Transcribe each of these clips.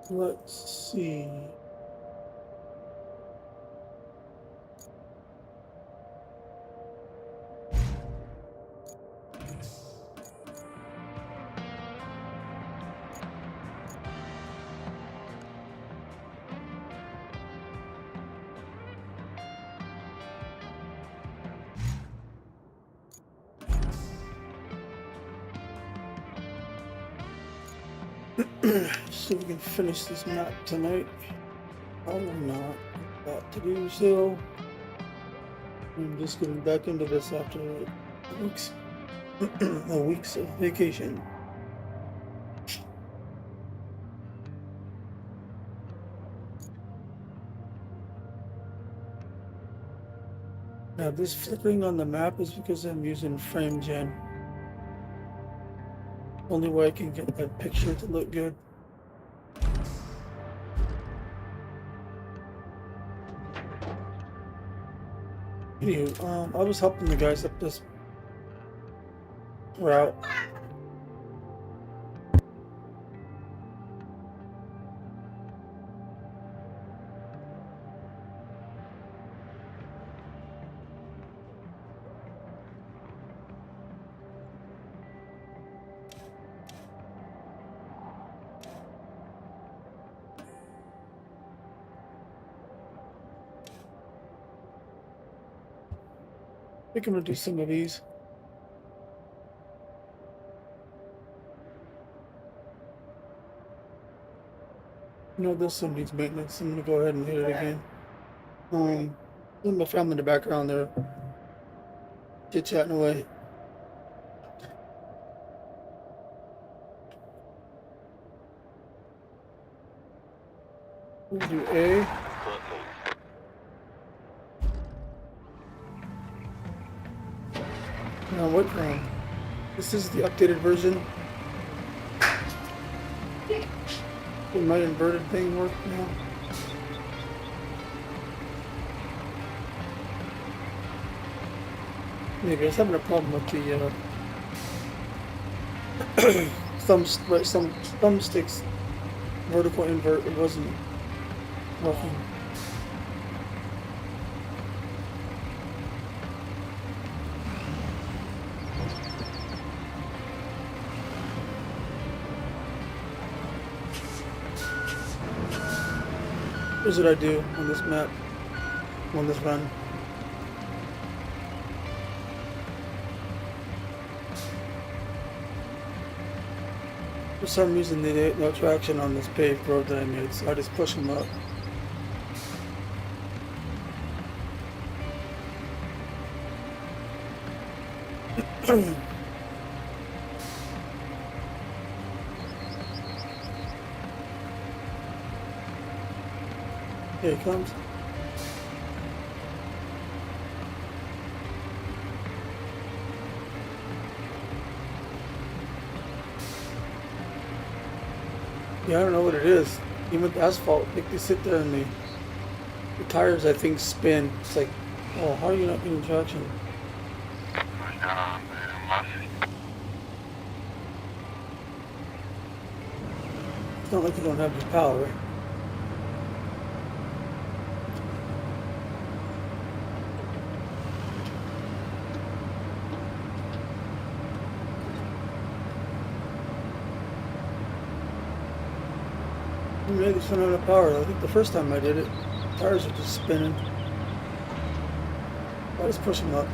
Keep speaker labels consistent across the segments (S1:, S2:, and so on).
S1: Let's see. See if we can finish this map tonight. Probably not. Got to do so. I'm just getting back into this after weeks, weeks of vacation. Now this flickering on the map is because I'm using frame gen. Only way I can get that picture to look good. Anywho, I was helping the guys up this route. I think I'm gonna do some of these. You know, this one needs maintenance. I'm gonna go ahead and hit it again. My family in the background there, chit chatting away. We'll do A. Now what? This is the updated version. Will my inverted thing work now? Maybe I was having a problem with the some thumbsticks vertical invert. It wasn't working. Here's what I do on this map, on this run. For some reason, they had no traction on this paved road that I made, so I just push them up. Here he comes. Yeah, I don't know what it is. Even with asphalt, like they sit there and the tires, I think, spin. It's like, oh, how are you not getting traction? It's not like you don't have the power. Maybe it's running out of power. I think the first time I did it, tires are just spinning. I just push them up.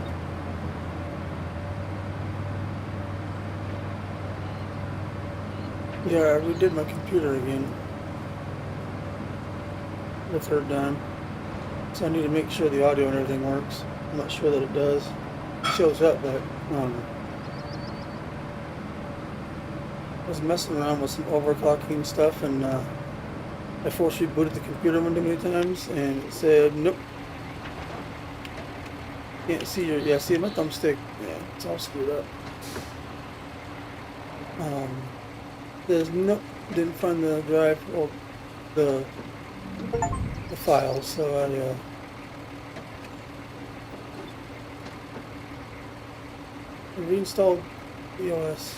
S1: Yeah, I redid my computer again. The third time. So I need to make sure the audio and everything works. I'm not sure that it does. It shows up, but I don't know. I was messing around with some overclocking stuff, and I force rebooted the computer one too many times, and it said, nope, can't see your, yeah, see my thumbstick, yeah, it's all screwed up. There's nope, didn't find the drive or the file, so I reinstalled the OS.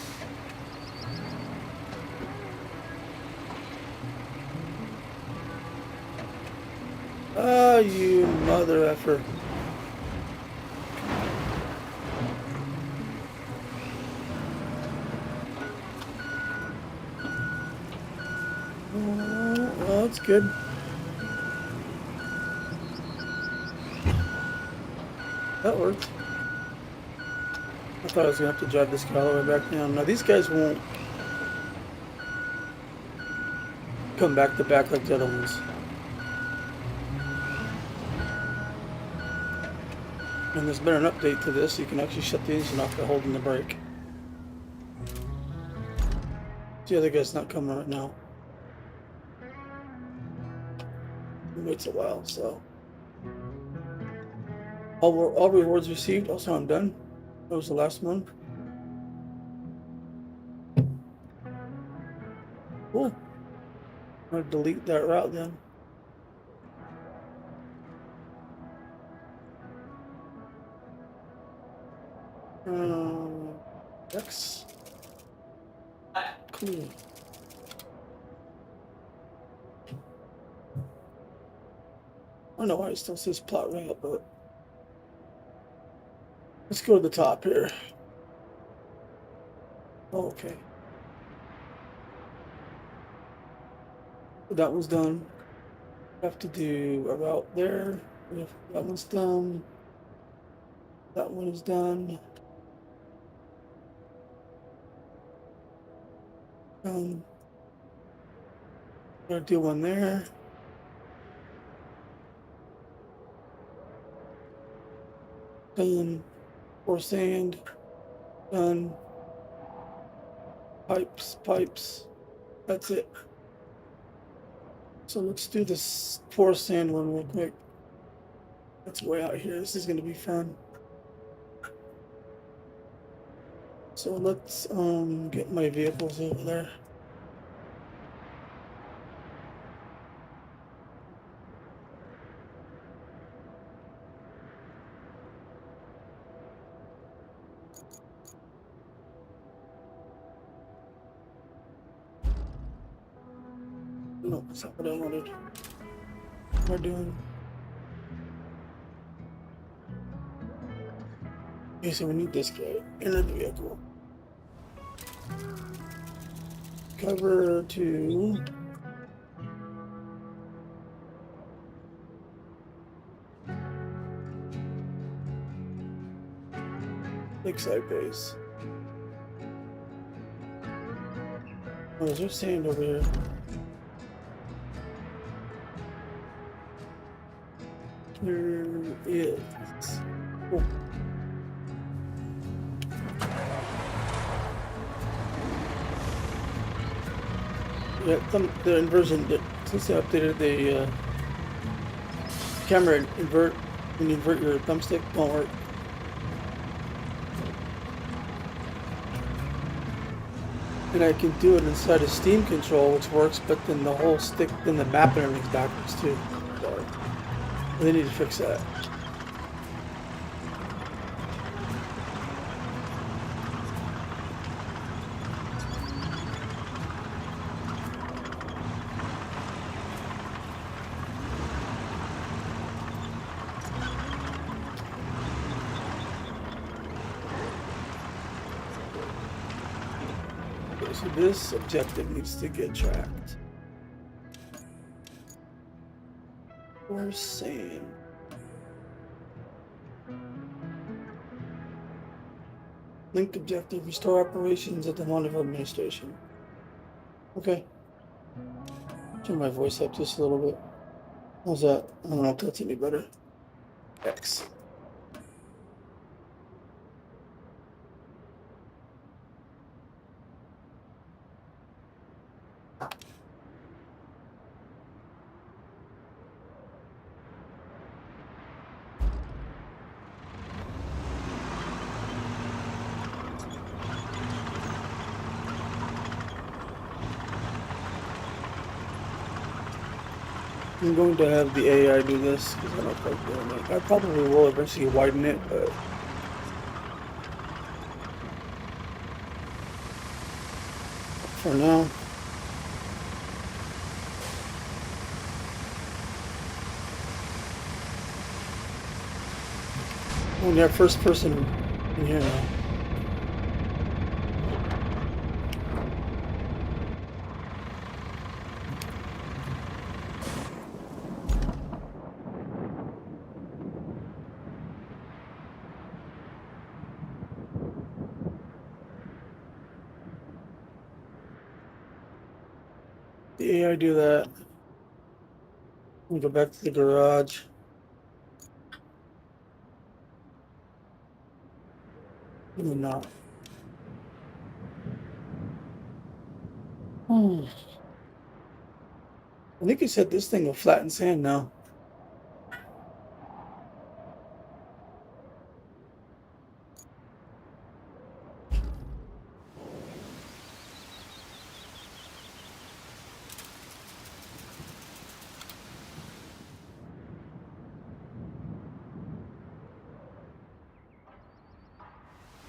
S1: Ah, you mother effer. Well, that's good. That worked. I thought I was gonna have to drive this guy all the way back down. Now these guys won't come back to back like the other ones. And there's been an update to this, so you can actually shut the engine off by holding the brake. The other guy's not coming right now. It waits a while, so. All rewards received. Also, I'm done. That was the last one. Cool. I'm gonna delete that route then. X. Cool. I don't know why it still says plot route, but let's go to the top here. Oh, okay. That one's done. Have to do a route there. That one's done. That one is done. Gotta do one there. Done. Pour sand. Done. Pipes. That's it. So let's do this pour sand one real quick. That's way out here. This is gonna be fun. So let's get my vehicles over there. No, that's not what I wanted. What am I doing? Okay, so we need this guy. Enter the vehicle. Cover to Lakeside Base. Oh, is there sand over here? There is. Oh. Yeah, the inversion, since they updated the camera when you invert your thumbstick, don't work. And I can do it inside of Steam Control, which works, but then the whole stick, then the map and everything's backwards too. So they need to fix that. So this objective needs to get tracked. Or sand. Linked objective, restore operations at the moment of administration. Okay. Turn my voice up just a little bit. How's that? I don't know if that's any better. X. I'm going to have the AI do this because I don't like doing it. I probably will eventually widen it, but for now, I only have first person in here now. The AI do that. We go back to the garage. Maybe not. I think he said this thing will flatten sand now.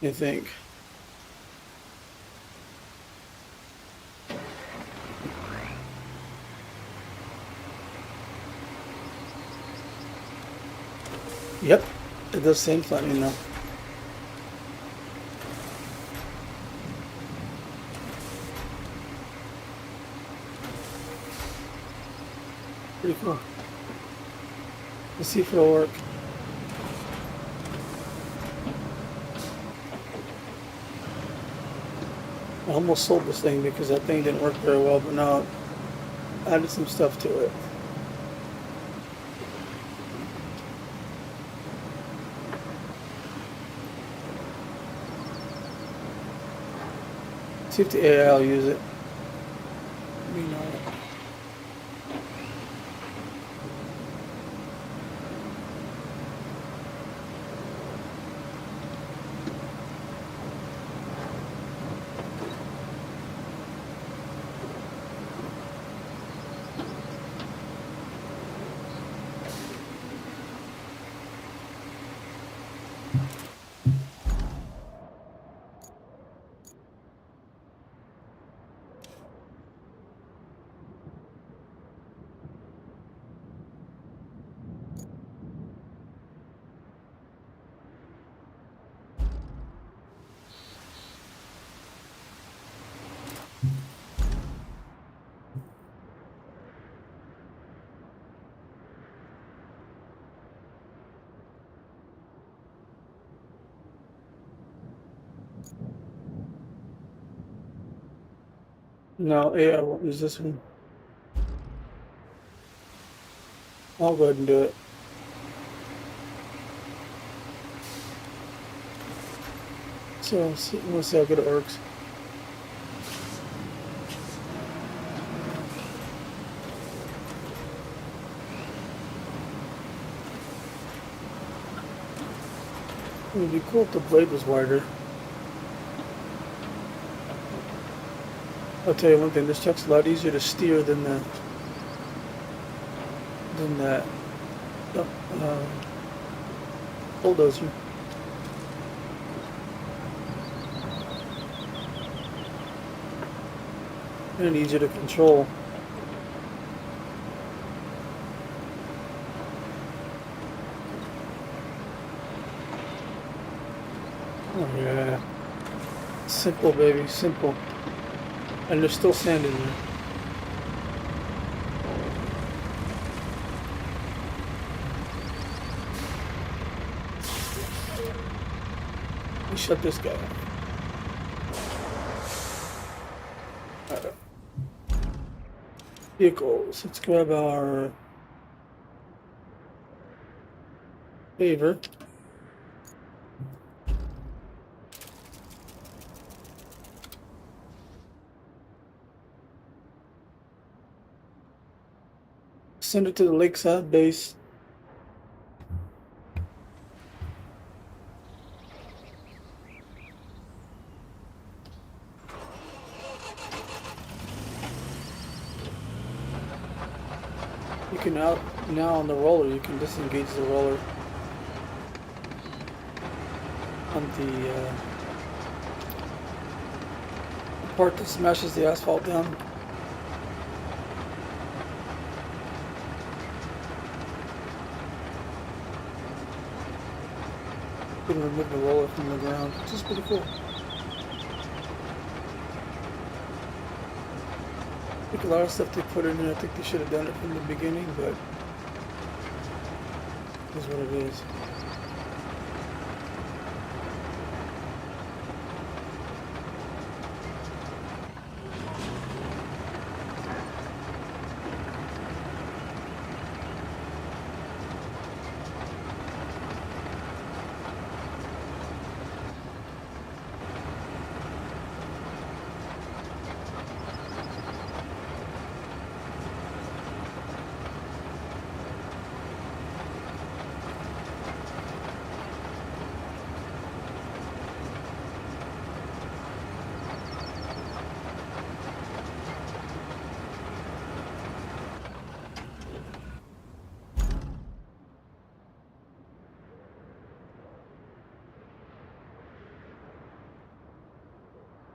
S1: I think. Yep, it does sand flattening now. Pretty cool. Let's see if it'll work. I almost sold this thing because that thing didn't work very well, but now I added some stuff to it. See if the AI will use it. Let me know. No, AI won't use this one. I'll go ahead and do it. So we'll see how good it works. It would be cool if the blade was wider. I'll tell you one thing, this truck's a lot easier to steer than that bulldozer. And easier to control. Oh yeah. Simple, baby, simple. And there's still sand in there. Let me shut this guy off. vehicles. Let's grab our paver. Send it to the lakeside base. You can now on the roller, you can disengage the roller on the part that smashes the asphalt down. You can remove the roller from the ground, which is pretty cool. I think a lot of stuff they put in there, I think they should have done it from the beginning, but it is what it is.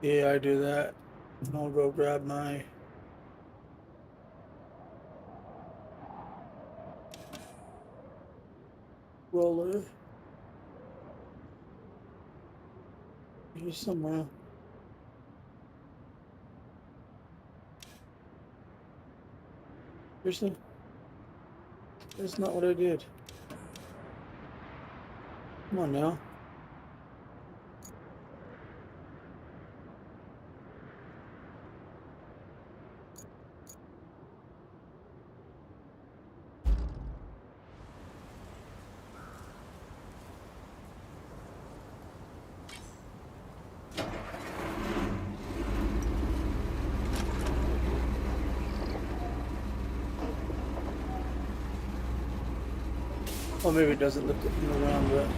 S1: Yeah, I do that. I'll go grab my roller. Here's somewhere. Seriously? That's not what I did. Come on now. Well, maybe it doesn't lift it from the ground, but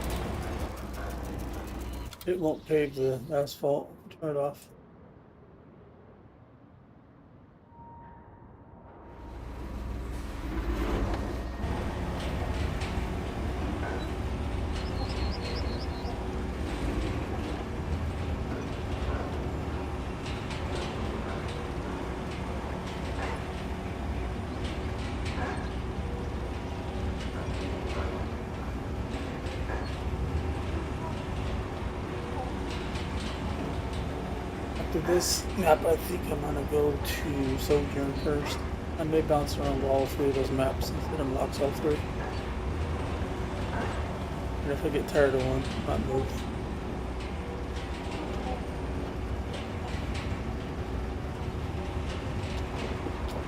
S1: it won't pave the asphalt. Turn it off. After this map, I think I'm gonna go to Sojourn first. I may bounce around all three of those maps instead of unlocks all three. And if I get tired of one, not both.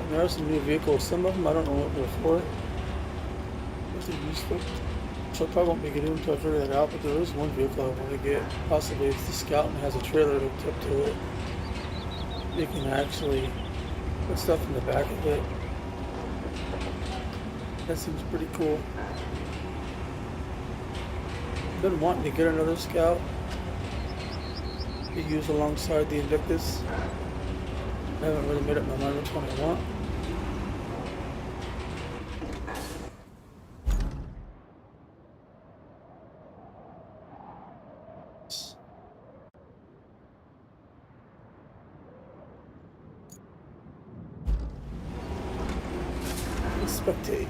S1: And there are some new vehicles. Some of them I don't know what they're for. If they're useful. So I probably won't be getting them until I figure that out, but there is one vehicle I want to get. Possibly it's the Scout and has a trailer hooked up to it. You can actually put stuff in the back of it. That seems pretty cool. I've been wanting to get another Scout to use alongside the Invictus. I haven't really made up my mind which one I want. Spectate.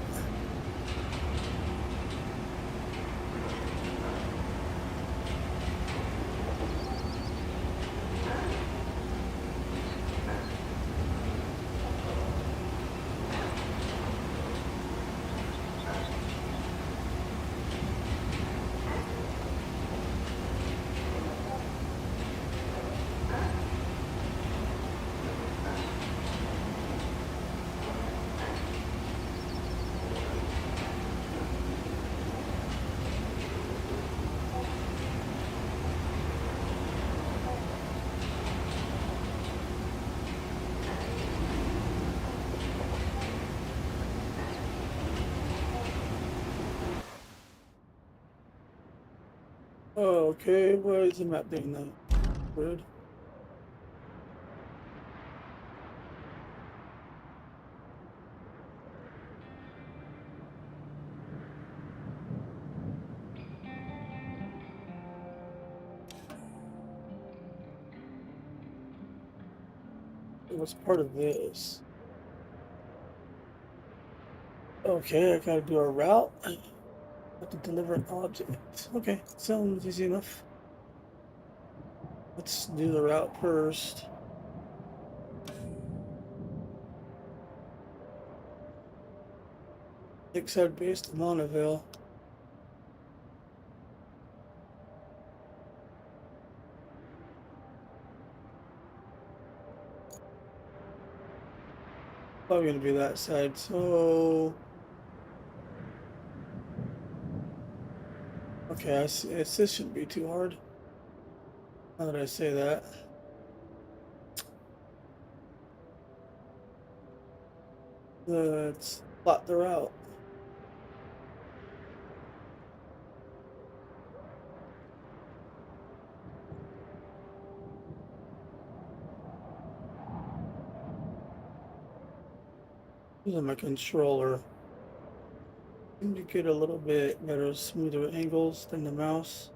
S1: Oh, okay, why is the map doing that? Weird. It was part of this. Okay, I gotta do a route. I have to deliver an object. Okay, sounds easy enough. Let's do the route first. Lakeside based in Monaville. Probably gonna be that side, so okay, I see. This shouldn't be too hard. Now that I say that. Let's plot the route. Using my controller. Seem to get a little bit better, smoother angles than the mouse.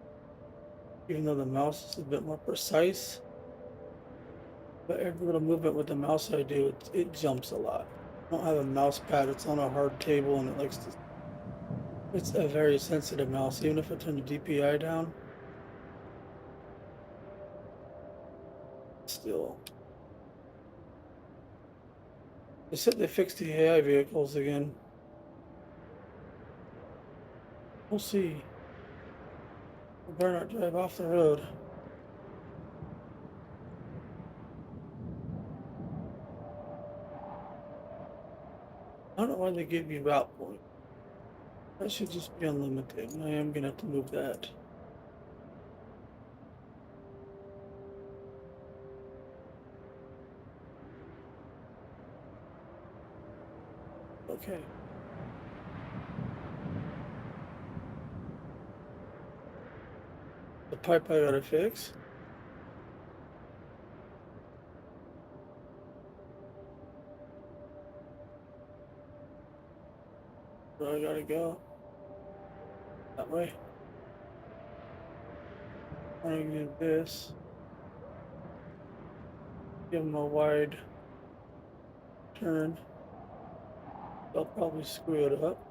S1: Even though the mouse is a bit more precise. But every little movement with the mouse I do, it jumps a lot. I don't have a mouse pad, it's on a hard table and it likes to. It's a very sensitive mouse, even if I turn the DPI down. Still. They said they fixed the AI vehicles again. We'll see. I better not drive off the road. I don't know why they give you route points. That should just be unlimited. I am gonna have to move that. Okay. The pipe I gotta fix. Where I gotta go. That way. I'm gonna do this. Give them a wide turn. They'll probably screw it up.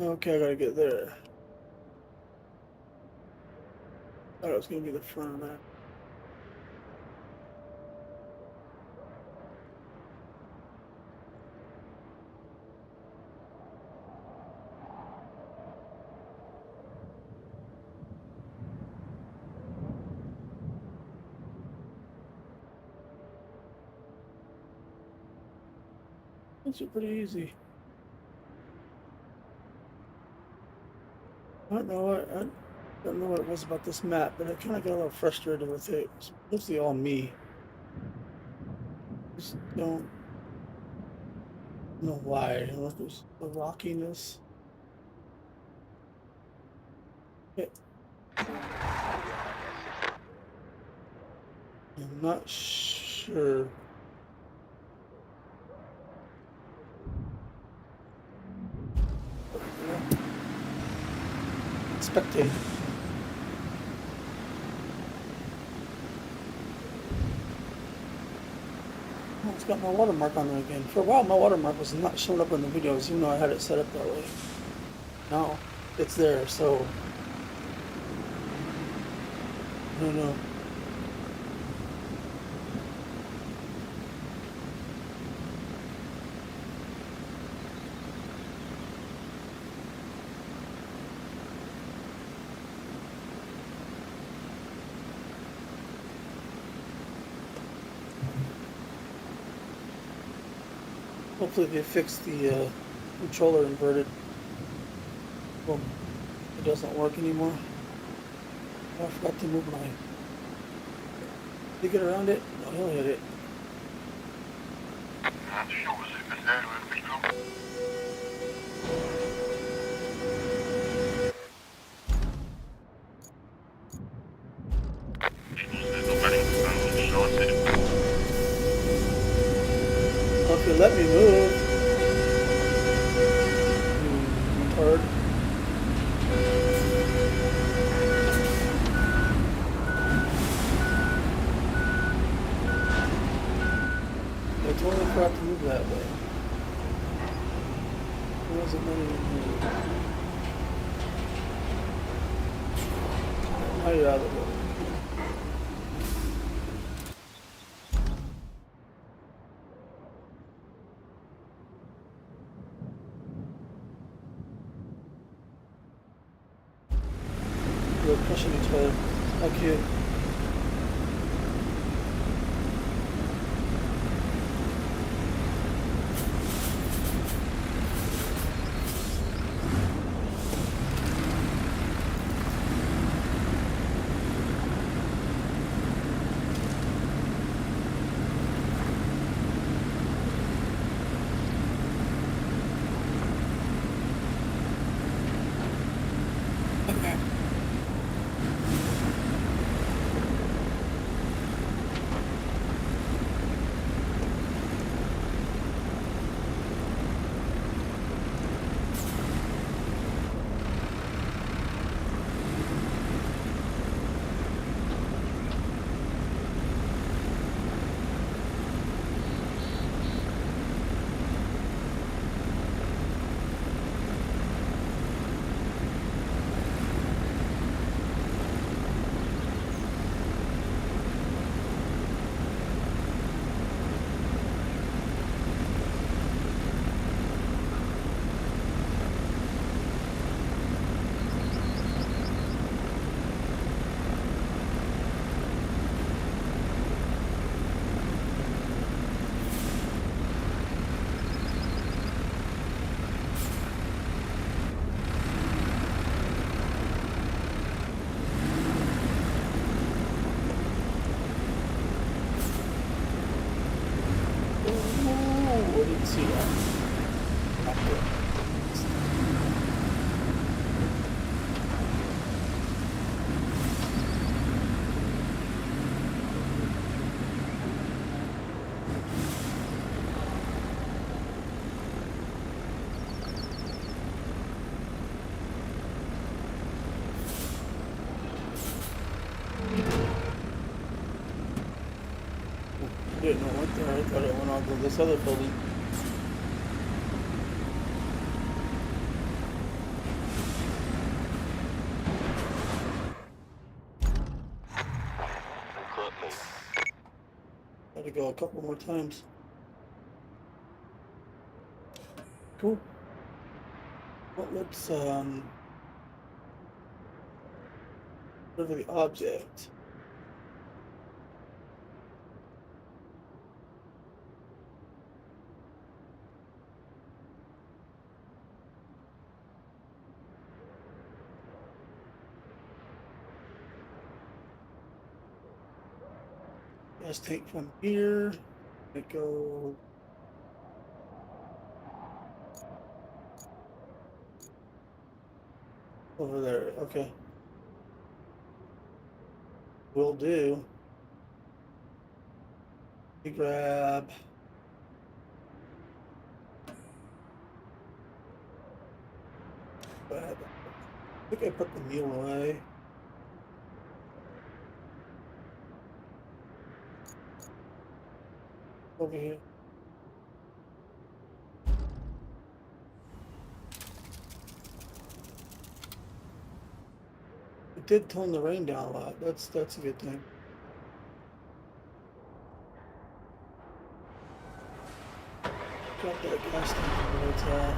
S1: Okay, I gotta get there. Thought it was gonna be the front of that. These are pretty easy. I don't know what I don't know what it was about this map, but I kind of got a little frustrated with it. It's mostly all me. Just don't know why. I don't know if it's the rockiness. Okay. I'm not sure. Spectate. Oh, it's got my watermark on it again. For a while, my watermark was not showing up in the videos, even though I had it set up that way. Now it's there, so I don't know. Hopefully they fixed the controller inverted. Well, it doesn't work anymore. Oh, I forgot to move my... Did you get around it? No, he'll hit it. Well, if you let me move. Retard. I totally forgot to move that way. It wasn't letting me move. Now you're out of the way. We're pushing each other. How cute. I didn't see that. Not good. I didn't know it went there. I thought it went on to this other building. Had to go a couple more times. Cool. Well, let's deliver the object. Let's take from here. I go. Over there. Okay. Will do. We grab. I think I put the meal away. Over here. It did tone the rain down a lot. That's a good thing. Got that gas tank where it's at.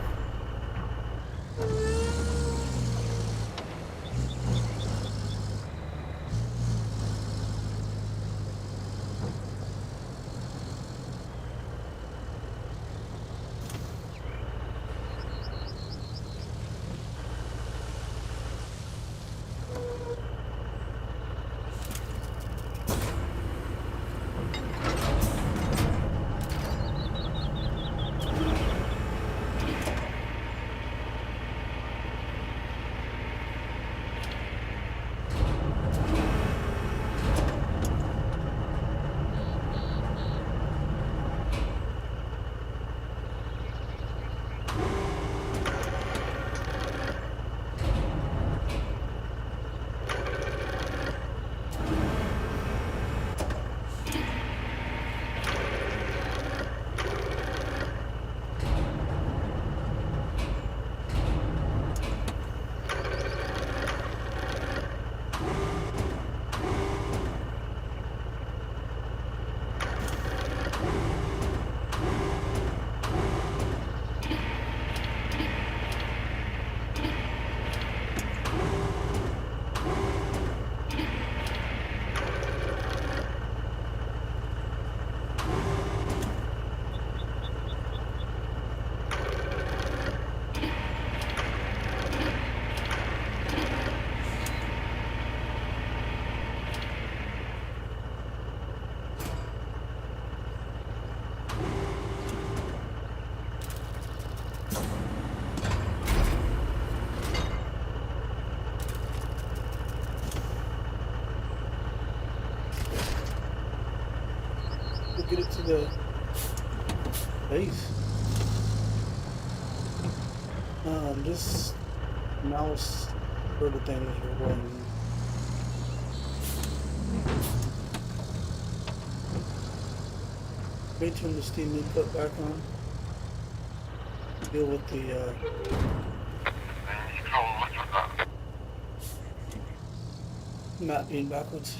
S1: to the base. This mouse sort of thing is going. Wait till the Steam input back on. Deal with the map being backwards.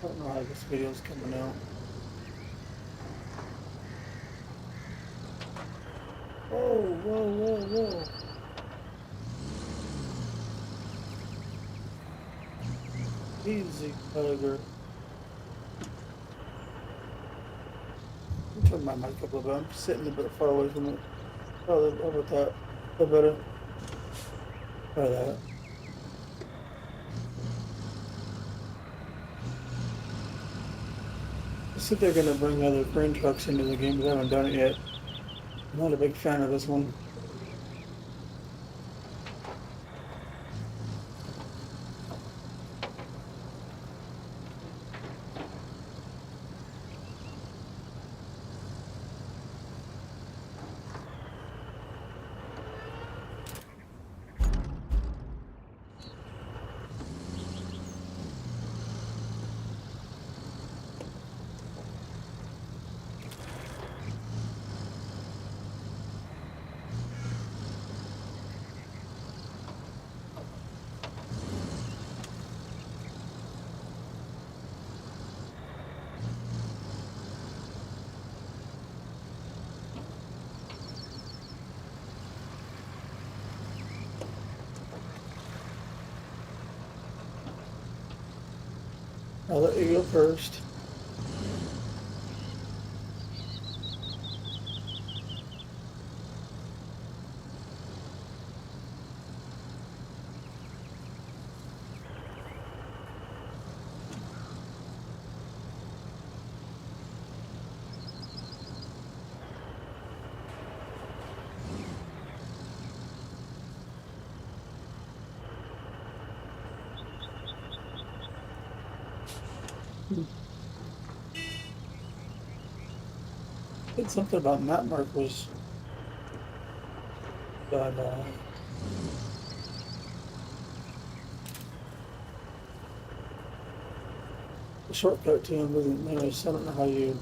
S1: I don't know how this video's coming out. Whoa, whoa, whoa, whoa. Easy, tiger. Let me turn my mic up a little bit. I'm sitting a bit far away from it. Oh, how about that? That better? Try that. I said they're gonna bring other crane trucks into the game, but they haven't done it yet. I'm not a big fan of this one. I'll let you go first. Said something about map markers, but the shortcut to them isn't there, so I don't know how you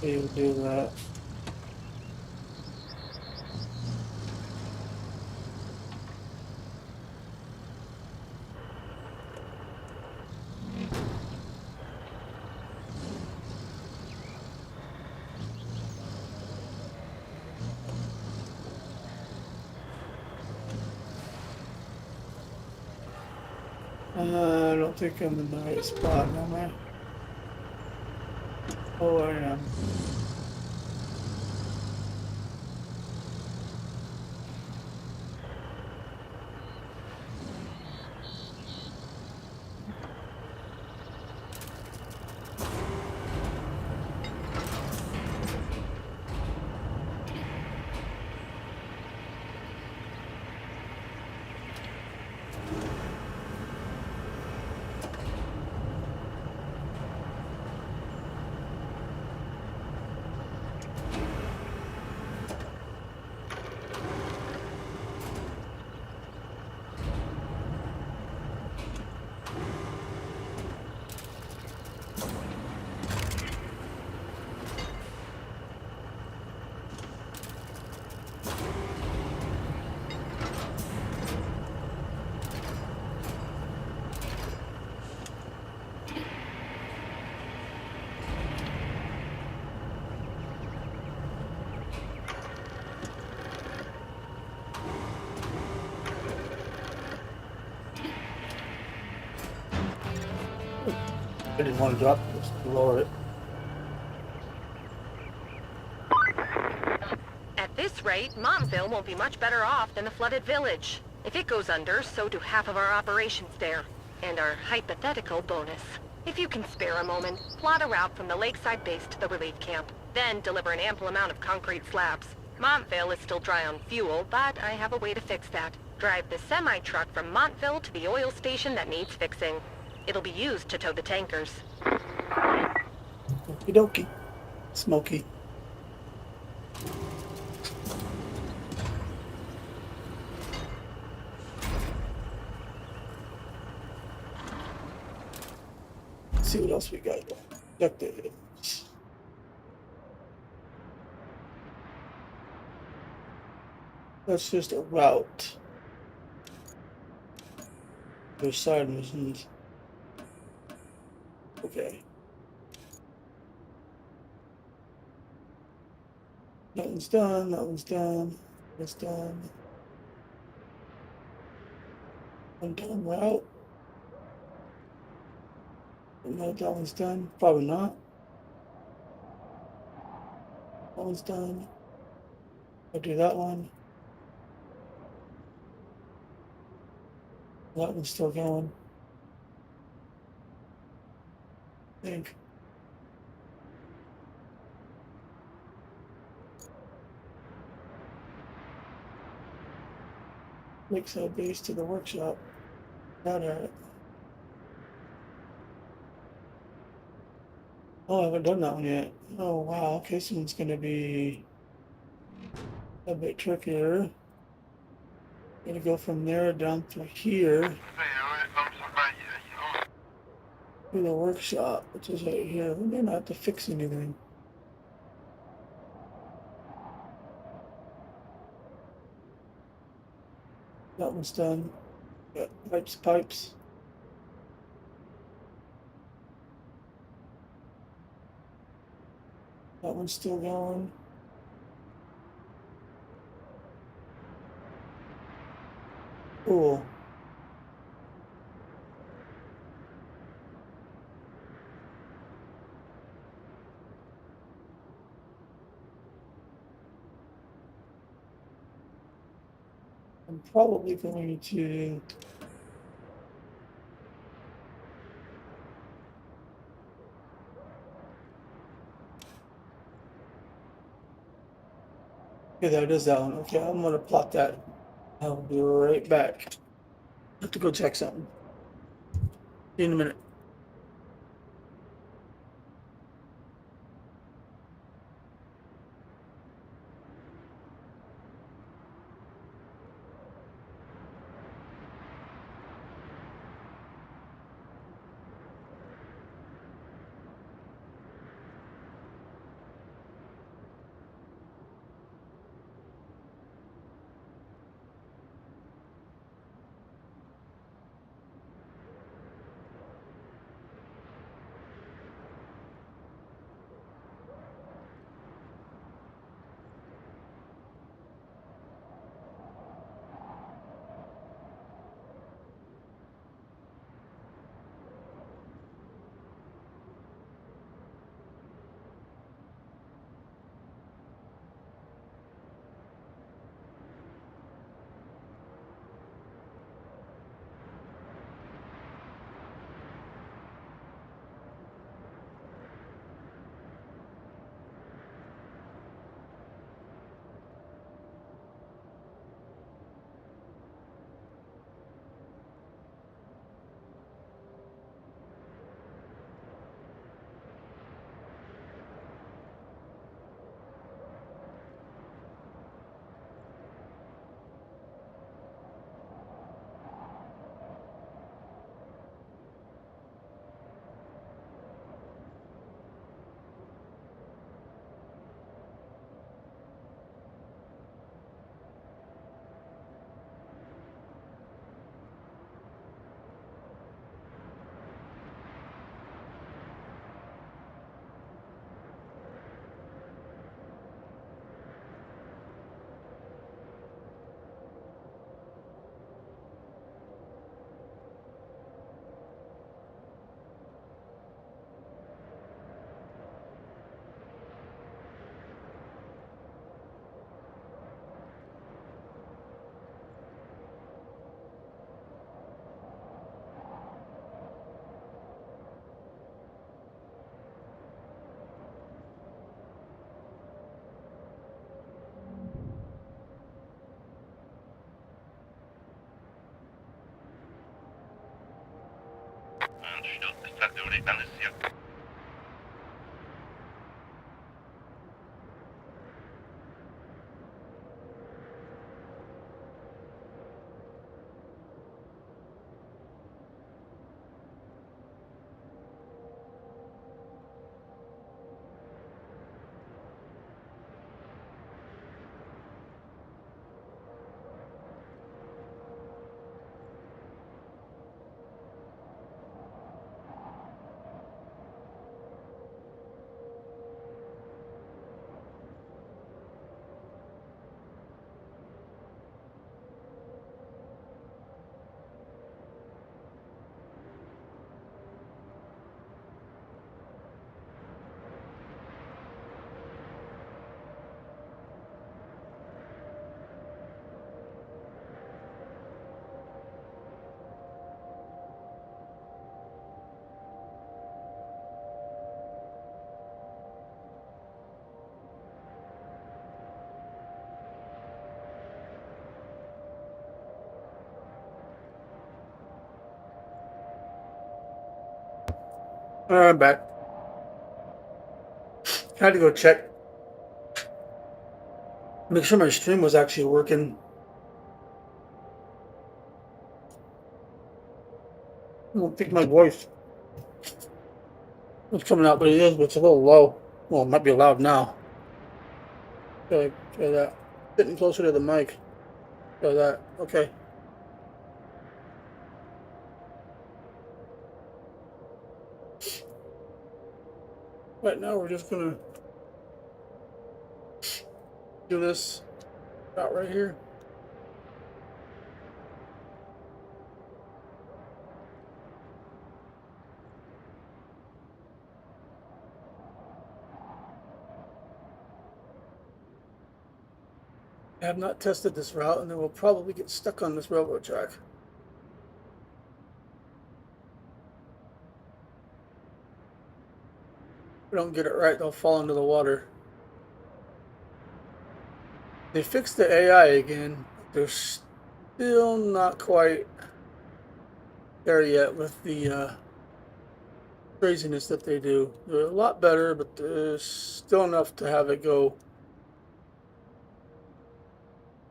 S1: do that. I don't think I'm in the right spot, am I? Oh, I am. I didn't want to drop this, lower it.
S2: At this rate, Momville won't be much better off than the flooded village. If it goes under, so do half of our operations there. And our hypothetical bonus. If you can spare a moment, plot a route from the lakeside base to the relief camp. Then deliver an ample amount of concrete slabs. Montville is still dry on fuel, but I have a way to fix that. Drive the semi-truck from Montville to the oil station that needs fixing. It'll be used to tow the tankers.
S1: Okie dokie. Smoky. Let's see what else we got. Objectives. That's just a route. There's side missions. Okay. That one's done. That one's done. That's done. One done route. No, that one's done. Probably not. That one's done. I'll do that one. That one's still going. I think. Lakeside base to the workshop. Got it. Oh, I haven't done that one yet. Oh, wow. Okay, this one's going to be a bit trickier. Gonna go from there down to here to the workshop, which is right here. We may not have to fix anything. That one's done. Got pipes. That one's still going. Cool. I'm probably going to okay, there it is, that one. Okay, I'm gonna plot that. I'll be right back. Have to go check something. See you in a minute. Alright, I'm back. I had to go check. Make sure my stream was actually working. I don't think my voice was coming out, but it is, but it's a little low. Well, it might be loud now. Try that. Getting closer to the mic. Try that. Okay. Right now we're just gonna do this out right here. I have not tested this route, and then we'll probably get stuck on this railroad track. If we don't get it right, they'll fall into the water. They fixed the AI again. They're still not quite there yet with the craziness that they do. They're a lot better, but there's still enough to have it go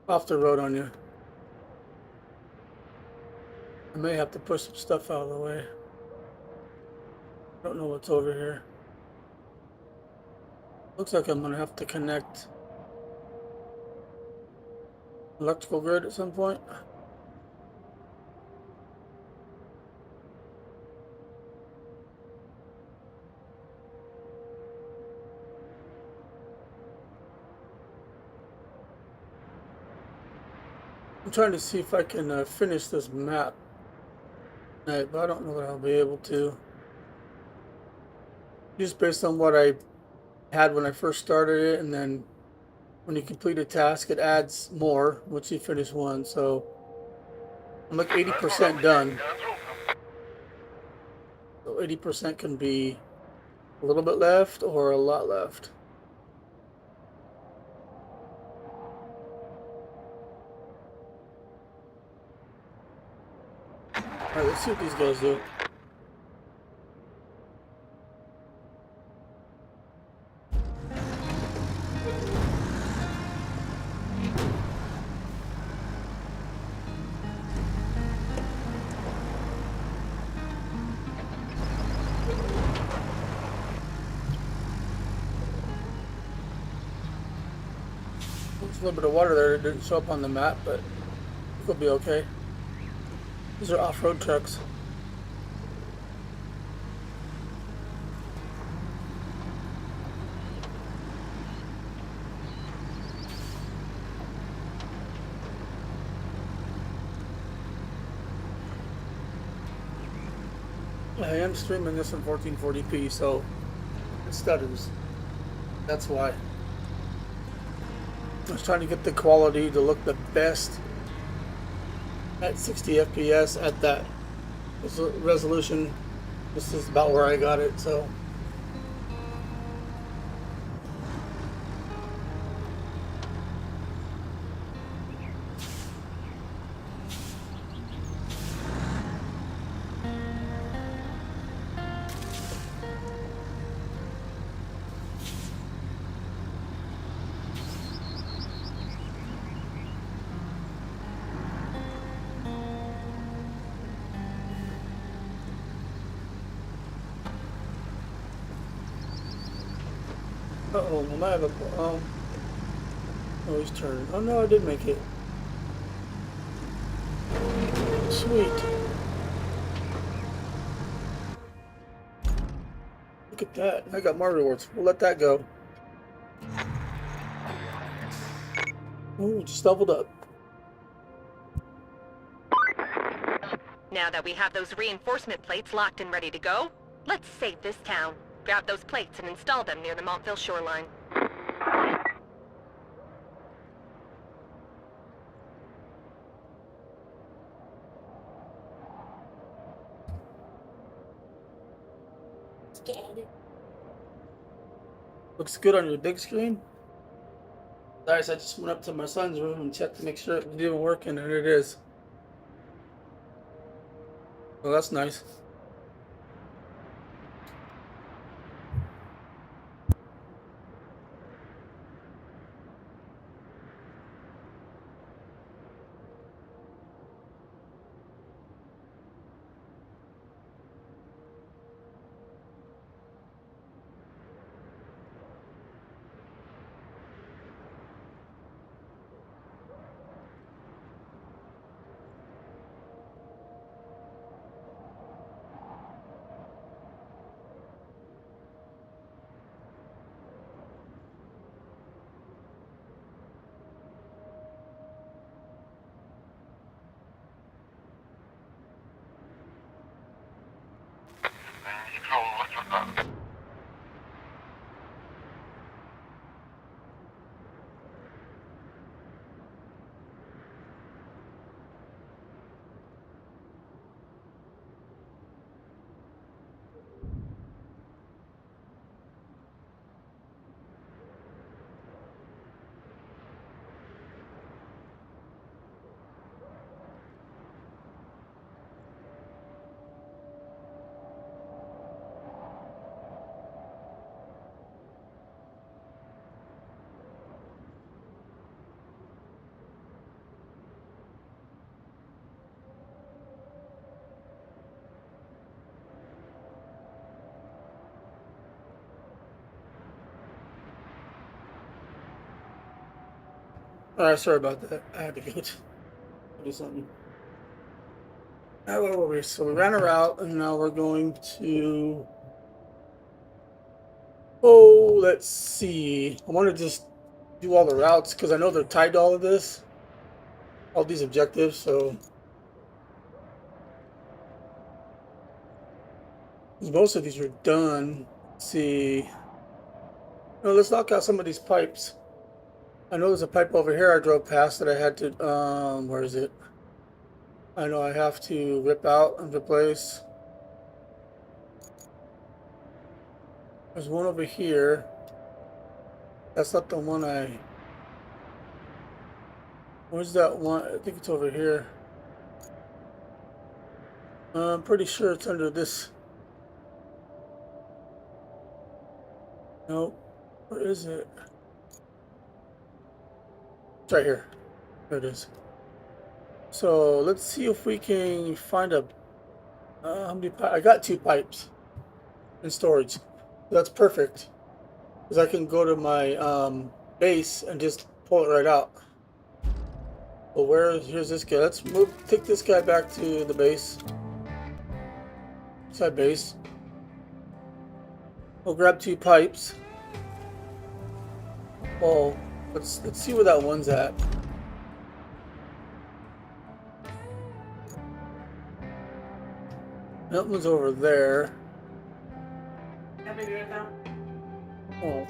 S1: off the road on you. I may have to push some stuff out of the way. Don't know what's over here. Looks like I'm gonna have to connect electrical grid at some point. I'm trying to see if I can finish this map tonight, but I don't know that I'll be able to. Just based on what I had when I first started it, and then when you complete a task, it adds more once you finish one. So I'm like 80% done. So 80% can be a little bit left or a lot left. All right, let's see what these guys do. There's a little bit of water there that didn't show up on the map, but it'll be okay. These are off-road trucks. I am streaming this in 1440p, so it stutters. That's why. I was trying to get the quality to look the best at 60 FPS at that resolution. This is about where I got it, so. Uh-oh, I might have a, oh, he's turning. Oh no, I did make it. Sweet. Look at that. I got more rewards. We'll let that go. Ooh, just leveled up.
S2: Now that we have those reinforcement plates locked and ready to go, let's save this town. Grab those plates and install them near the Montville shoreline.
S1: Looks good on your big screen. Guys, I just went up to my son's room and checked to make sure it was even working, and it is. Well, that's nice. Alright, sorry about that. I had to go do something. So we ran a route, and now we're going to. Oh, let's see. I want to just do all the routes because I know they're tied to all of this, all these objectives. So most of these are done. Let's see. No, let's knock out some of these pipes. I know there's a pipe over here I drove past that I had to. Where is it? I know I have to rip out and replace. There's one over here. That's not the one I. Where's that one? I think it's over here. I'm pretty sure it's under this. Nope. Where is it? It's right here. There it is. So let's see if we can find a. How many? I got 2 pipes in storage. That's perfect because I can go to my base and just pull it right out. Well, here's this guy. Let's take this guy back to the base. Side base. We'll grab 2 pipes. Well, let's see where that one's at. That one's over there. Oh.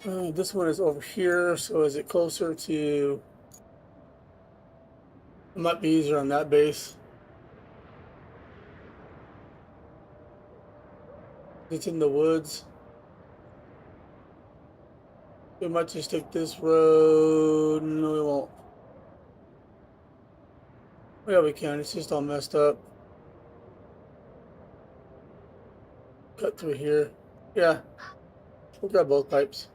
S1: This one is over here, so is it closer to... It might be easier on that base. It's in the woods. We might just take this road. No, we won't. Yeah, we can. It's just all messed up. Cut through here. Yeah. We'll grab both pipes.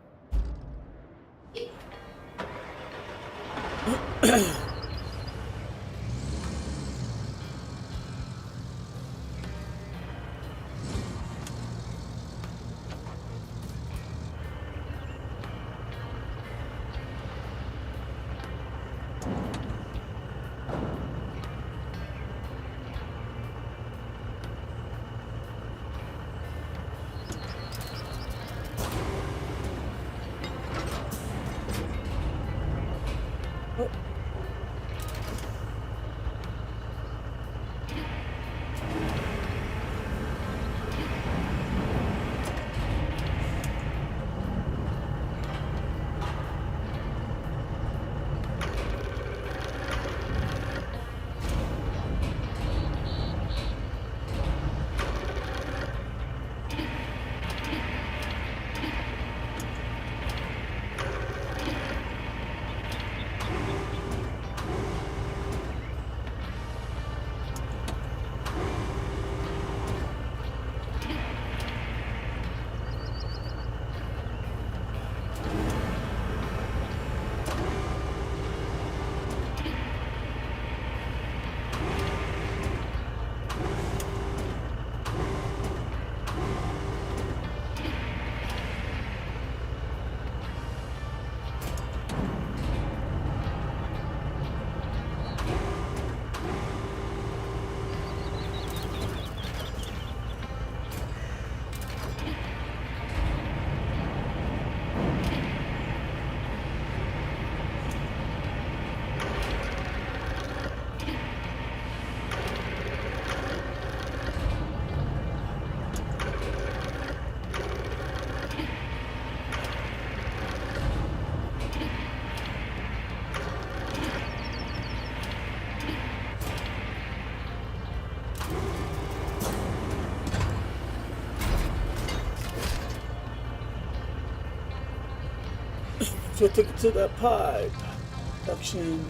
S1: So take it to that pipe. Suction.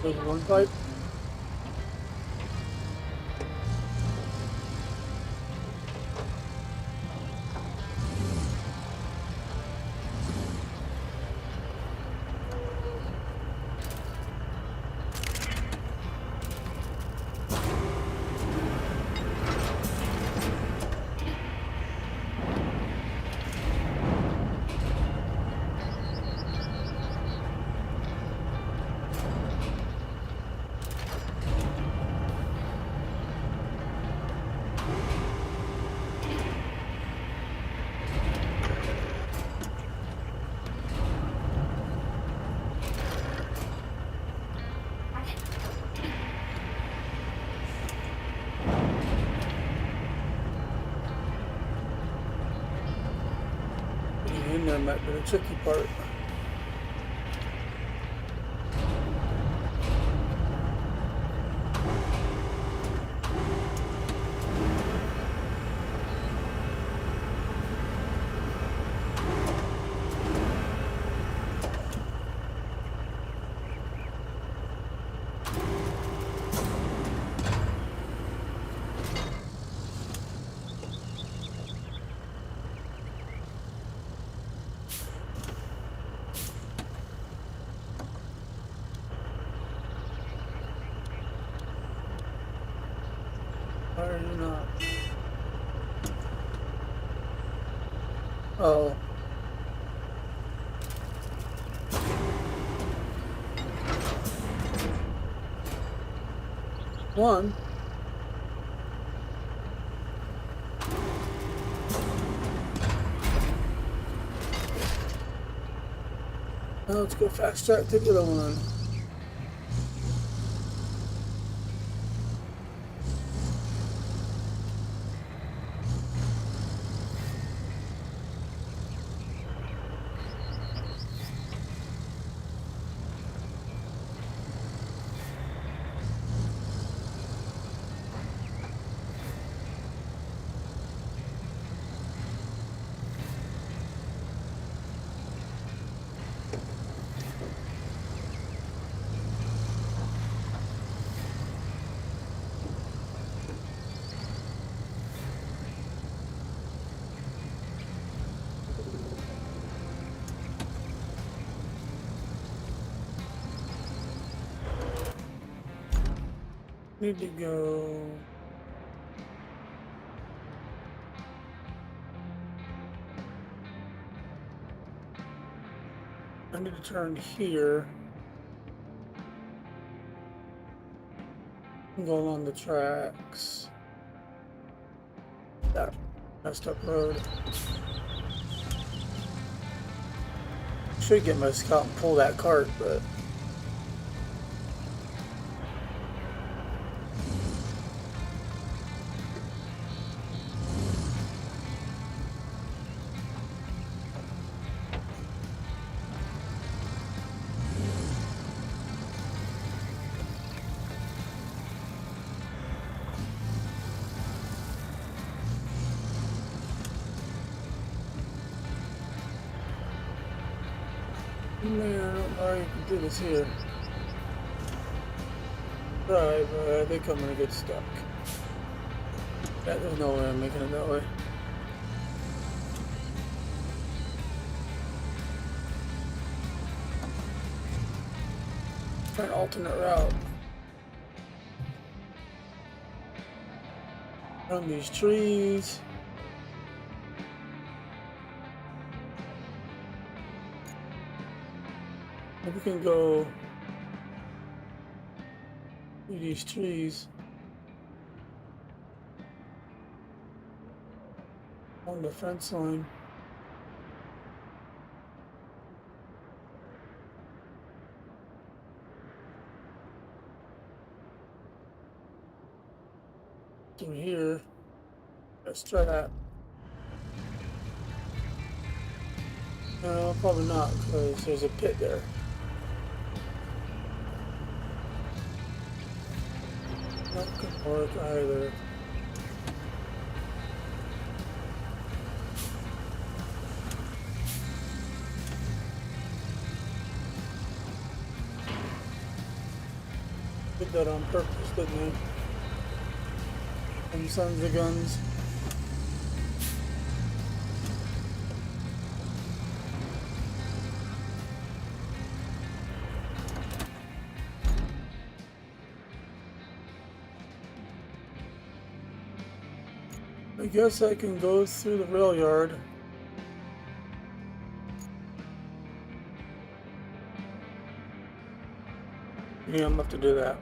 S1: There's one pipe. In there might be the tricky part. Oh. One. Now let's go fast track to the other one. Need to go. I need to turn here. And go along the tracks. That messed up road. Should get my scout and pull that cart, but. Man, I don't know how you can do this here. Right, but they come and get stuck. Yeah, there's no way I'm making it that way. Try an alternate route. Run these trees. We can go through these trees on the fence line. Through here. Let's try that. No, probably not, because there's a pit there. Not gonna work either. Did that on purpose, didn't they? Them sons of guns. I guess I can go through the rail yard. Yeah, I'm gonna have to do that.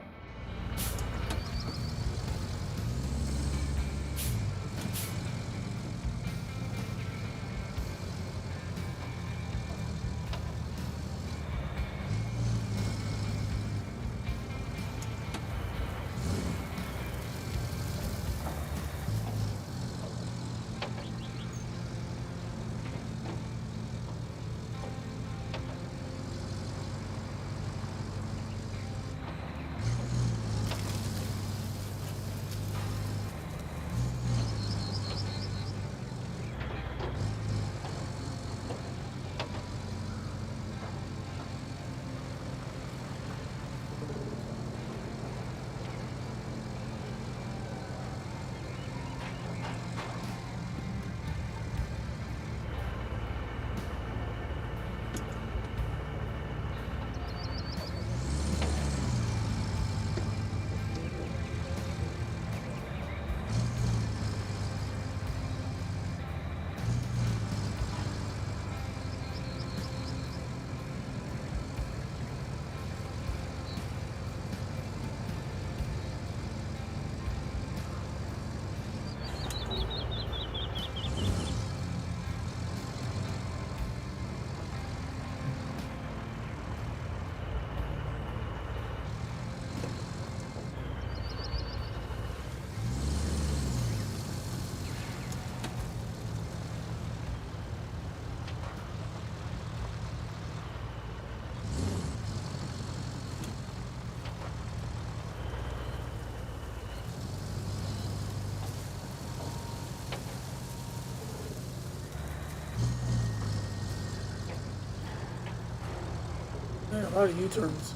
S1: lot of U-turns.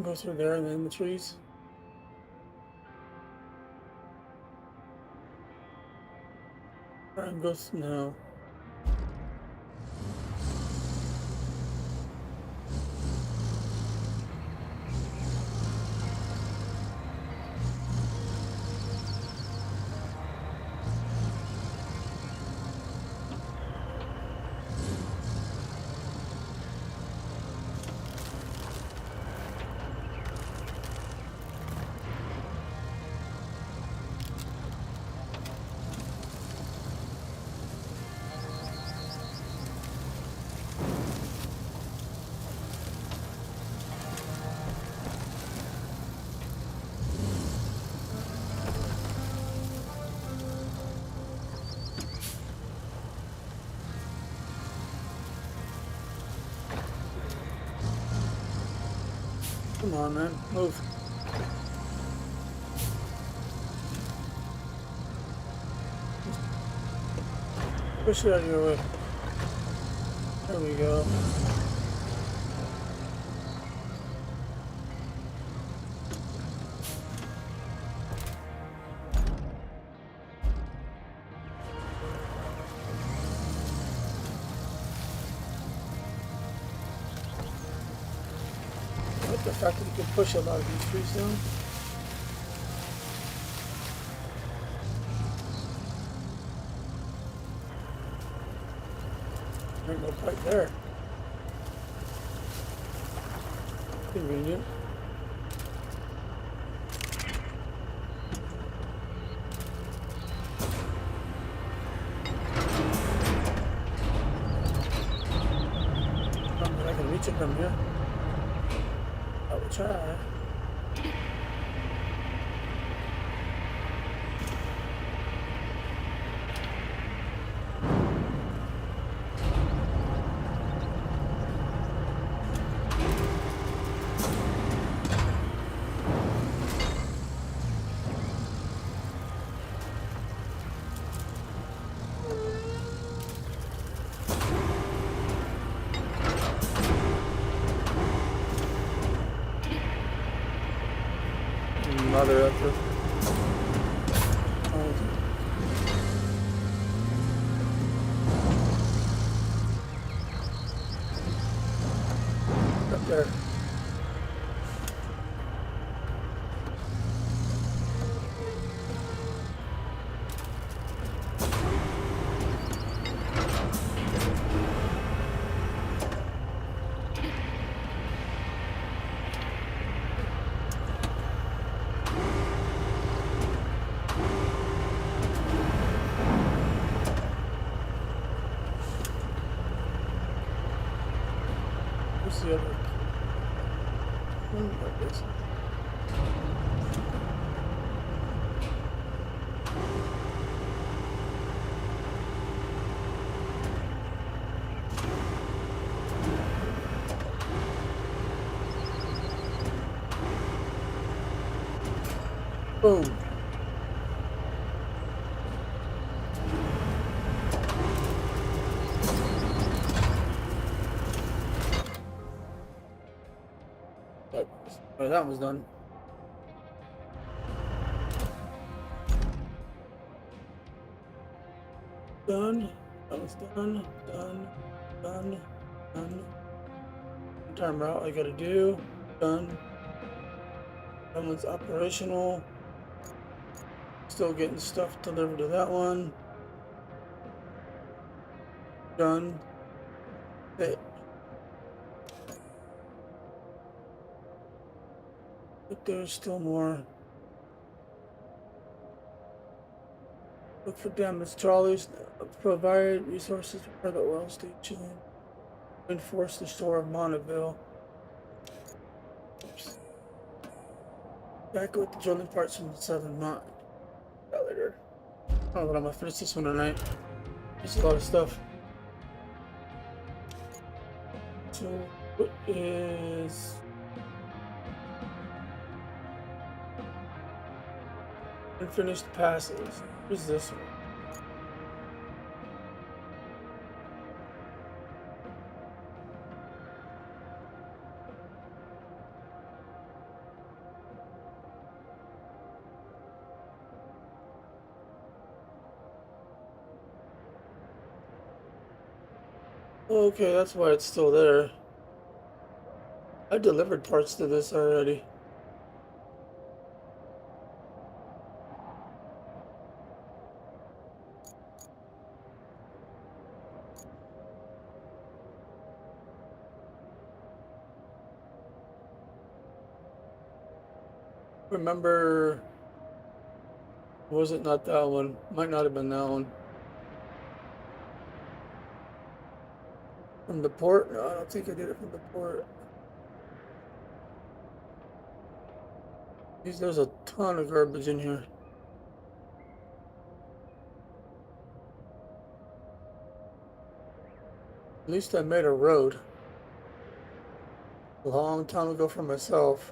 S1: Go through there and then in the trees. Try and go no. Come on, man, move. Push it out of your way. There we go. I like the fact that you can push a lot of these trees down. Ain't no pipe there. Convenient. I can reach it from here. I will try. Mother effort. Up there. Where's the other one? Like this. Boom. Oh, that was done. Done. That was done. Done. Time route I gotta do. Done. That one's operational. Still getting stuff delivered to that one. Done. Okay. But there's still more. Look for damaged trolleys. Provide resources for the oil station. Enforce the shore of Monteville. Oops. Back with the drilling parts from the southern mine. Later. I don't know, but I'm gonna finish this one tonight. There's a lot of stuff. So, what is unfinished passes? What is this one? Okay, that's why it's still there. I delivered parts to this already. Remember, was it not that one? Might not have been that one. From the port? No, I don't think I did it from the port. There's a ton of garbage in here. At least I made a road a long time ago for myself.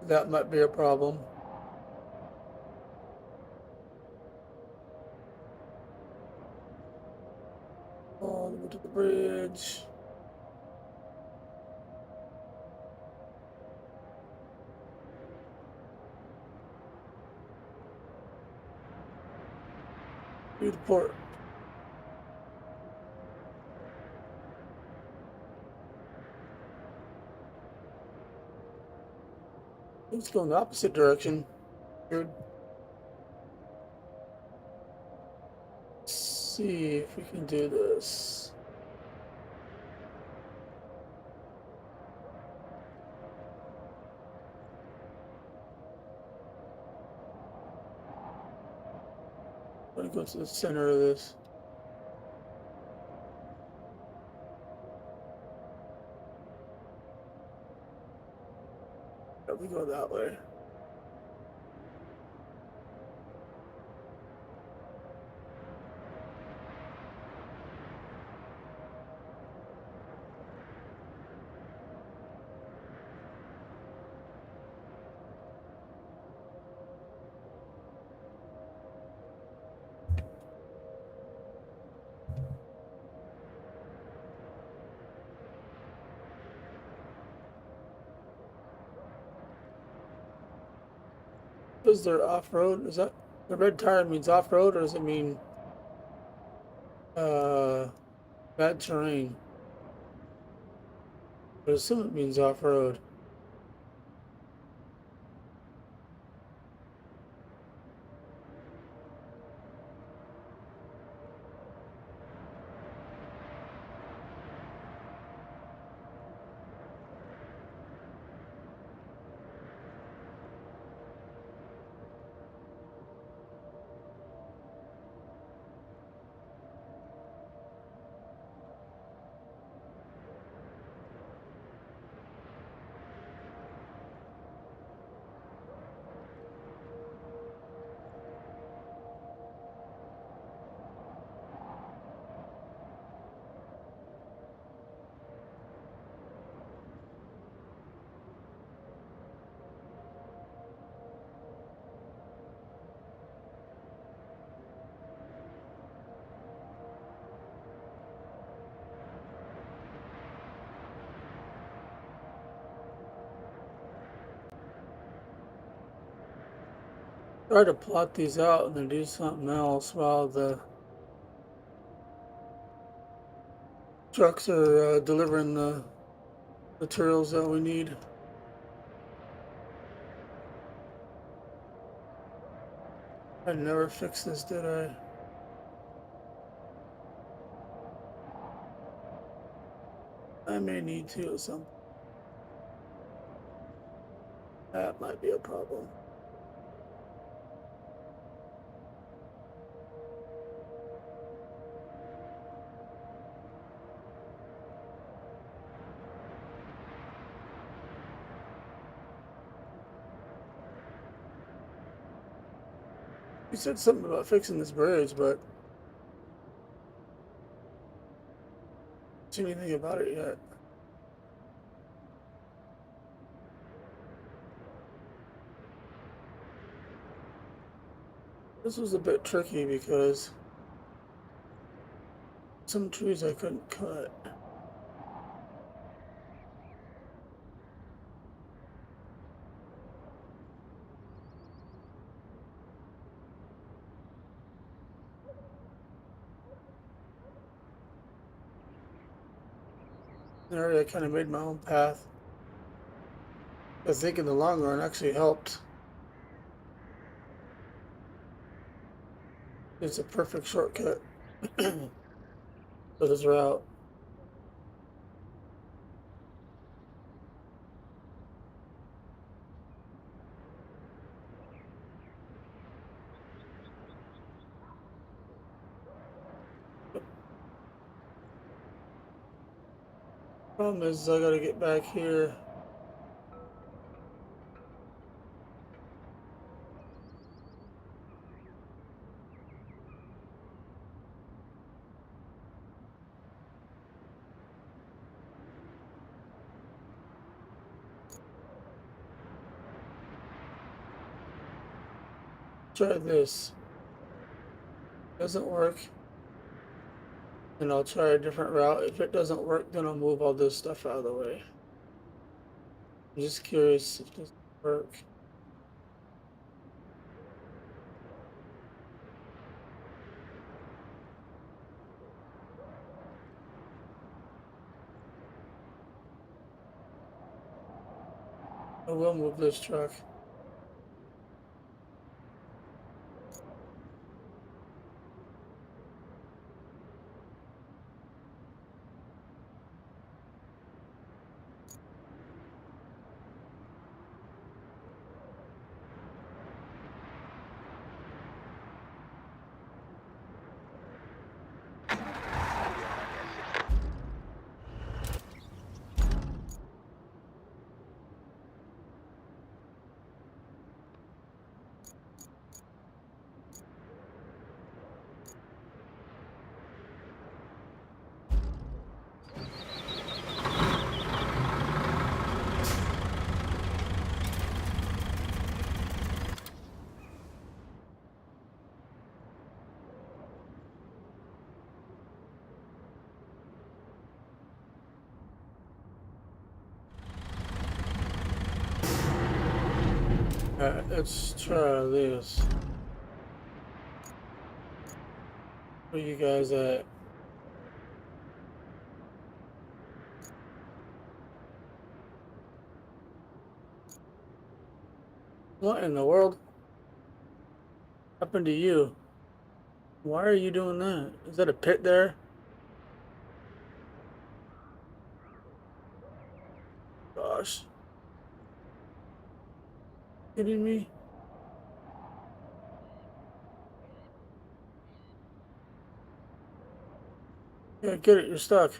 S1: That might be a problem. All the way to the bridge. Through the port. Let's go in the opposite direction. Good. Let's see if we can do this. I'm gonna go to the center of this. Yeah, we go that way. Is there off-road? Is that the red tire means off-road, or does it mean uh bad terrain? I assume it means off-road. Try to plot these out and then do something else while the trucks are delivering the materials that we need. I never fixed this, did I? I may need to or something. That might be a problem. He said something about fixing this bridge, but I don't see anything about it yet. This was a bit tricky because some trees I couldn't cut. There, I kind of made my own path. I think in the long run actually helped. It's a perfect shortcut for this route. Problem is, I gotta get back here. Try this. Doesn't work. And I'll try a different route. If it doesn't work, then I'll move all this stuff out of the way. I'm just curious if this will work. I will move this truck. Alright, let's try this. Where you guys at? What in the world happened to you? Why are you doing that? Is that a pit there? Gosh. Kidding me? Yeah, get it, you're stuck.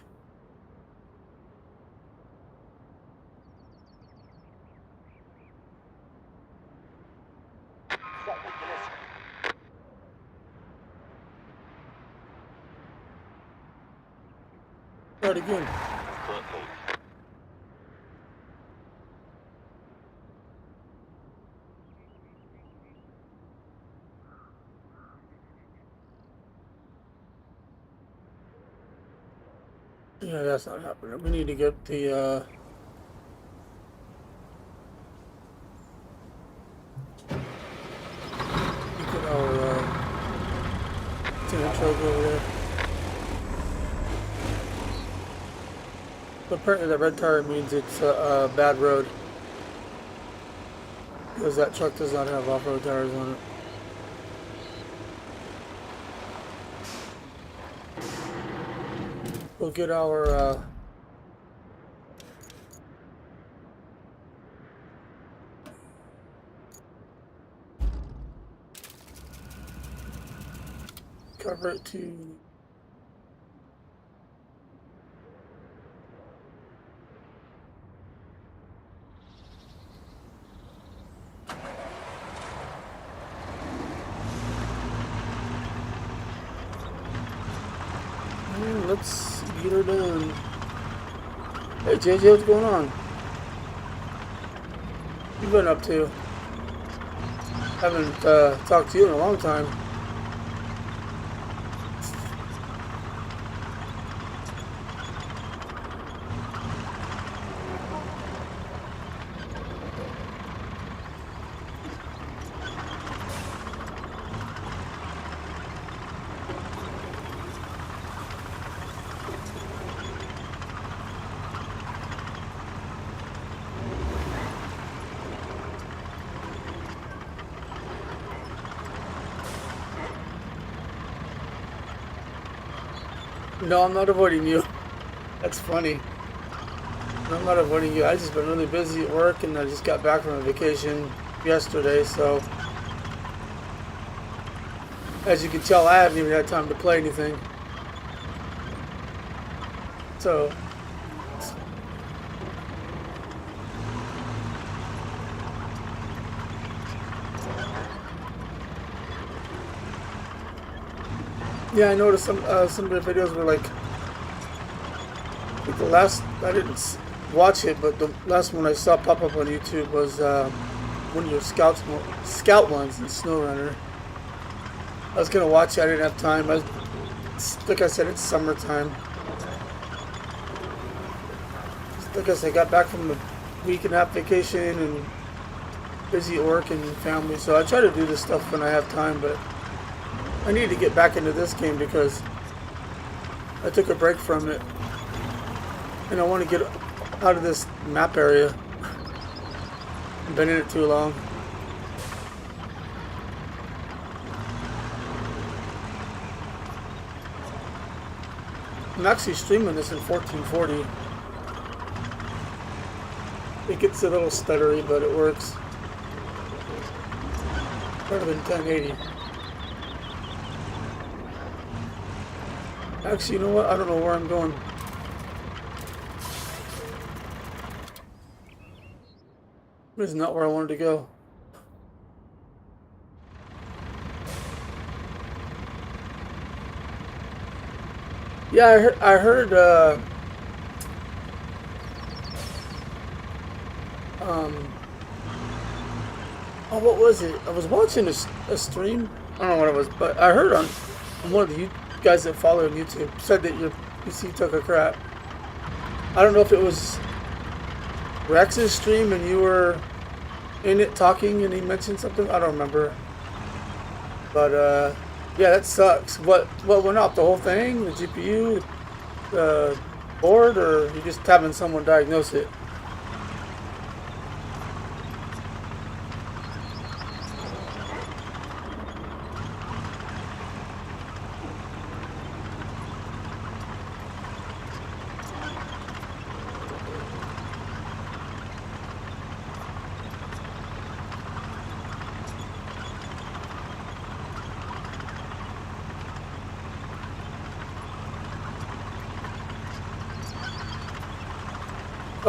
S1: Try it again. Yeah, that's not happening. We need to get the get our tin truck over there. So apparently the red tire means it's a bad road. Because that truck does not have off-road tires on it. We'll get our cover it to let's get her done. Hey JJ, what's going on? What you been up to? Haven't talked to you in a long time. No, I'm not avoiding you. That's funny. I'm not avoiding you. I just been really busy at work, and I just got back from a vacation yesterday, so as you can tell, I haven't even had time to play anything. So yeah, I noticed some of the videos were like the last. I didn't watch it, but the last one I saw pop up on YouTube was one of your scout ones in SnowRunner. I was gonna watch it. I didn't have time. Like I said, it's summertime. Like I said, I got back from a week and a half vacation and busy at work and family. So I try to do this stuff when I have time, but I need to get back into this game because I took a break from it and I want to get out of this map area. I've been in it too long. I'm actually streaming this in 1440. It gets a little stuttery, but it works. Better than 1080. Actually, you know what? I don't know where I'm going. This is not where I wanted to go. Yeah, I heard oh, what was it? I was watching a stream. I don't know what it was, but I heard on one of the guys that follow on YouTube said that your PC took a crap. I don't know if it was Rex's stream and you were in it talking and he mentioned something. I don't remember. But yeah, that sucks. What went off? The whole thing? The GPU? The board? Or you just having someone diagnose it?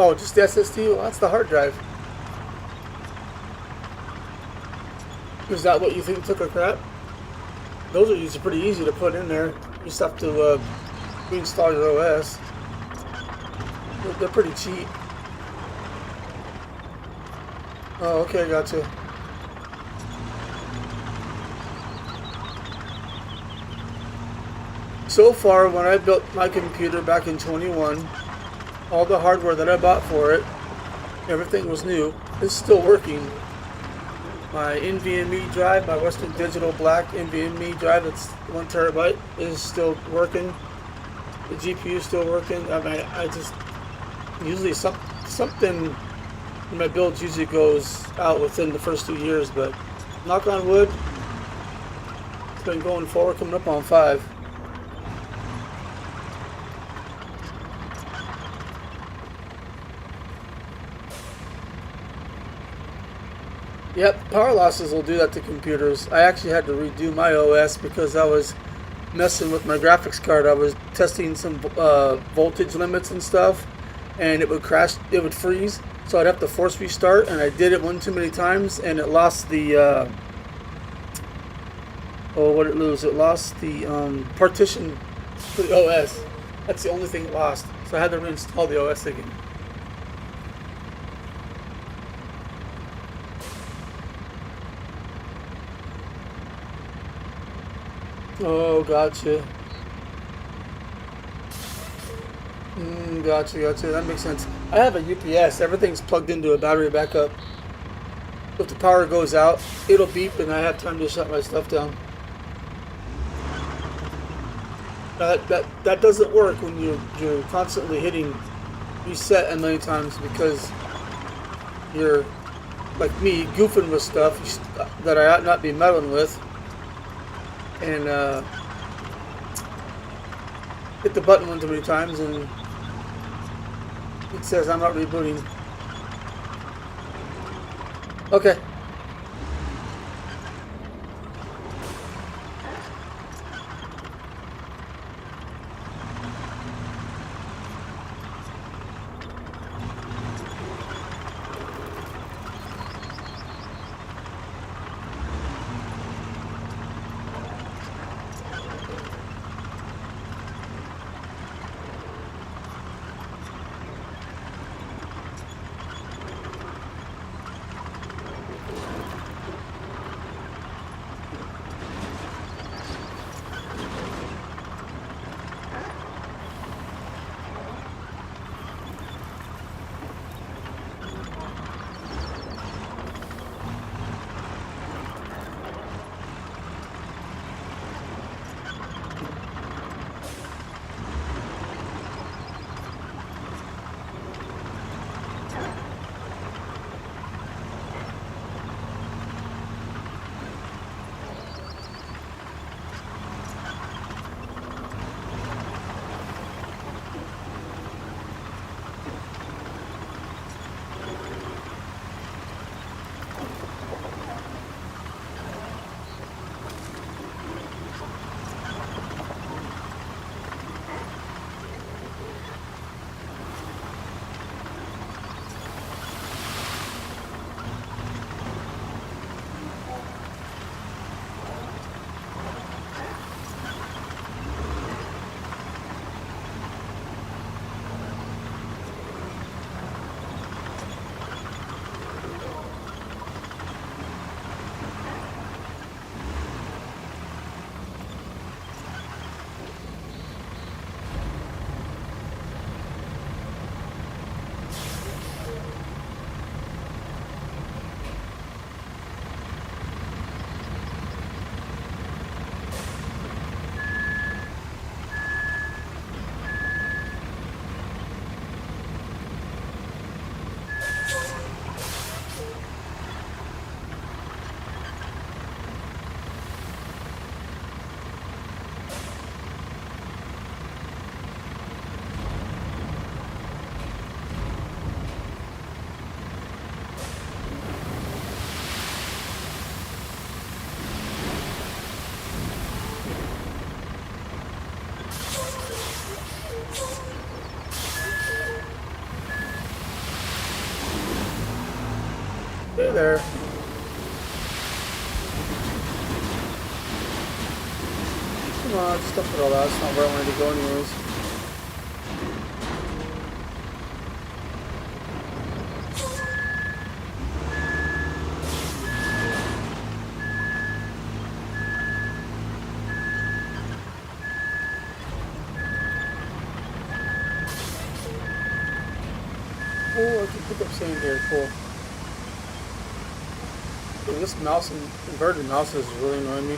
S1: Oh, just the SSD? Well, that's the hard drive. Is that what you think took a crap? Those are usually pretty easy to put in there. You just have to reinstall your OS. They're pretty cheap. Oh, okay, gotcha. So far, when I built my computer back in 21, all the hardware that I bought for it, everything was new. It's still working. My NVMe drive, my Western Digital Black NVMe drive, it's 1 terabyte, is still working. The GPU is still working. I mean, I just usually something in my builds usually goes out within the first 2 years, but knock on wood, it's been going forward, coming up on 5. Yep, power losses will do that to computers. I actually had to redo my OS because I was messing with my graphics card. I was testing some voltage limits and stuff, and it would crash, it would freeze, so I'd have to force restart, and I did it one too many times, and it lost the oh, what did it lose? It lost the partition for the OS. That's the only thing lost. So I had to reinstall the OS again. Oh, gotcha. Gotcha. That makes sense. I have a UPS. Everything's plugged into a battery backup. If the power goes out, it'll beep and I have time to shut my stuff down. That doesn't work when you're constantly hitting reset a million times because you're, like me, goofing with stuff that I ought not be meddling with. And hit the button one too many times and it says I'm not rebooting. Okay. Hey there. Come on, just dump it all out. It's not where I wanted to go anyways. Oh, I can pick up sand here. Cool. This mouse and inverted mouse is really annoying me.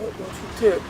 S1: Oh, don't you tip.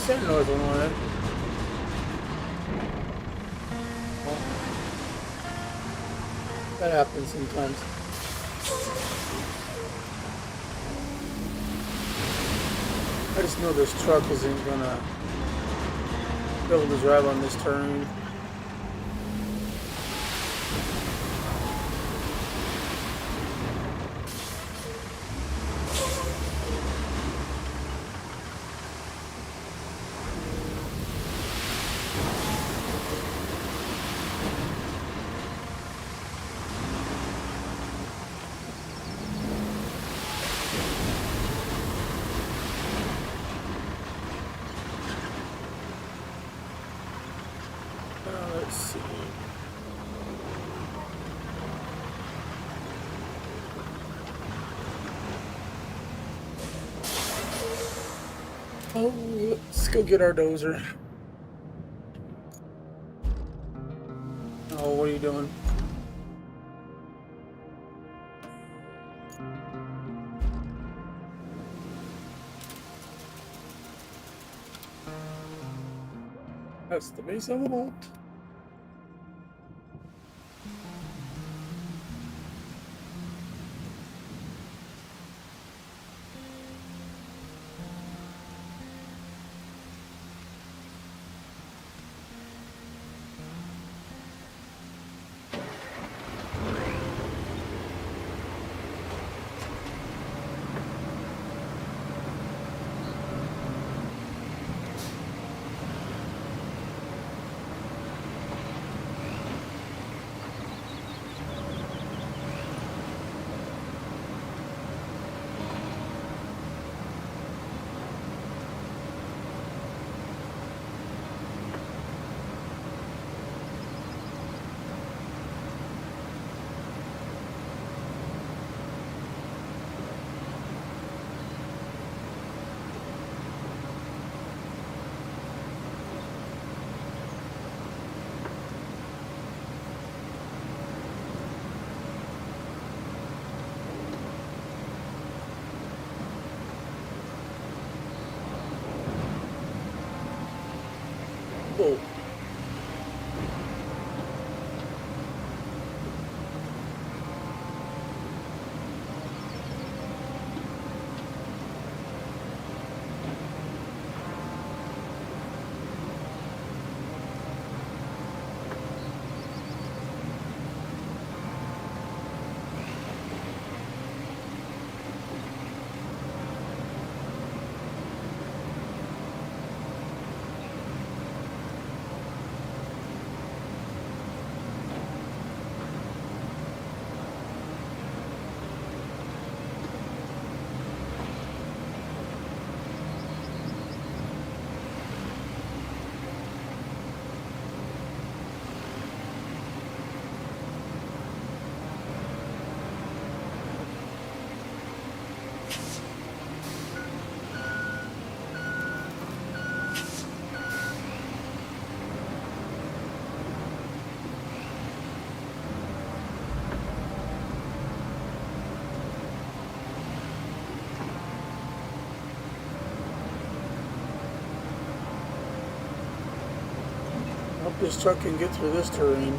S1: said North Illinois. Well, that happens sometimes. I just know this truck isn't gonna be able to drive on this terrain. Let's see. Oh, let's go get our dozer. Oh, what are you doing? That's the base I want. Oh. Hope this truck can get through this terrain.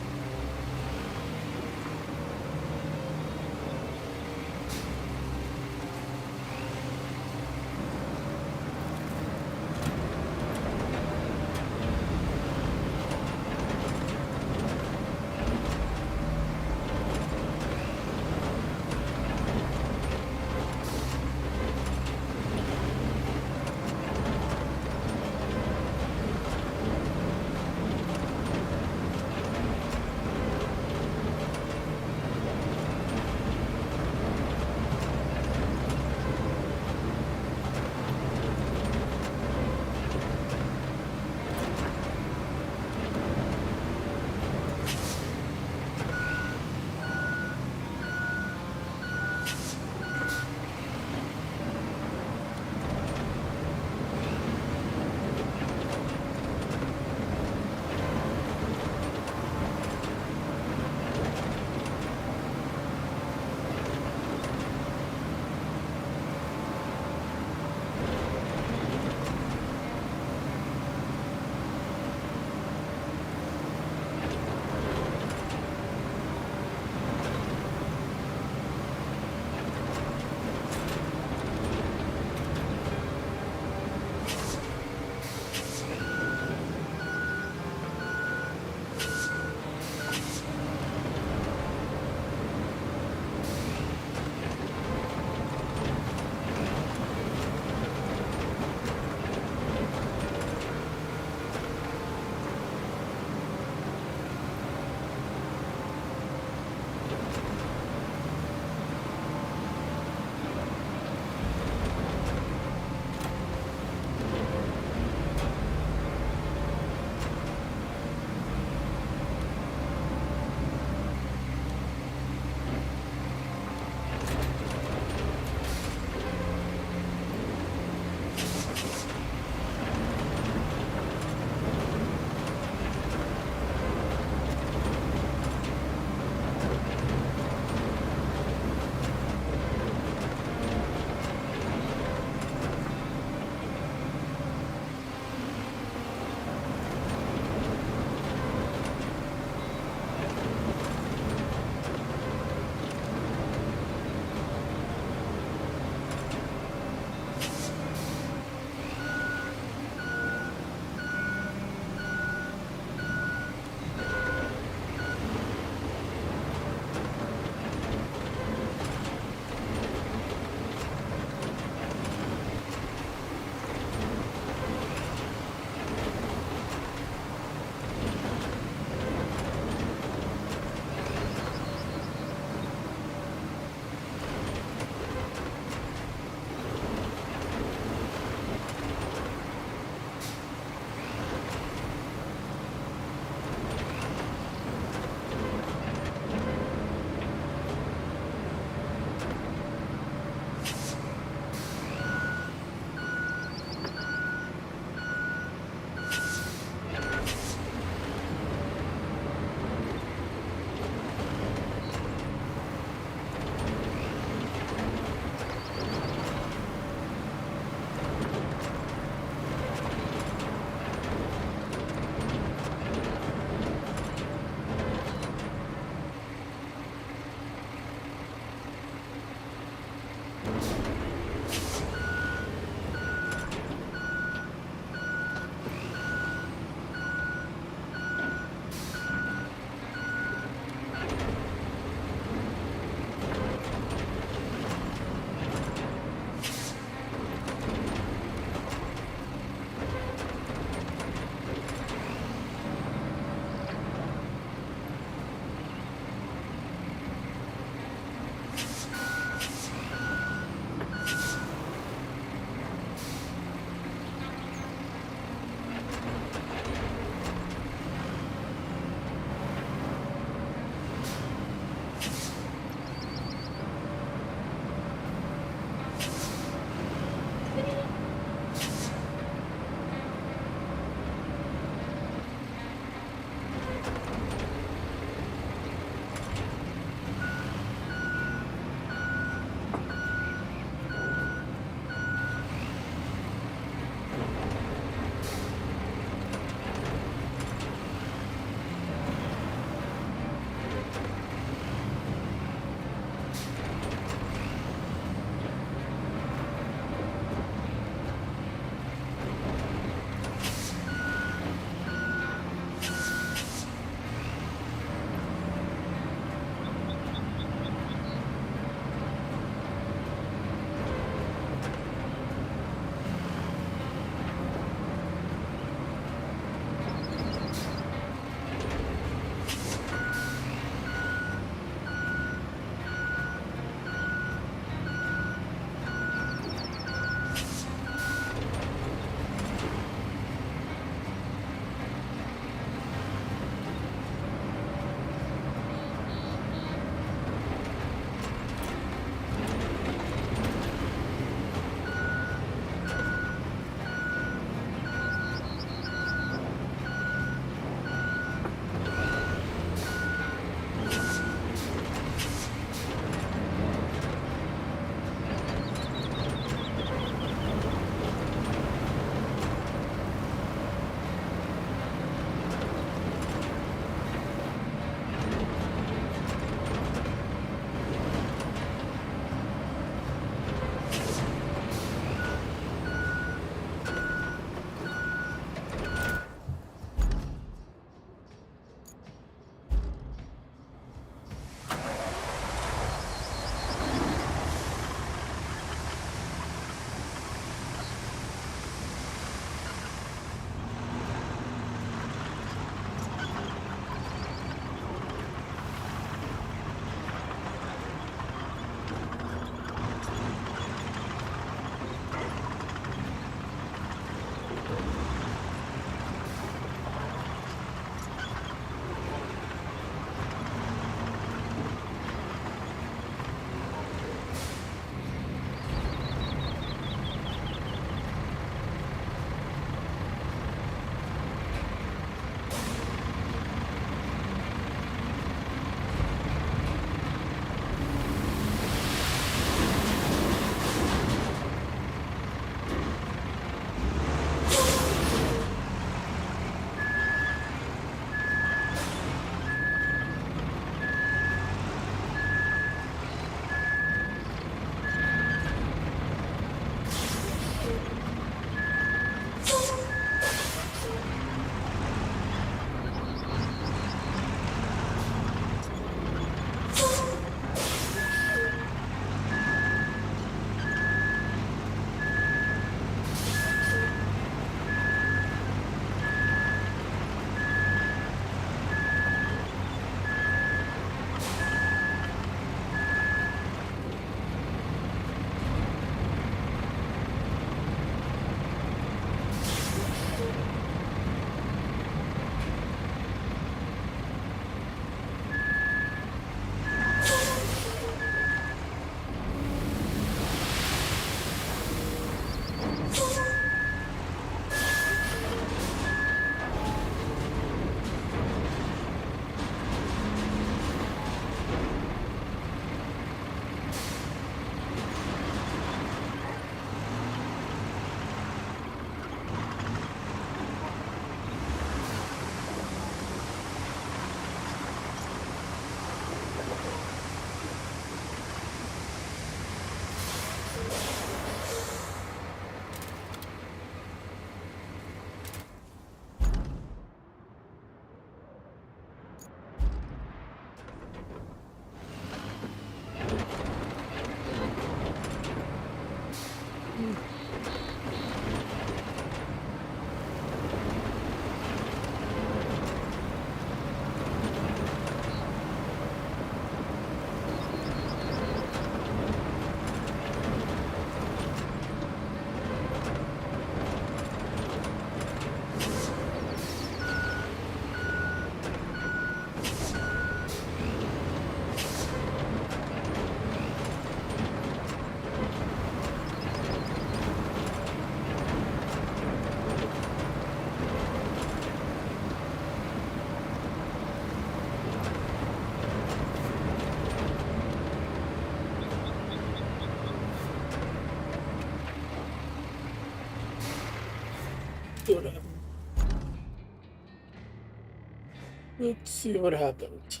S1: Let's see what happens.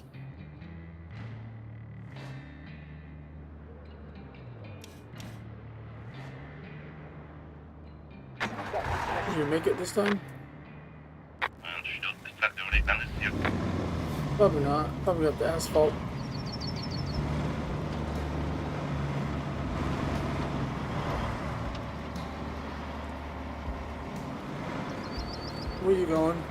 S1: Did you make it this time? Probably not. Probably up the asphalt. Where you going?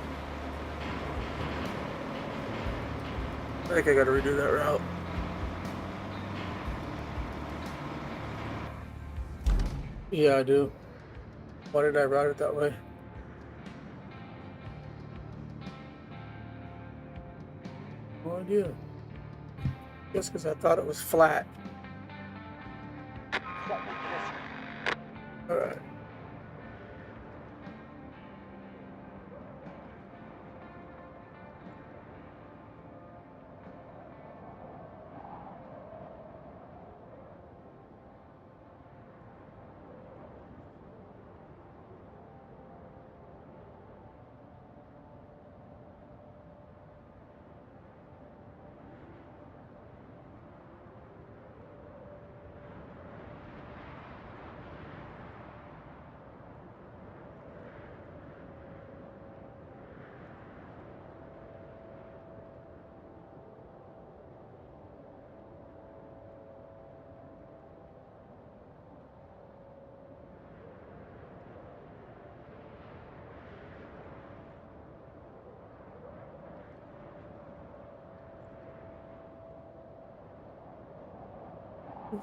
S1: I think I gotta redo that route. Yeah, I do. Why did I route it that way? No idea. Just because I thought it was flat. Alright.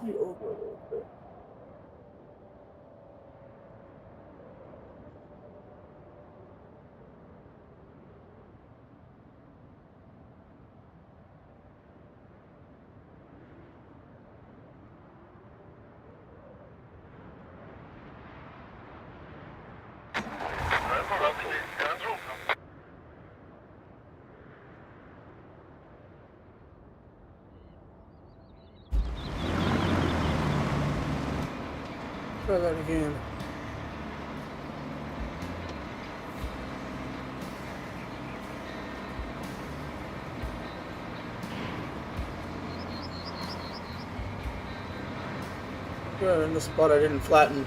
S1: Maybe over a little bit. Try that again. Yeah, in the spot I didn't flatten.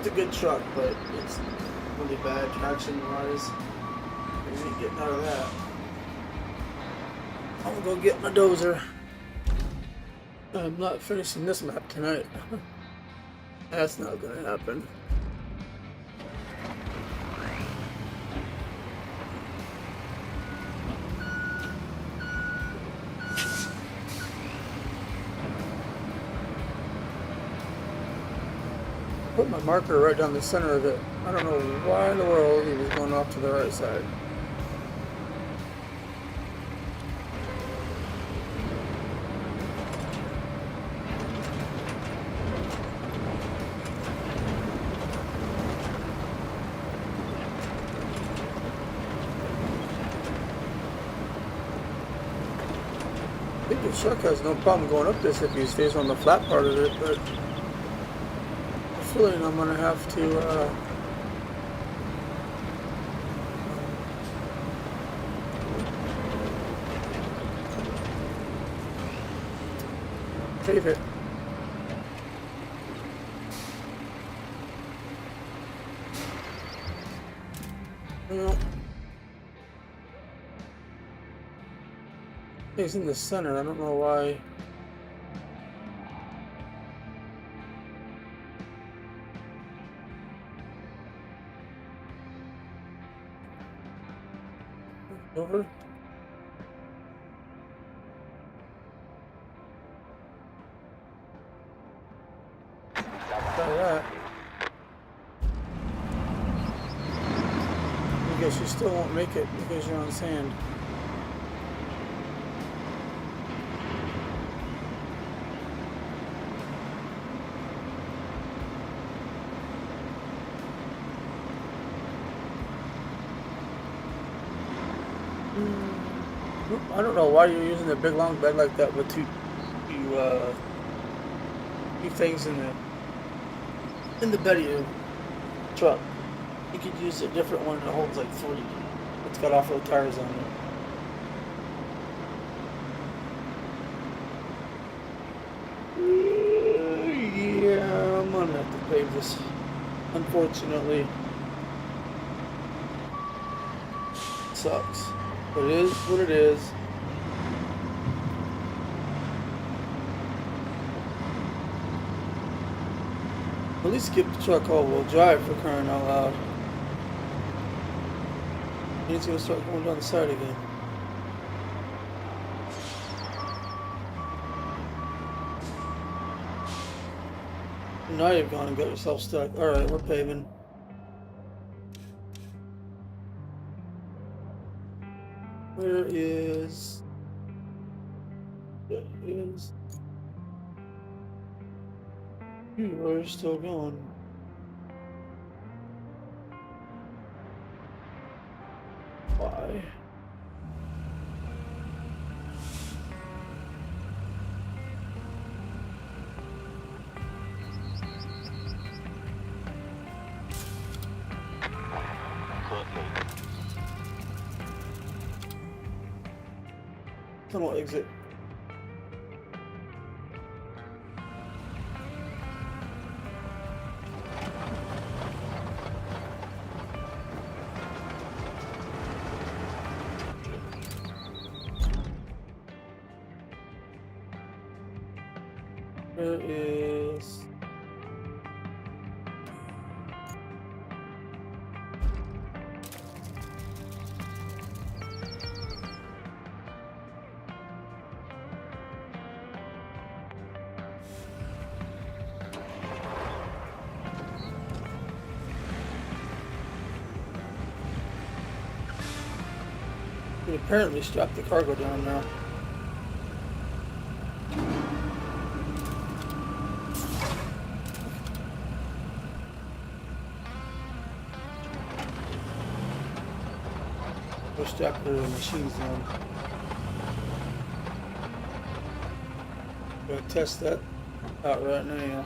S1: It's a good truck, but it's really bad traction wise. I ain't getting out of that. I'm gonna go get my dozer. I'm not finishing this map tonight. That's not gonna happen. Put my marker right down the center of it. I don't know why in the world he was going off to the right side. I think the truck has no problem going up this if he stays on the flat part of it, but I'm feeling I'm gonna have to save it. Well, he's in the center. I don't know why. Over. Try that. I guess you still won't make it because you're on sand. I don't know why you're using a big long bed like that with two things in the bed of your truck. You could use a different one that holds like 3. It's got off-road tires on it. Yeah, I'm gonna have to pave this, unfortunately. Sucks, but it is what it is. At least get the truck all-wheel drive, for crying out loud. And it's gonna start going down the side again. Now you've gone and got yourself stuck. Alright, we're paving. Where is... There is... We're still going. Why? Tunnel exit. There is... It apparently strapped the cargo down now. We're strapped to the machines down. Gonna test that out right now.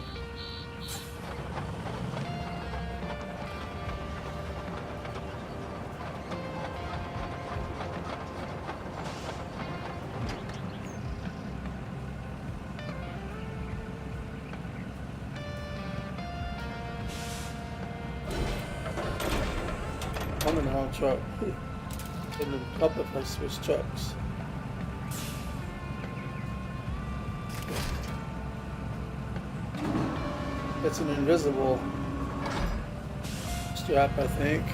S1: I'm in the wrong truck. Couldn't have helped if I switched trucks. It's an invisible strap, I think.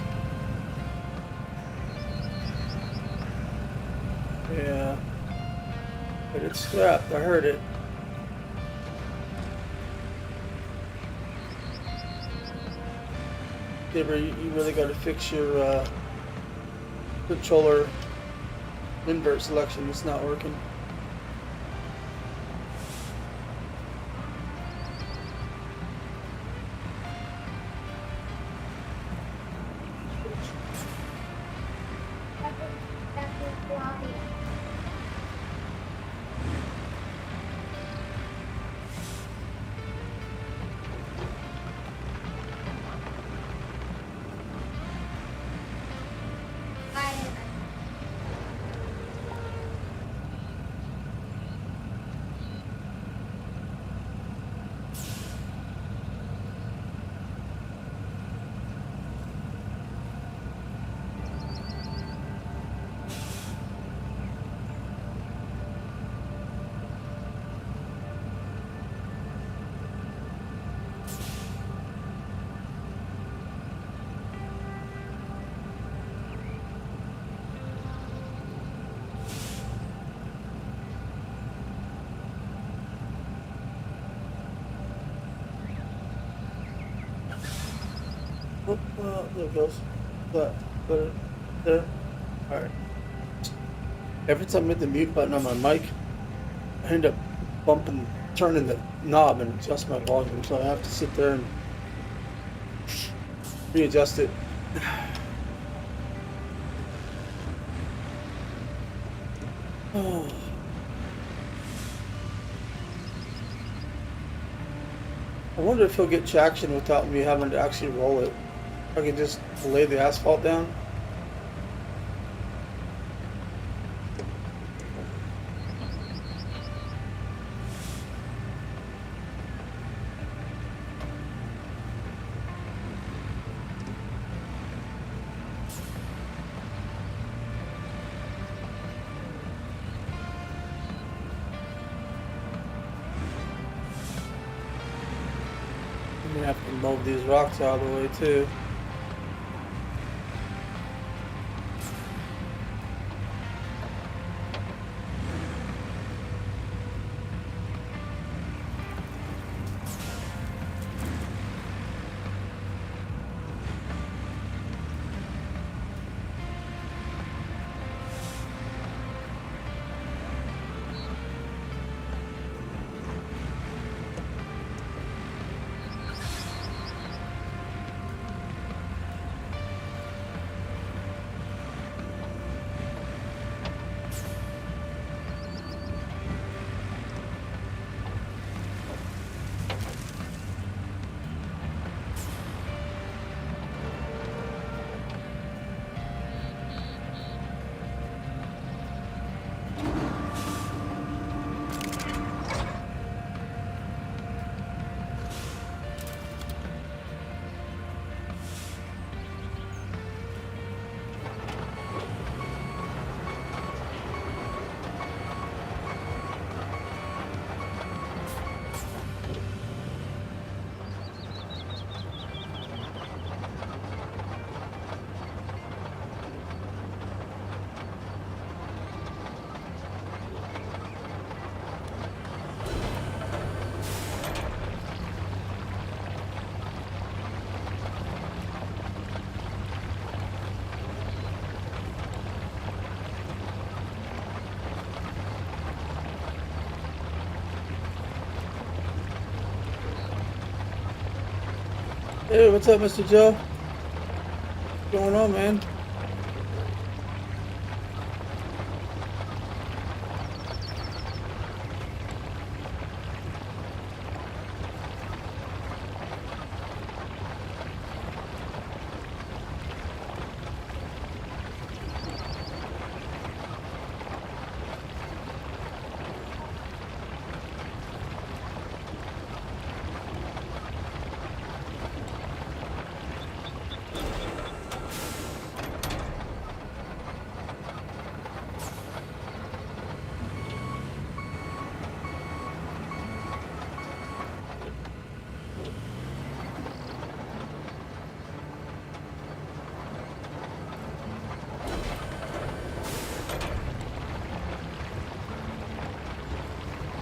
S1: Yeah. But it's strapped, I heard it. You really got to fix your controller invert selection. It's not working. There it goes. But there. Alright. Every time I hit the mute button on my mic, I end up turning the knob and adjust my volume, so I have to sit there and readjust it. Oh. I wonder if he'll get traction without me having to actually roll it. I can just lay the asphalt down. I'm gonna have to mow these rocks out of the way too. Hey, what's up, Mr. Joe? What's going on, man?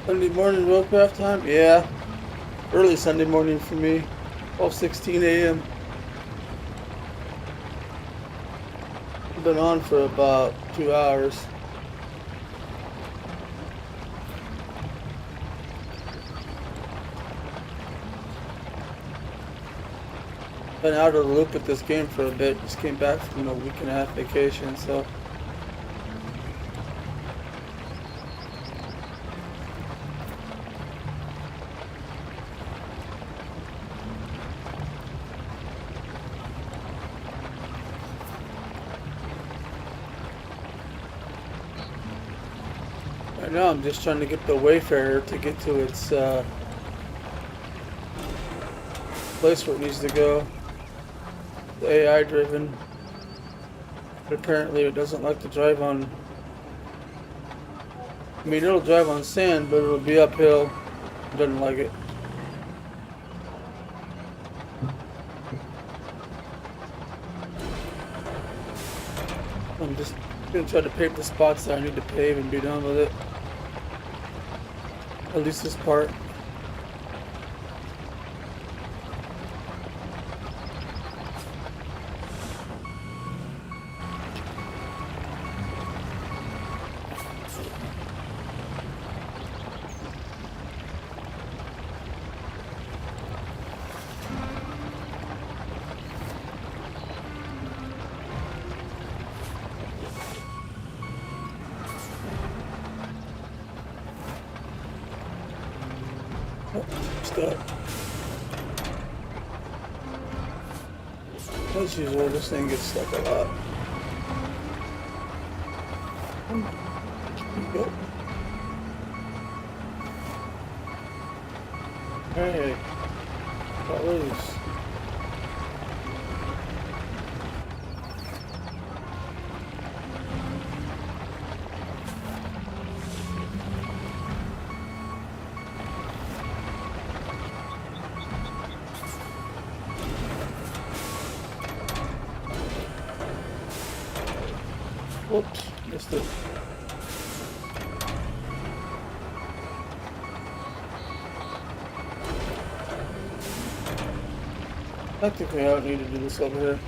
S1: Sunday morning roadcraft time? Yeah. Early Sunday morning for me. 12:16 a.m. I've been on for about 2 hours. Been out of the loop with this game for a bit. Just came back from a week and a half vacation, so. Right now I'm just trying to get the Wayfarer to get to its place where it needs to go. The AI driven. But apparently it doesn't like to drive on, I mean it'll drive on sand, but it'll be uphill. It doesn't like it. I'm just gonna try to pave the spots that I need to pave and be done with it. At least this part. Stuck. As usual, this thing gets stuck a lot. There you go. Hey, got loose. Whoops, missed it. Technically, I don't need to do this over here.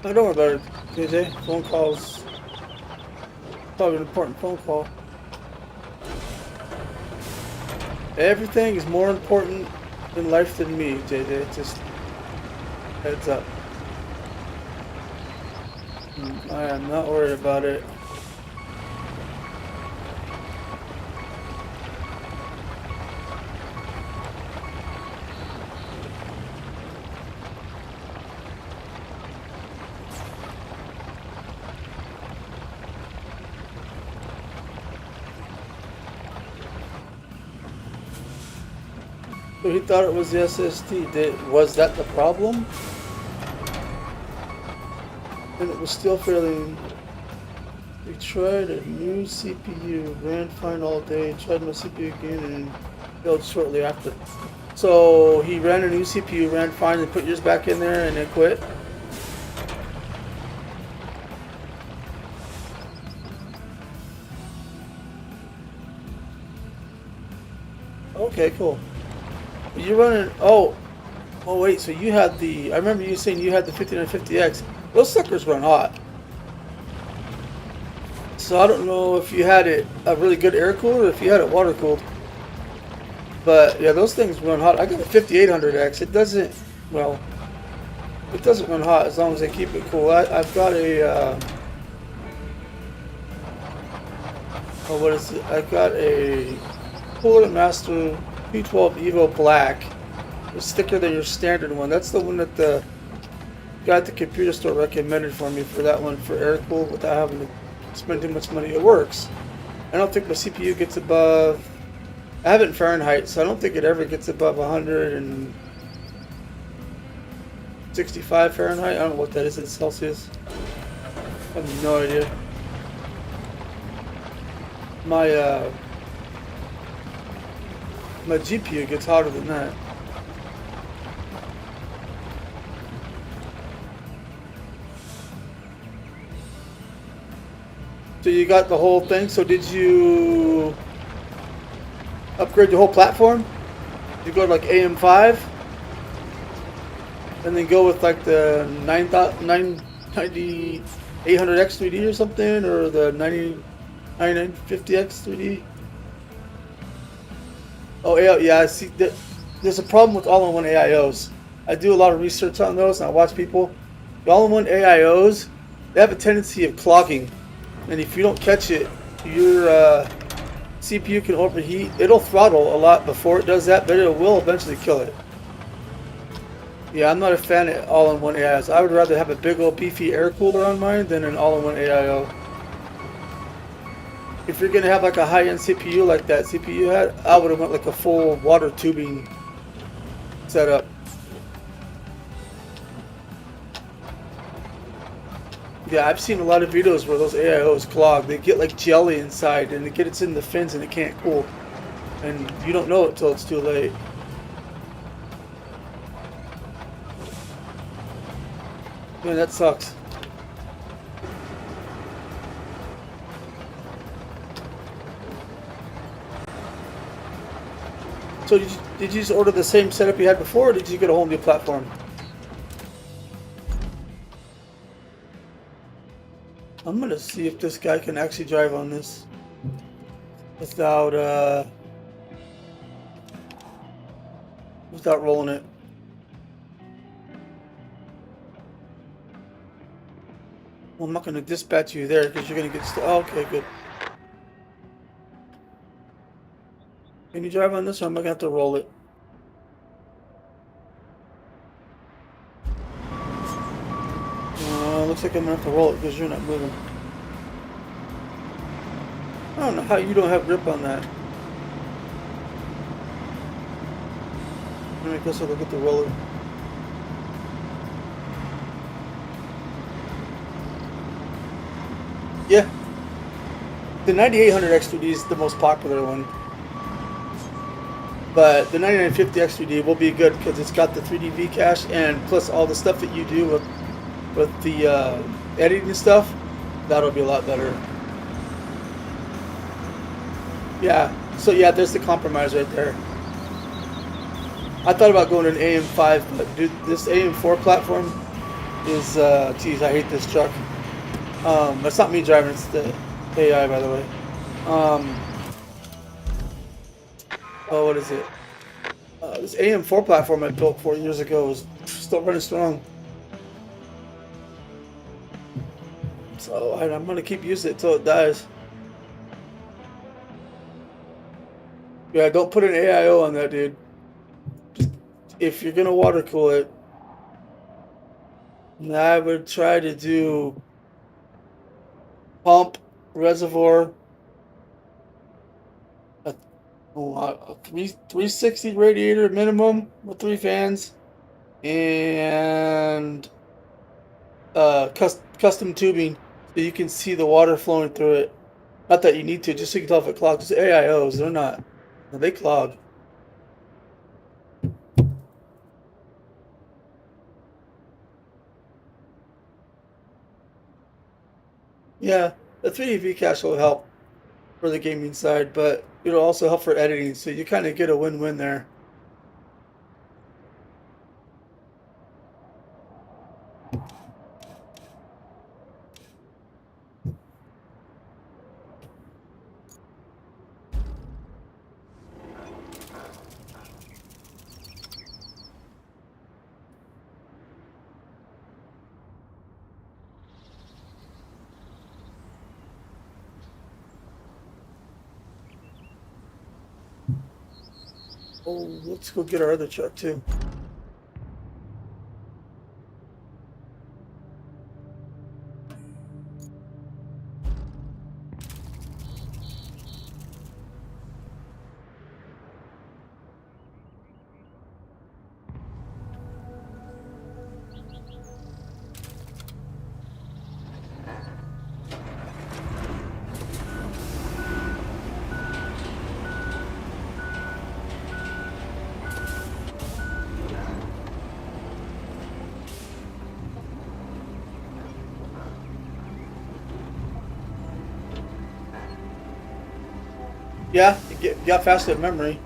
S1: I don't worry about it, JJ. Phone calls. Probably an important phone call. Everything is more important in life than me, JJ. Just heads up. I am not worried about it. So he thought it was the SSD. Was that the problem? And it was still failing. We tried a new CPU, ran fine all day, tried my CPU again, and failed shortly after. So he ran a new CPU, ran fine, and put yours back in there, and then quit. Okay, cool. You're running. Oh wait. So you had the. I remember you saying you had the 5950X. Those suckers run hot. So I don't know if you had it a really good air cooler or if you had it water cooled. But yeah, those things run hot. I got a 5800X. It doesn't. Well, it doesn't run hot as long as they keep it cool. I've got a. What is it? I've got a Cooler Master P12 Evo Black. It's thicker than your standard one. That's the one that the guy at the computer store recommended for me for that one for air cool without having to spend too much money. It works. I don't think my CPU gets above. I have it in Fahrenheit, so I don't think it ever gets above 165 Fahrenheit. I don't know what that is in Celsius. I have no idea. My GPU gets hotter than that. So you got the whole thing. So did you upgrade the whole platform? Did you go to like AM5? And then go with like the 990 800X3D or something? Or the 9950X 3D. Oh, yeah, I see. There's a problem with all-in-one AIOs. I do a lot of research on those, and I watch people. The all-in-one AIOs, they have a tendency of clogging, and if you don't catch it, your CPU can overheat. It'll throttle a lot before it does that, but it will eventually kill it. Yeah, I'm not a fan of all-in-one AIOs. I would rather have a big old beefy air cooler on mine than an all-in-one AIO. If you're gonna have like a high-end CPU like that CPU had, I would have went like a full water tubing setup. Yeah, I've seen a lot of videos where those AIOs clog. They get like jelly inside, and it gets in the fins and it can't cool. And you don't know it till it's too late. Man, that sucks. So did you just order the same setup you had before, or did you get a whole new platform? I'm gonna see if this guy can actually drive on this without rolling it. Well, I'm not gonna dispatch you there because you're gonna get oh, okay, good. Can you drive on this, or am I gonna have to roll it? Looks like I'm gonna have to roll it because you're not moving. I don't know how you don't have grip on that. I guess I'll look at the roller. Yeah. The 9800X3D is the most popular one. But the 9950X3D will be good because it's got the 3D V cache, and plus all the stuff that you do with the editing stuff, that'll be a lot better. Yeah, so yeah, there's the compromise right there. I thought about going to an AM5, but dude, this AM4 platform is, geez, I hate this truck. That's not me driving, it's the AI, by the way. Oh, what is it? This AM4 platform I built 4 years ago is still running strong. So I'm gonna keep using it till it dies. Yeah, don't put an AIO on that, dude. Just, if you're gonna water cool it, I would try to do pump, reservoir, a 360 radiator minimum with 3 fans, and custom tubing so you can see the water flowing through it. Not that you need to, just so you can tell if it clogs. It's AIOs, they're not. They clog. Yeah, the 3D V cache will help for the gaming side, but it'll also help for editing, so you kind of get a win-win there. Oh, let's go get our other truck too. Yeah, you got faster memory.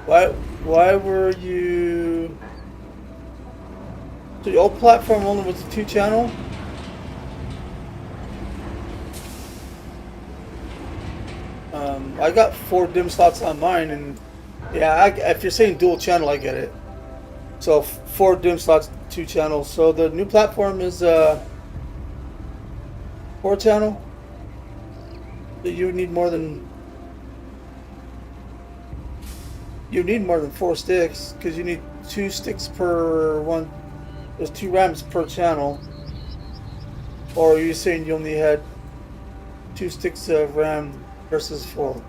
S1: Why were you... So the old platform only was a 2-channel? I got 4 dim slots on mine, and yeah, if you're saying dual channel, I get it. So 4 dim slots, 2 channels. So the new platform is 4 channel. You need more than 4 sticks because you need 2 sticks per one. There's 2 RAMs per channel. Or are you saying you only had 2 sticks of RAM versus 4?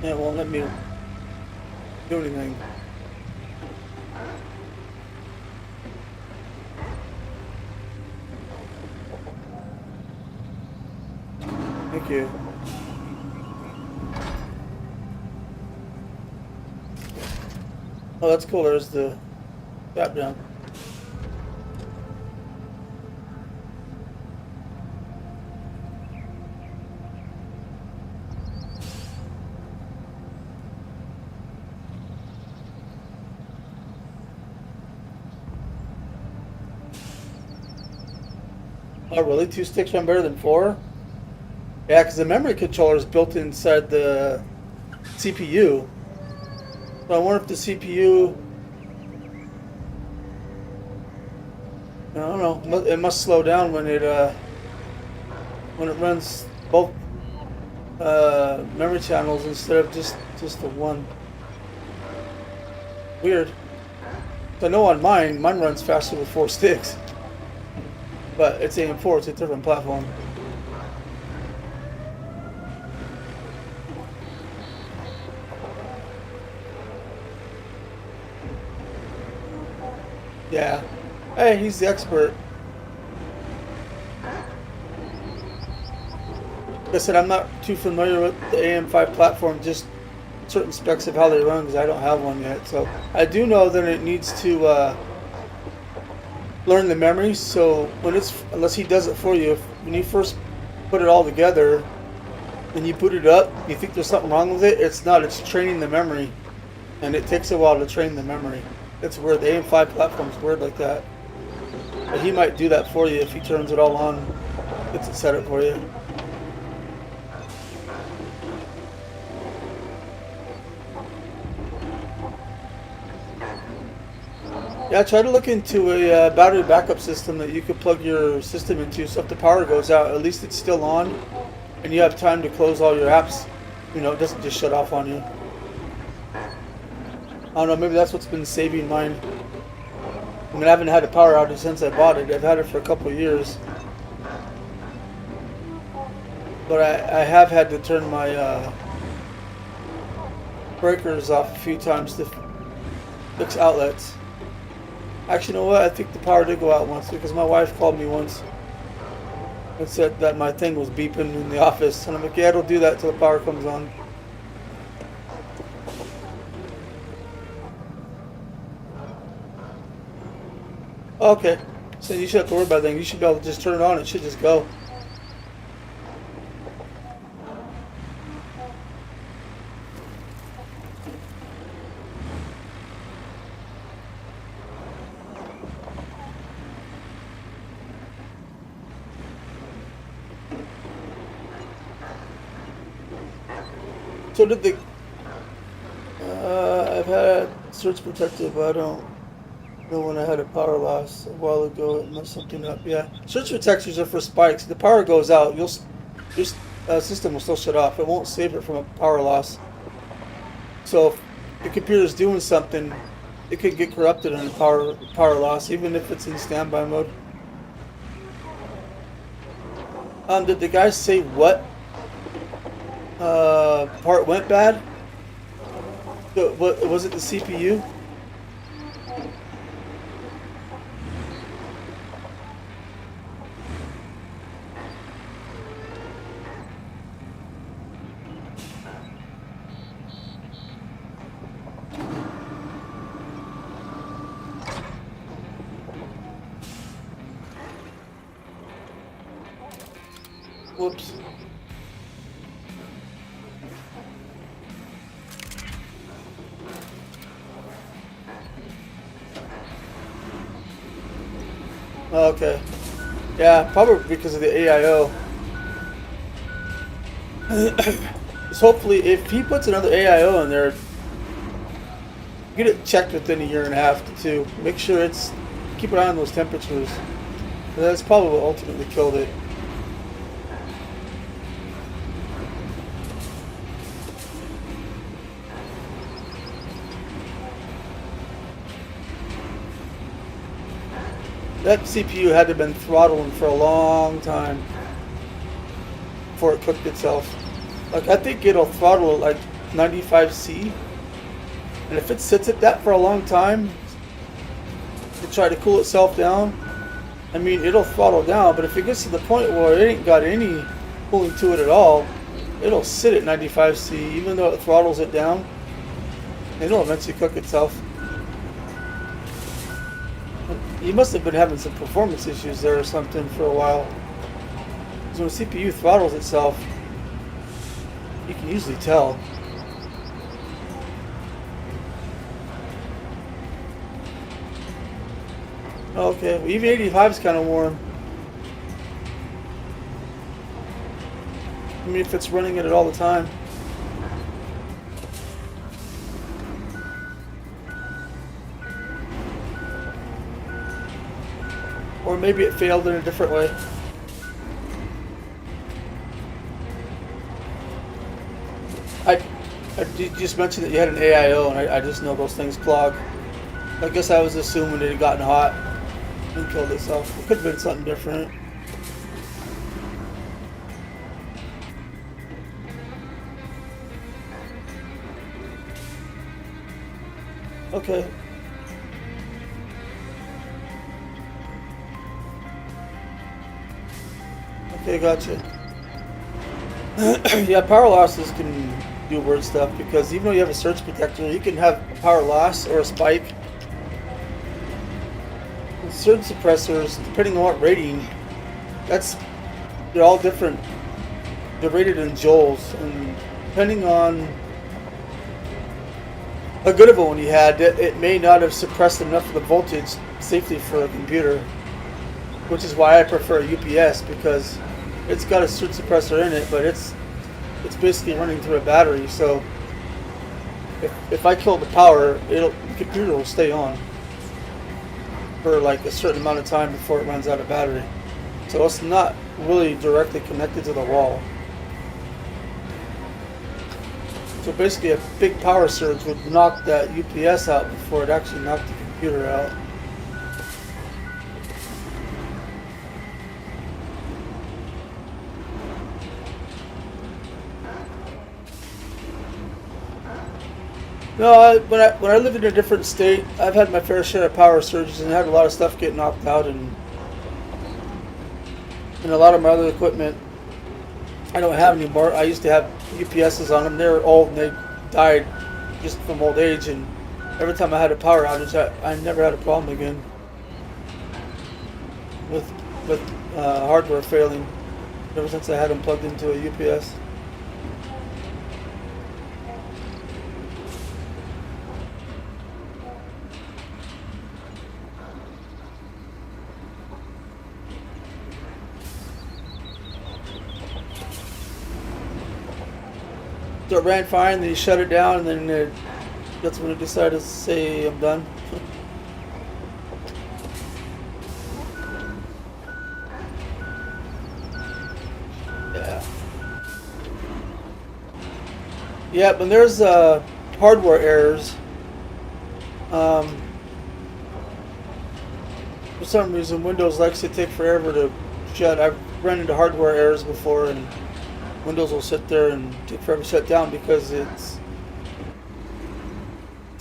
S1: It won't let me do anything. Thank you. Oh, that's cool. There's the drop down. Oh, really? 2 sticks run better than 4? Yeah, because the memory controller is built inside the CPU. So I wonder if the CPU... I don't know. It must slow down when it runs both memory channels instead of just the one. Weird. I know on mine runs faster with 4 sticks. But it's AM4, it's a different platform. Yeah. Hey, he's the expert. Like I said, I'm not too familiar with the AM5 platform, just certain specs of how they run because I don't have one yet. So I do know that it needs to learn the memory, so unless he does it for you, when you first put it all together and you boot it up, you think there's something wrong with it. It's not. It's training the memory, and it takes a while to train the memory. It's weird. The AM5 platform's weird like that. But he might do that for you if he turns it all on, gets it set up for you. Yeah, try to look into a battery backup system that you could plug your system into, so if the power goes out, at least it's still on, and you have time to close all your apps. You know, it doesn't just shut off on you. I don't know, maybe that's what's been saving mine. I mean, I haven't had a power outage since I bought it. I've had it for a couple of years. But I have had to turn my breakers off a few times to fix outlets. Actually, you know what? I think the power did go out once because my wife called me once and said that my thing was beeping in the office. And I'm like, yeah, it'll do that till the power comes on. Okay. So you should have to worry about that. You should be able to just turn it on. It should just go. So did the... I've had surge protector, but I don't know when I had a power loss a while ago. It messed something up. Yeah, surge protectors are for spikes. If the power goes out, your system will still shut off. It won't save it from a power loss. So if the computer's doing something, it could get corrupted in a power loss, even if it's in standby mode. Did the guy say what part went bad? What was it? The CPU? Whoops. Okay. Yeah, probably because of the AIO. So hopefully, if he puts another AIO in there, get it checked within a year and a half to two. Make sure it's keep an eye on those temperatures. That's probably what ultimately killed it. That CPU had to have been throttling for a long time before it cooked itself. Like, I think it'll throttle at like 95C, and if it sits at that for a long time to try to cool itself down, I mean, it'll throttle down, but if it gets to the point where it ain't got any cooling to it at all, it'll sit at 95C, even though it throttles it down. It'll eventually cook itself. You must have been having some performance issues there or something for a while. Because when a CPU throttles itself, you can usually tell. Okay, well, even 85 is kind of warm. I mean, if it's running it all the time. Or maybe it failed in a different way. I just mentioned that you had an AIO, and I just know those things clog. I guess I was assuming it had gotten hot and killed itself. It could have been something different. Okay. Okay, gotcha. Yeah, power losses can do weird stuff because even though you have a surge protector, you can have a power loss or a spike. And surge suppressors, depending on what rating, they're all different. They're rated in joules, and depending on how good of a one you had, it may not have suppressed enough of the voltage safely for a computer, which is why I prefer a UPS, because it's got a surge suppressor in it, but it's basically running through a battery. So if I kill the power, the computer will stay on for like a certain amount of time before it runs out of battery. So it's not really directly connected to the wall. So basically a big power surge would knock that UPS out before it actually knocked the computer out. No, when I lived in a different state, I've had my fair share of power surges and had a lot of stuff get knocked out, and a lot of my other equipment I don't have anymore. I used to have UPSs on them. They were old and they died just from old age, and every time I had a power outage, I never had a problem again with hardware failing ever since I had them plugged into a UPS. So it ran fine, then he shut it down, and then that's when it decided to say, I'm done. Yeah. Yeah, but there's hardware errors. For some reason, Windows likes to take forever to shut. I've run into hardware errors before, and Windows will sit there and take forever to shut down because it's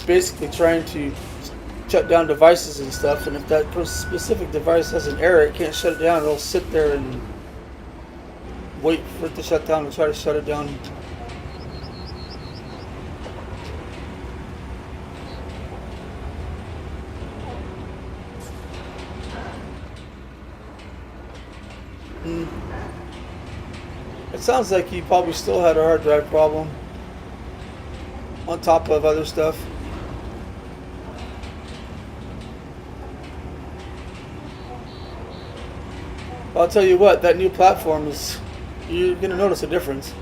S1: basically trying to shut down devices and stuff. And if that specific device has an error, it can't shut it down. It'll sit there and wait for it to shut down and try to shut it down. It sounds like he probably still had a hard drive problem on top of other stuff. I'll tell you what, that new platform is, you're going to notice a difference.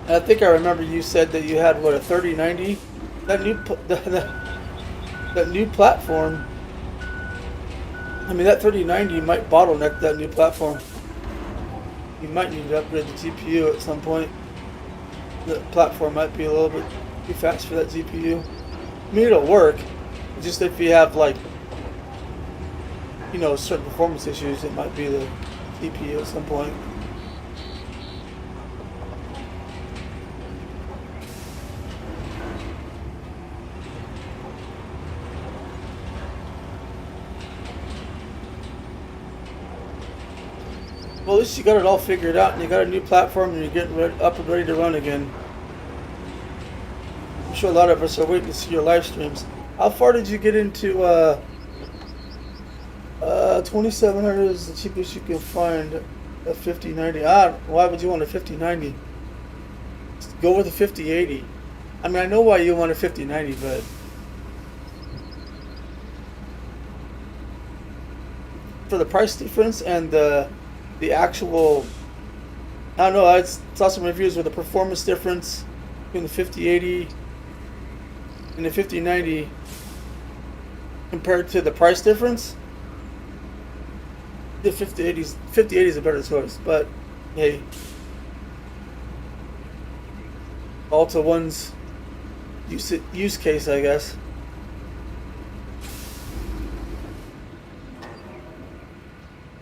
S1: And I think I remember you said that you had, what, a 3090? That new platform, I mean, that 3090 might bottleneck that new platform. You might need to upgrade the GPU at some point. The platform might be a little bit too fast for that GPU. I mean, it'll work. Just if you have, like, you know, certain performance issues, it might be the GPU at some point. Well, at least you got it all figured out, and you got a new platform, and you're getting up and ready to run again. I'm sure a lot of us are waiting to see your live streams. How far did you get into 2700 is the cheapest you can find. A 5090. Why would you want a 5090? Go with a 5080. I mean, I know why you want a 5090, but for the price difference and the actual, I don't know, I saw some reviews with the performance difference between the 5080 and the 5090 compared to the price difference. The 5080 is a better choice, but hey, all to one's use case, I guess.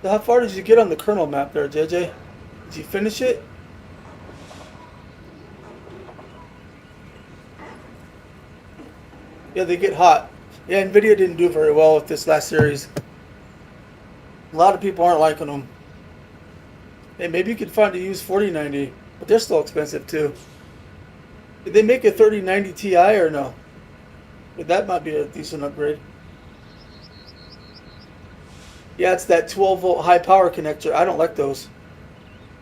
S1: So how far did you get on the kernel map there, JJ? Did you finish it? Yeah, they get hot. Yeah, NVIDIA didn't do very well with this last series. A lot of people aren't liking them. Hey, maybe you could find a used 4090, but they're still expensive too. Did they make a 3090 Ti or no? That might be a decent upgrade. Yeah, it's that 12 volt high power connector. I don't like those.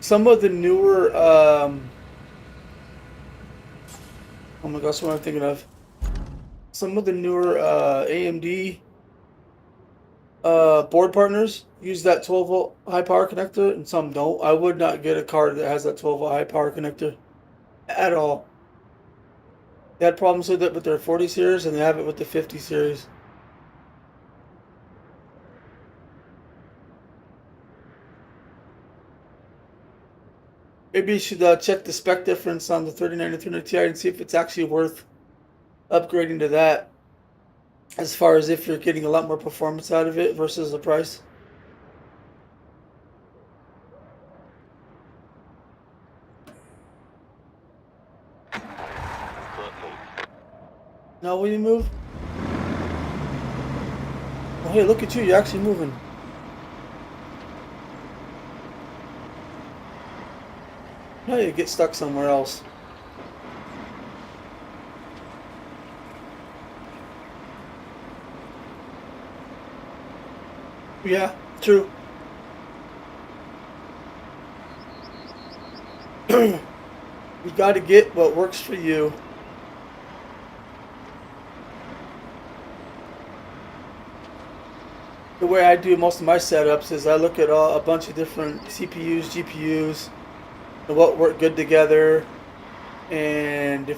S1: Some of the newer, oh my gosh, what am I thinking of? Some of the newer AMD board partners use that 12 volt high power connector, and some don't. I would not get a card that has that 12 volt high power connector at all. They had problems with it with their 40 series, and they have it with the 50 series. Maybe you should check the spec difference on the 3090 300 Ti and see if it's actually worth upgrading to that, as far as if you're getting a lot more performance out of it versus the price. Now will you move? Oh, hey, look at you, you're actually moving. Now you get stuck somewhere else. Yeah, true. You got to get what works for you. The way I do most of my setups is I look at a bunch of different CPUs, GPUs, and what work good together, and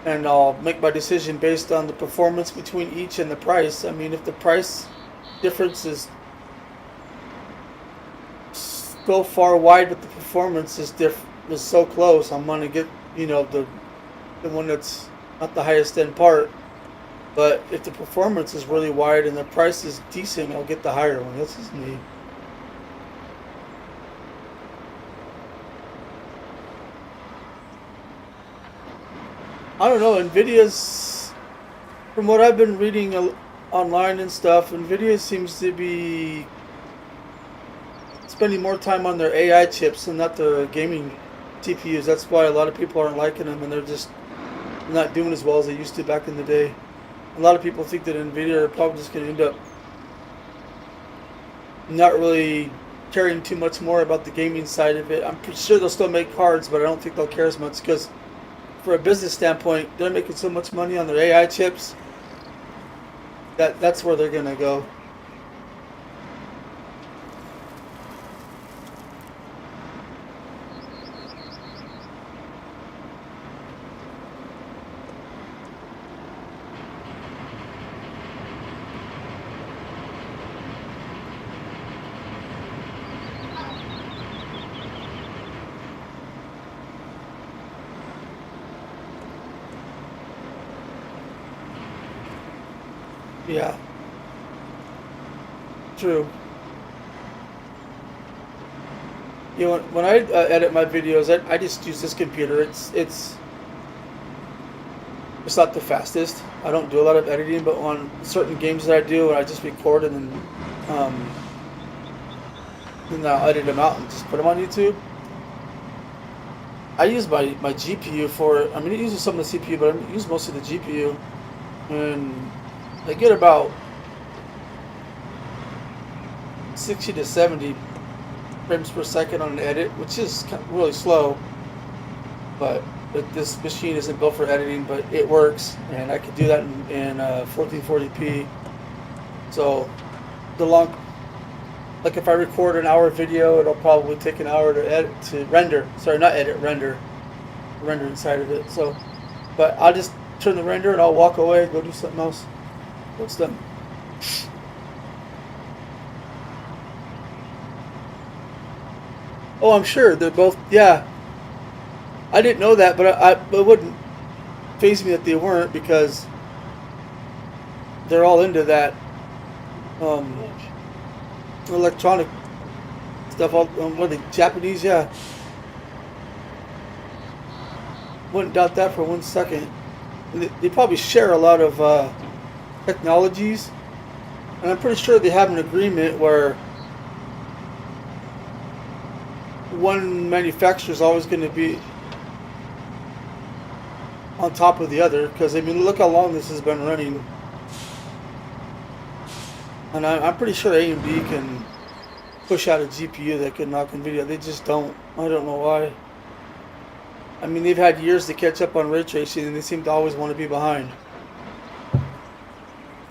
S1: I'll make my decision based on the performance between each and the price. I mean, if the price difference is so far wide, but the performance is so close, I'm gonna get, you know, the one that's not the highest end part. But if the performance is really wide and the price is decent, I'll get the higher one. That's just me. I don't know, NVIDIA's, from what I've been reading online and stuff, NVIDIA seems to be spending more time on their AI chips and not the gaming TPUs. That's why a lot of people aren't liking them, and they're just not doing as well as they used to back in the day. A lot of people think that NVIDIA are probably just going to end up not really caring too much more about the gaming side of it. I'm pretty sure they'll still make cards, but I don't think they'll care as much because, for a business standpoint, they're making so much money on their AI chips that's where they're gonna go. Yeah, true. You know, when I edit my videos, I just use this computer. It's not the fastest. I don't do a lot of editing, but on certain games that I do, I just record um, and then I'll edit them out and just put them on YouTube. I use my GPU for it. I mean, it uses some of the CPU, but I use most of the GPU, and I get about 60 to 70 frames per second on an edit, which is really slow. But this machine isn't built for editing, but it works, and I could do that in 1440p. So like if I record an hour video, it'll probably take an hour to render. Sorry, not edit, render inside of it. So, but I'll just turn the render and I'll walk away, go do something else. It's done. Oh, I'm sure they're both. Yeah, I didn't know that, but it wouldn't faze me that they weren't, because they're all into that um, electronic stuff. All what are they, Japanese? Yeah, wouldn't doubt that for 1 second. They probably share a lot of technologies, and I'm pretty sure they have an agreement where one manufacturer is always going to be on top of the other, because I mean, look how long this has been running, and I'm pretty sure AMD can push out a GPU that can knock NVIDIA. They just don't. I don't know why. I mean, they've had years to catch up on ray tracing, and they seem to always want to be behind.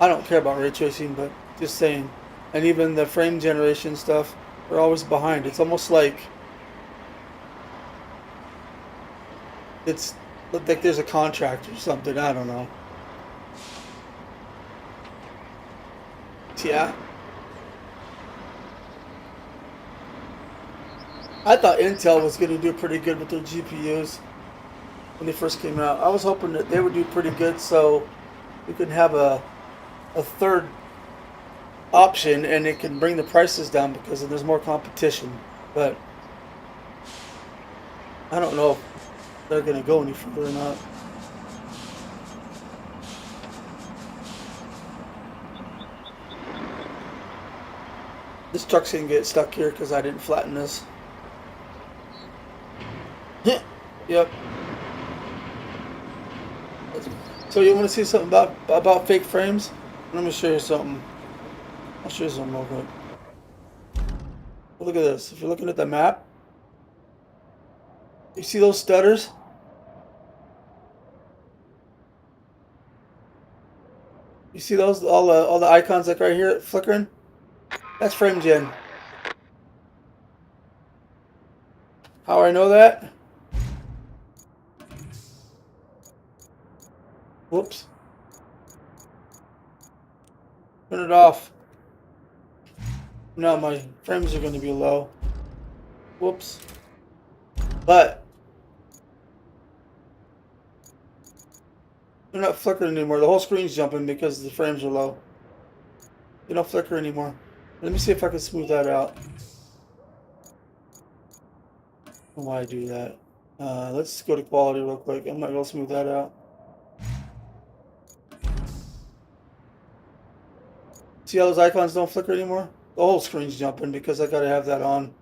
S1: I don't care about ray tracing, but just saying. And even the frame generation stuff, they're always behind. It's almost like there's a contract or something. I don't know. Yeah. I thought Intel was going to do pretty good with their GPUs when they first came out. I was hoping that they would do pretty good, so we could have a third option, and it can bring the prices down because there's more competition. But I don't know if they're going to go any further or not. This truck's going to get stuck here because I didn't flatten this. Yep. So you want to see something about fake frames? Let me show you something. I'll show you something real quick. Look at this. If you're looking at the map, you see those stutters? You see those, all the icons like right here flickering? That's frame gen. How I know that? Whoops. Turn it off. Now my frames are going to be low. Whoops. But they're not flickering anymore. The whole screen's jumping because the frames are low. They don't flicker anymore. Let me see if I can smooth that out. Why I do that? Let's go to quality real quick. I might be able to smooth that out. See how those icons don't flicker anymore? The whole screen's jumping because I gotta have that on.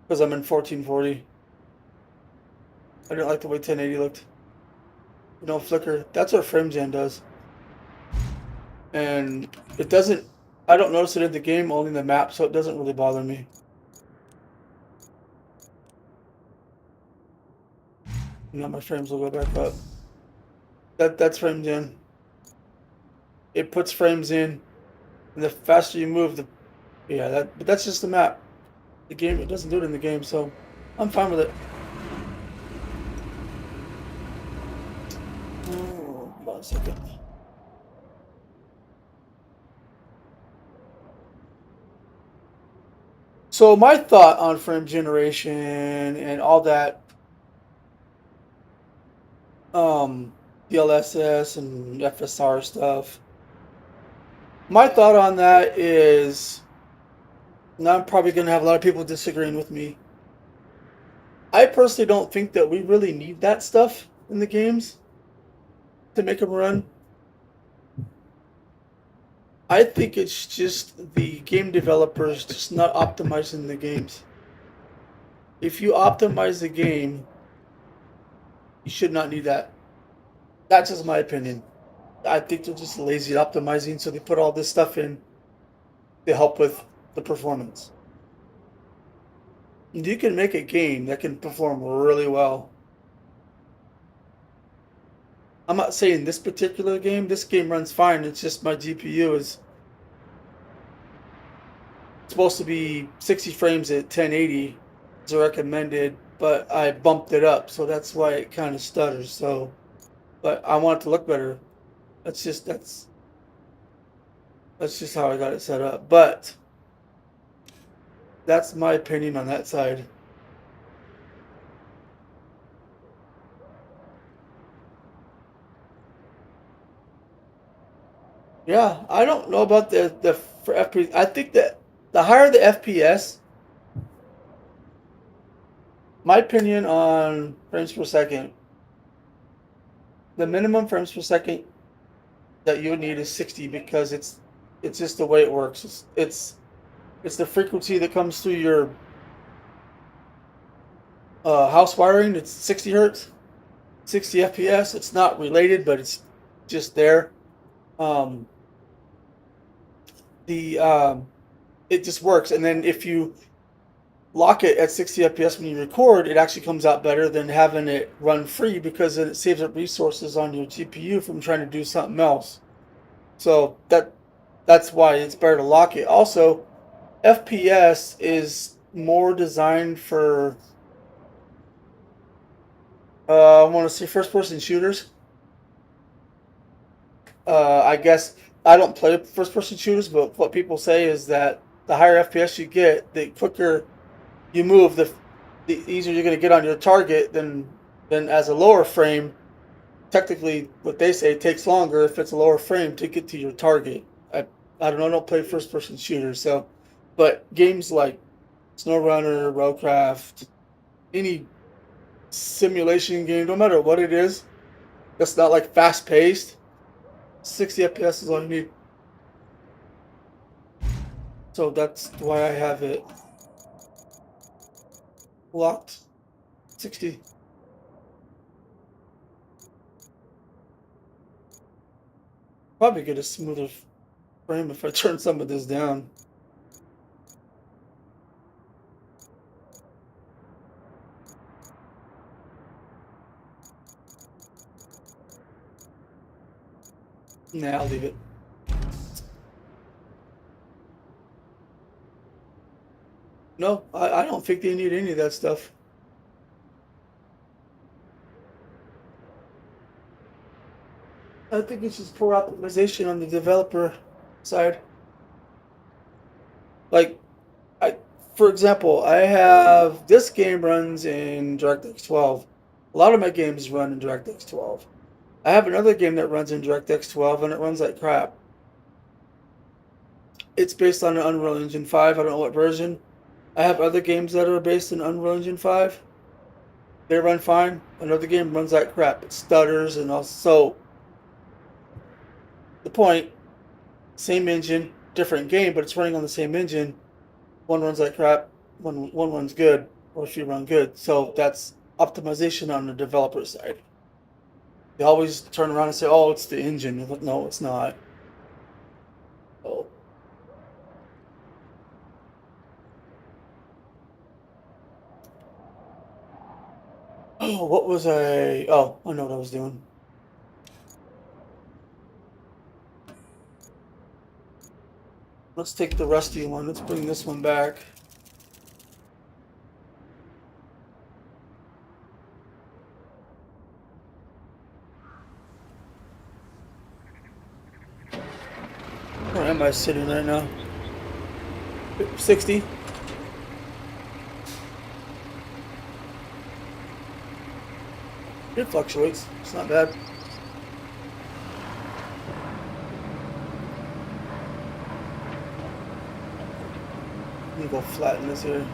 S1: Because I'm in 1440. I didn't like the way 1080 looked. You don't flicker. That's what frame gen does. And it doesn't. I don't notice it in the game, only in the map, so it doesn't really bother me. Now my frames will go back up. That's framed in. It puts frames in, and the faster you move, but that's just the map. The game, it doesn't do it in the game, so I'm fine with it. Oh, hold on a second. So my thought on frame generation and all that, DLSS and FSR stuff. My thought on that is, now I'm probably going to have a lot of people disagreeing with me. I personally don't think that we really need that stuff in the games to make them run. I think it's just the game developers just not optimizing the games. If you optimize the game, you should not need that. That's just my opinion. I think they're just lazy at optimizing, so they put all this stuff in to help with the performance. You can make a game that can perform really well. I'm not saying this particular game. This game runs fine. It's just my GPU is supposed to be 60 frames at 1080 is recommended, but I bumped it up, so that's why it kind of stutters. So, but I want it to look better. That's just how I got it set up. But that's my opinion on that side. Yeah, I don't know about the for FPS. I think that the higher the FPS, my opinion on frames per second, the minimum frames per second that you would need is 60 because it's just the way it works. It's the frequency that comes through your house wiring. It's 60 hertz, 60 FPS. It's not related, but it's just there. Um, it just works. And then if you lock it at 60 FPS when you record, it actually comes out better than having it run free because then it saves up resources on your GPU from trying to do something else. So that's why it's better to lock it. Also, FPS is more designed for I want to say first-person shooters. I guess I don't play first-person shooters, but what people say is that the higher FPS you get, the quicker you move, the easier you're going to get on your target than as a lower frame. Technically, what they say takes longer if it's a lower frame to get to your target. I don't know. I don't play first-person shooters, so but games like SnowRunner, Roadcraft, any simulation game, no matter what it is, that's not like fast-paced. 60 FPS is all you need. So that's why I have it locked 60. Probably get a smoother frame if I turn some of this down. Nah, I'll leave it. No, I don't think they need any of that stuff. I think it's just poor optimization on the developer side. Like, I, for example, I have this game runs in DirectX 12. A lot of my games run in DirectX 12. I have another game that runs in DirectX 12 and it runs like crap. It's based on an Unreal Engine 5. I don't know what version. I have other games that are based in Unreal Engine 5. They run fine. Another game runs like crap. It stutters and also. The point, same engine, different game, but it's running on the same engine. One runs like crap, one runs good, or if you run good. So that's optimization on the developer side. They always turn around and say, oh, it's the engine. No, it's not. Oh. What was I? Oh, I know what I was doing. Let's take the rusty one. Let's bring this one back. Where am I sitting right now? 60. It fluctuates. It's not bad. Let me go flatten this here.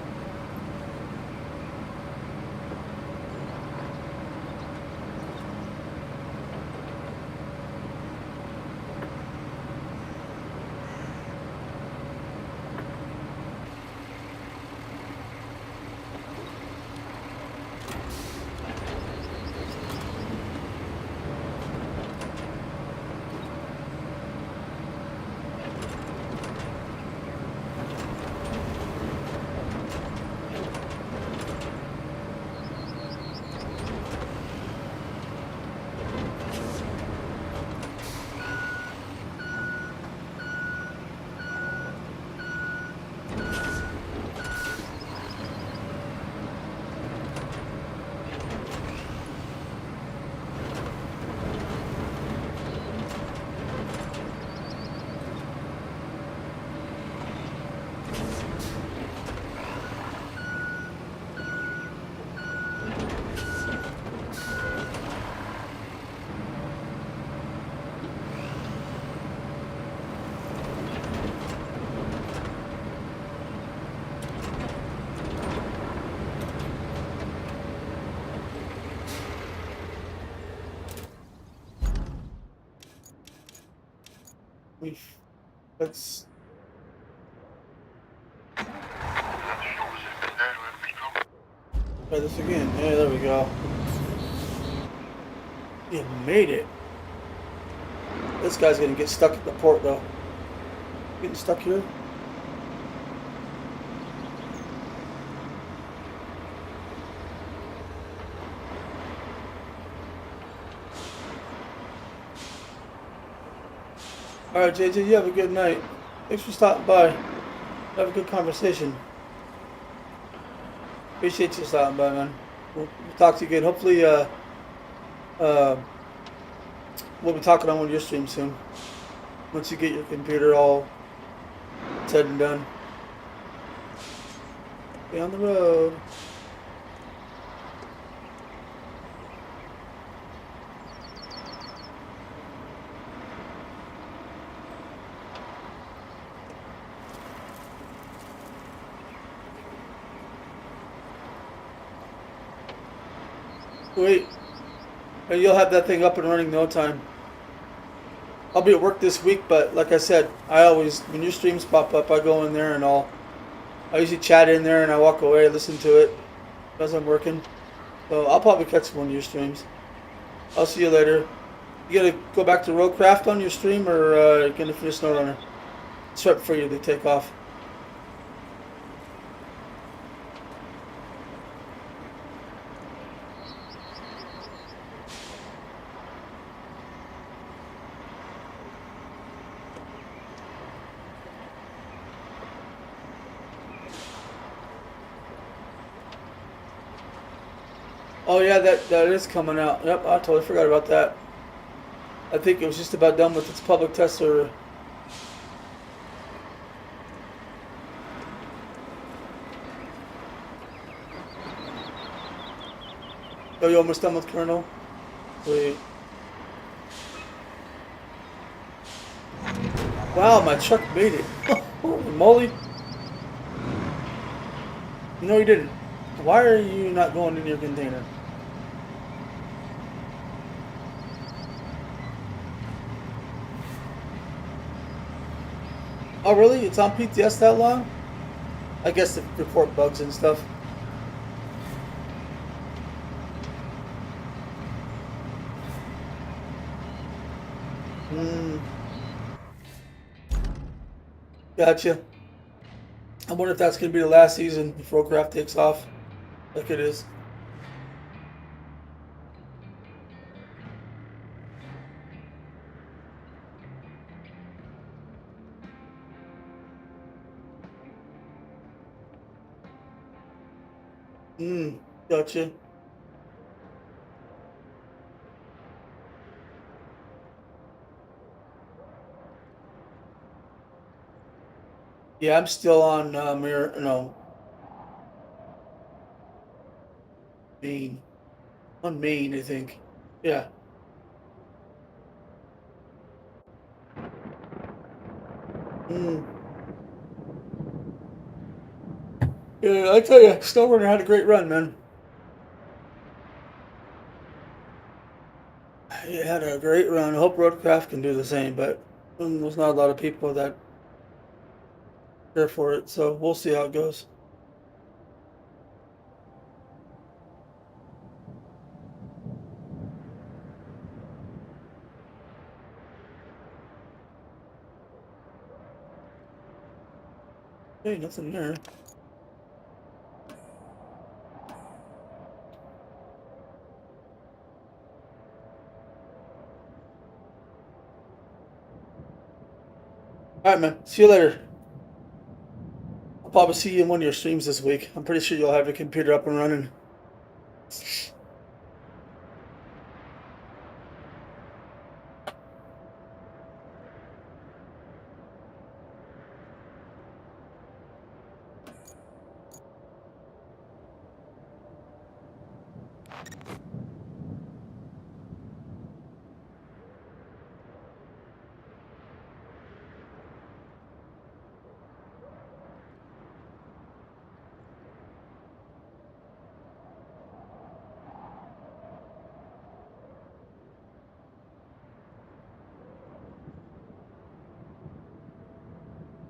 S1: Let's. Try this again. Yeah, there we go. You made it. This guy's gonna get stuck at the port though. Getting stuck here. Alright, JJ, you have a good night. Thanks for stopping by. Have a good conversation. Appreciate you stopping by, man. We'll talk to you again. Hopefully, we'll be talking on one of your streams soon. Once you get your computer all said and done. Be on the road. Wait, and you'll have that thing up and running in no time. I'll be at work this week, but like I said, I always, when your streams pop up, I go in there and I usually chat in there and I walk away, listen to it as I'm working. So I'll probably catch one of your streams. I'll see you later. You gotta go back to Roadcraft on your stream, or gonna finish SnowRunner? It's right before you take off. Oh yeah, that is coming out. Yep, I totally forgot about that. I think it was just about done with its public test server. Oh, you almost done with Colonel? Sweet. Wow, my truck made it. Holy moly. No, you didn't. Why are you not going in your container? Oh really? It's on PTS that long? I guess to report bugs and stuff. Gotcha. I wonder if that's going to be the last season before Craft takes off. Like it is. Gotcha. Yeah, I'm still on mirror. No, main. On main, I think. Yeah. Mm. Yeah, I tell you, Snowrunner had a great run, man. He had a great run. I hope Roadcraft can do the same, but there's not a lot of people that care for it, so we'll see how it goes. Hey, nothing there. All right, man. See you later. I'll probably see you in one of your streams this week. I'm pretty sure you'll have your computer up and running.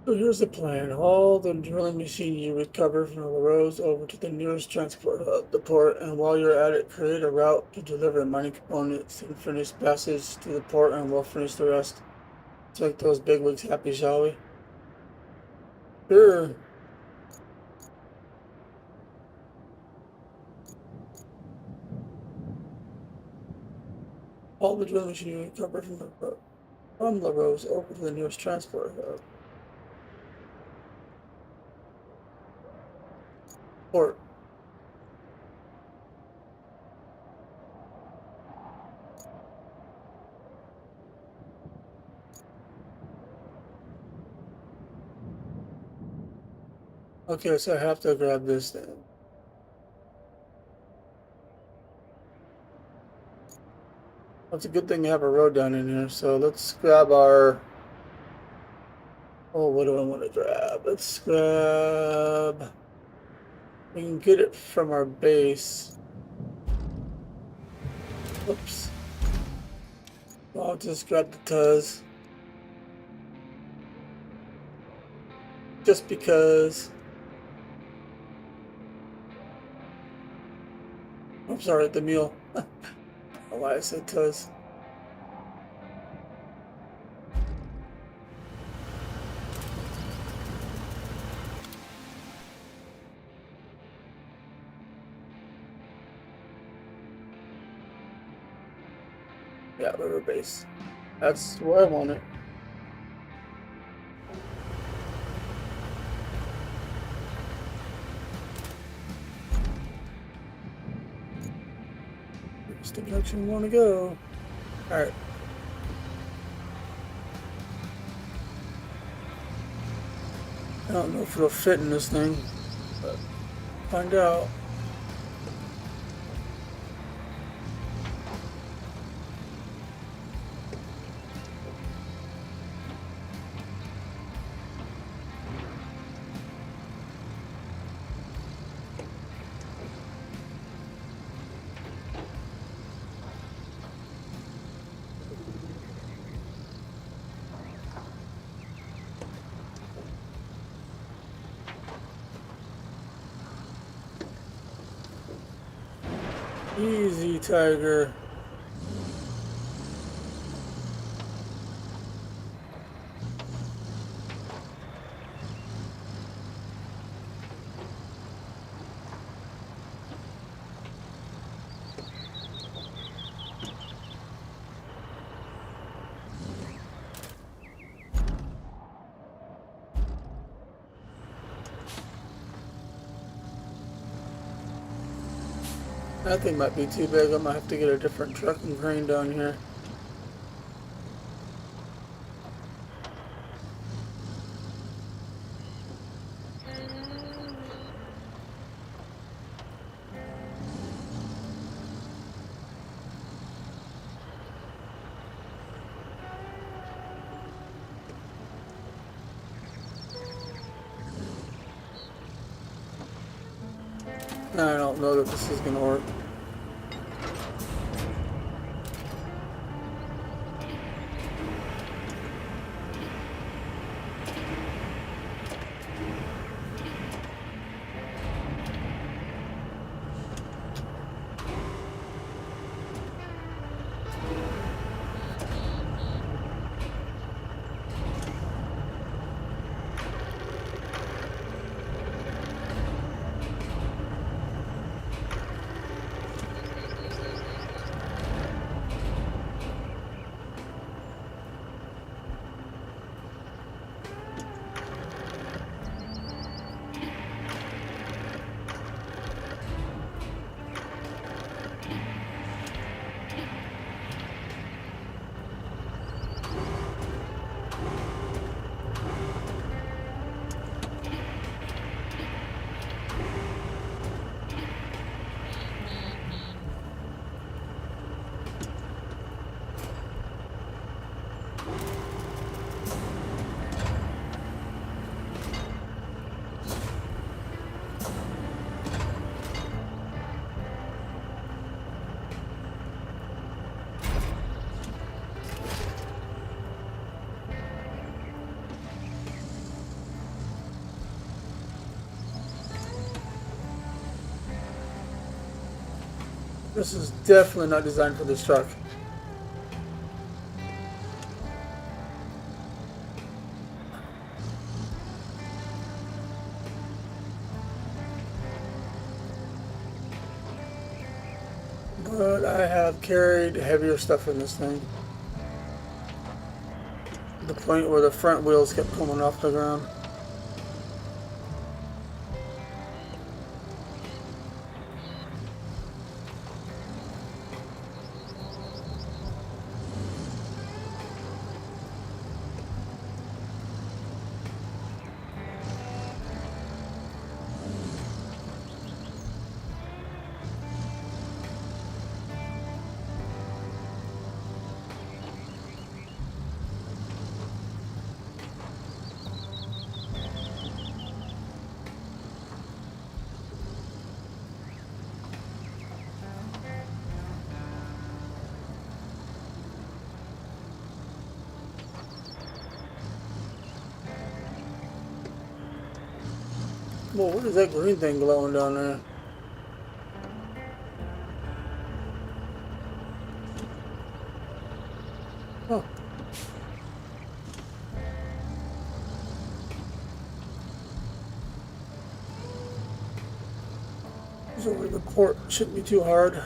S1: So here's the plan. Haul the drilling machine you recover from the roads over to the nearest transport hub, the port, and while you're at it, create a route to deliver mining components and finish passage to the port, and we'll finish the rest. Let's make those bigwigs happy, shall we? Sure. Haul the drilling machine you recover from the roads over to the nearest transport hub, port. Okay, so I have to grab this then. That's a good thing we have a road down in here. So let's grab our. Oh, what do I want to grab? Let's grab. We can get it from our base. Oops. I'll just grab the Tuz. Just because. I'm sorry, the mule. I don't know why I said Tuz. Yeah, river base. That's where I want it. It's the direction we want to go. Alright. I don't know if it'll fit in this thing, but find out. Easy, Tiger. That thing might be too big. I might have to get a different truck and crane down here. I don't know that this is going to work. This is definitely not designed for this truck. But I have carried heavier stuff in this thing. To the point where the front wheels kept coming off the ground. Well, what is that green thing glowing down there? Oh. So the port shouldn't be too hard.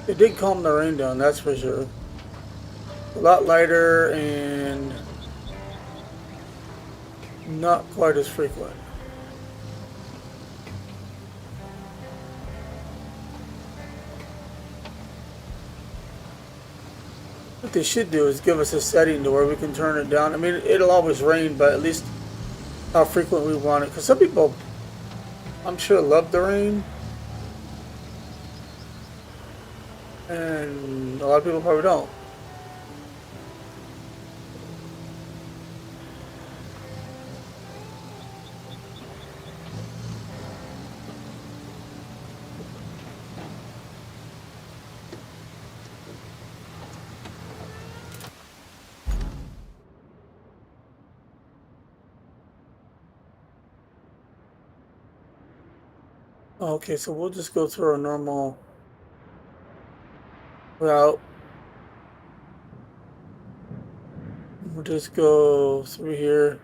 S1: It did calm the rain down, that's for sure. A lot lighter and not quite as frequent. What they should do is give us a setting to where we can turn it down. I mean, it'll always rain, but at least how frequent we want it. Because some people, I'm sure, love the rain. And a lot of people probably don't. Okay, so we'll just go through our normal route. We'll just go through here.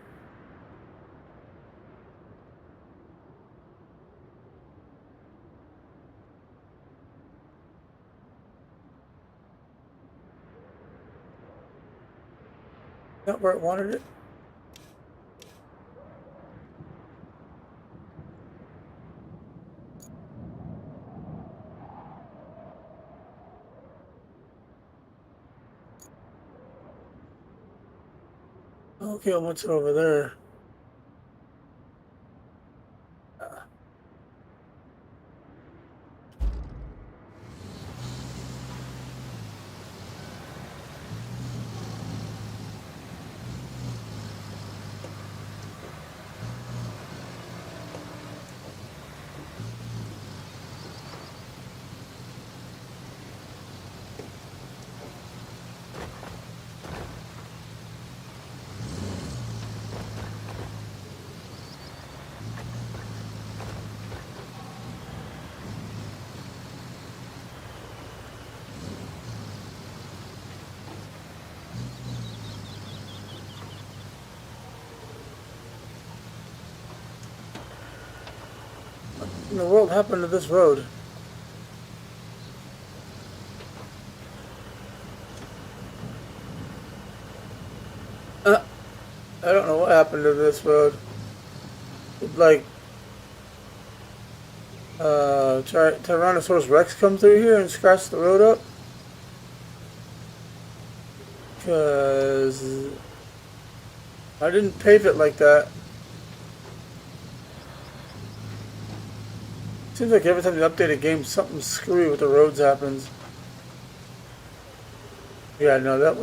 S1: Not where I wanted it. Okay, what's it over there? What in the world happened to this road? I don't know what happened to this road. It, like, Tyrannosaurus Rex come through here and scratch the road up? Because I didn't pave it like that. Seems like every time you update a game, something screwy with the roads happens. Yeah, no, that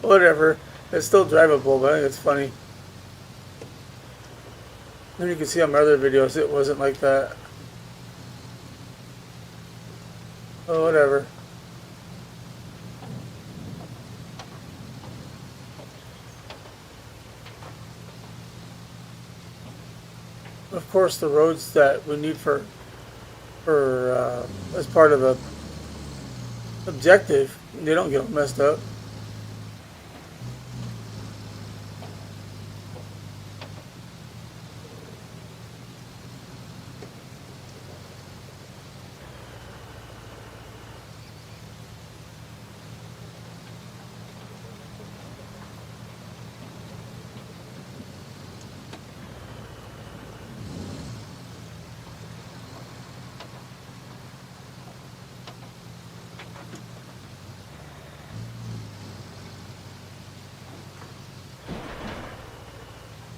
S1: whatever. It's still drivable, but I think it's funny. Then you can see on my other videos, it wasn't like that. Oh, whatever. Of course, the roads that we need for as part of a objective, they don't get messed up.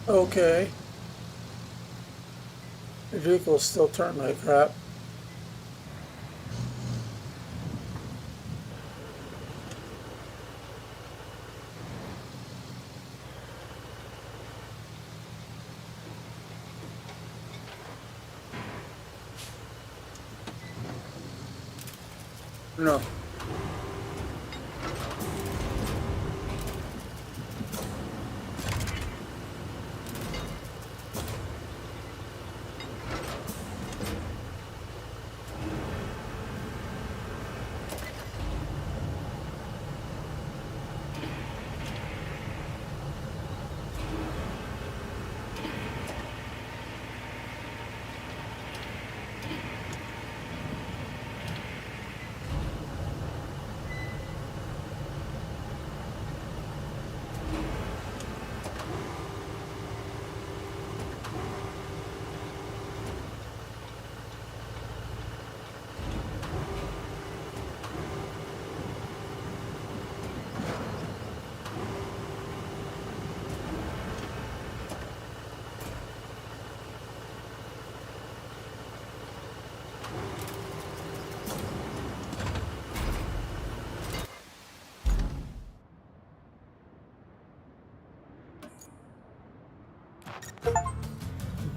S1: Okay. The vehicles still turn like crap. No.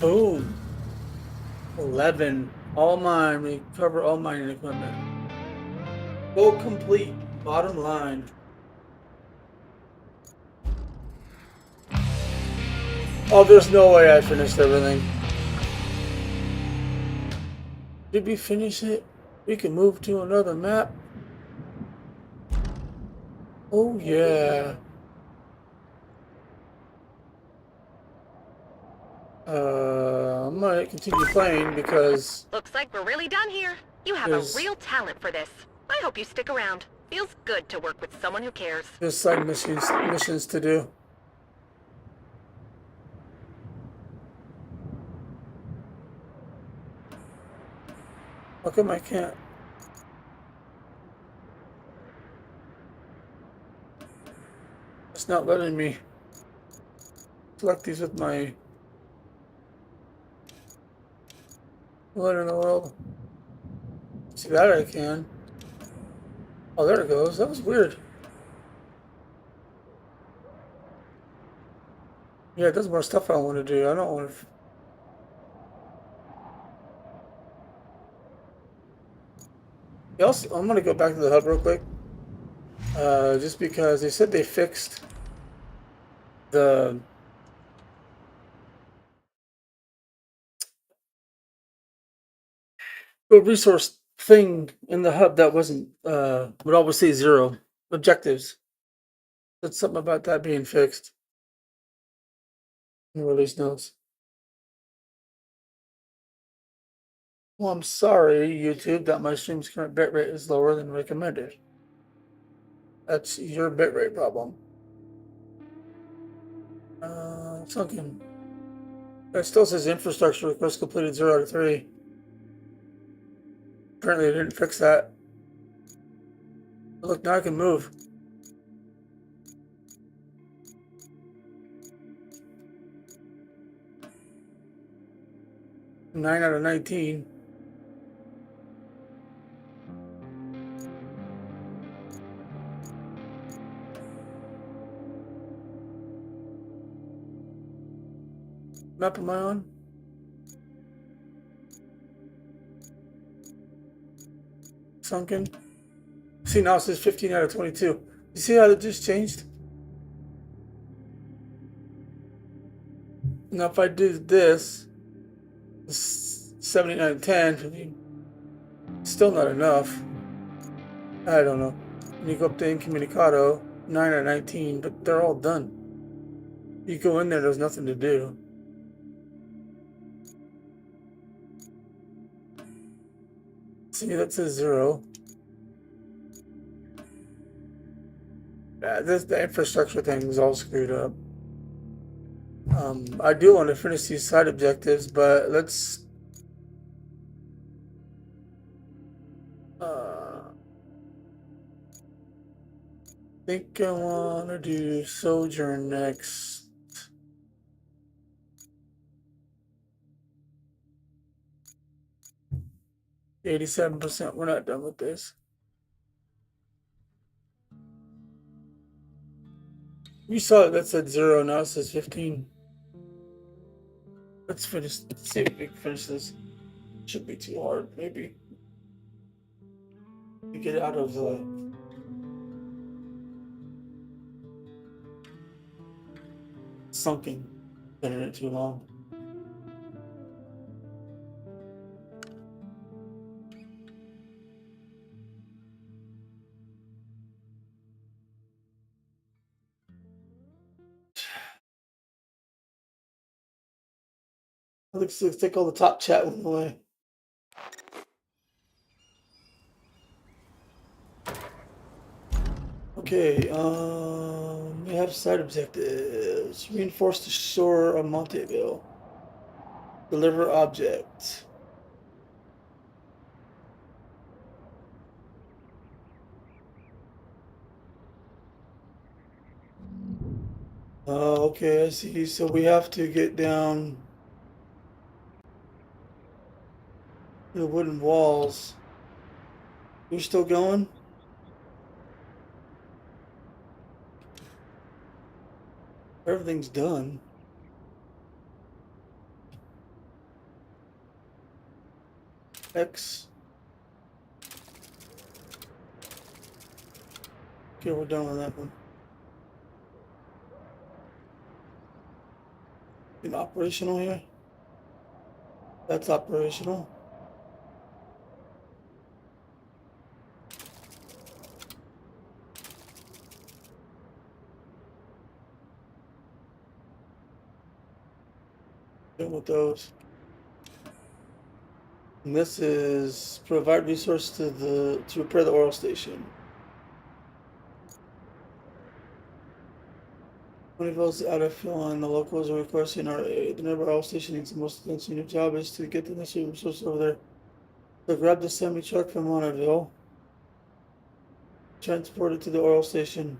S1: Boom. 11. All mine. Recover all mining equipment. Goal complete. Bottom line. Oh, there's no way I finished everything. Did we finish it? We can move to another map. Oh, yeah. I might continue playing because
S2: Looks like we're really done here. You have a real talent for this. I hope you stick around. Feels good to work with someone who cares.
S1: There's side missions to do. How come I can't? It's not letting me select these with my. What in the world? See that I can. Oh, there it goes. That was weird. Yeah, there's more stuff I want to do. I don't want to. Yeah, also, I'm gonna go back to the hub real quick. Just because they said they fixed the resource thing in the hub that wasn't would always say 0 objectives. Said something about that being fixed in release notes. Well, I'm sorry, YouTube, that my stream's current bitrate is lower than recommended. That's your bitrate problem. Sunken. It still says infrastructure request completed 0 out of 3. Apparently, they didn't fix that. But look, now I can move. 9 out of 19. Map am I on? Sunken. See, now it says 15 out of 22. You see how it just changed? Now if I do this, 79 out of 10, still not enough. I don't know. When you go up to Incommunicado, 9 out of 19, but they're all done. You go in there, there's nothing to do. See, that says 0. The infrastructure thing is all screwed up. I do want to finish these side objectives, but let's think I want to do Sojourn next. %. We're not done with this. You saw it, that said 0, now it says 15. Let's finish. Let's see if we can finish this. Shouldn't be too hard, maybe. We get out of the sunken. Been in it too long. Let's take all the top chat one away. Okay, we have side objectives. Reinforce the shore of Monteville. Deliver object. Okay, I see. So we have to get down the wooden walls. We're still going? Everything's done. X. Okay, we're done with that one. Been operational here? That's operational. Good with those. And this is provide resource to repair the oil station. Ponyville's out of fuel and the locals are requesting our aid. The nearby oil station needs the most attention. Your job is to get the necessary resources over there. So grab the semi truck from Monterville. Transport it to the oil station.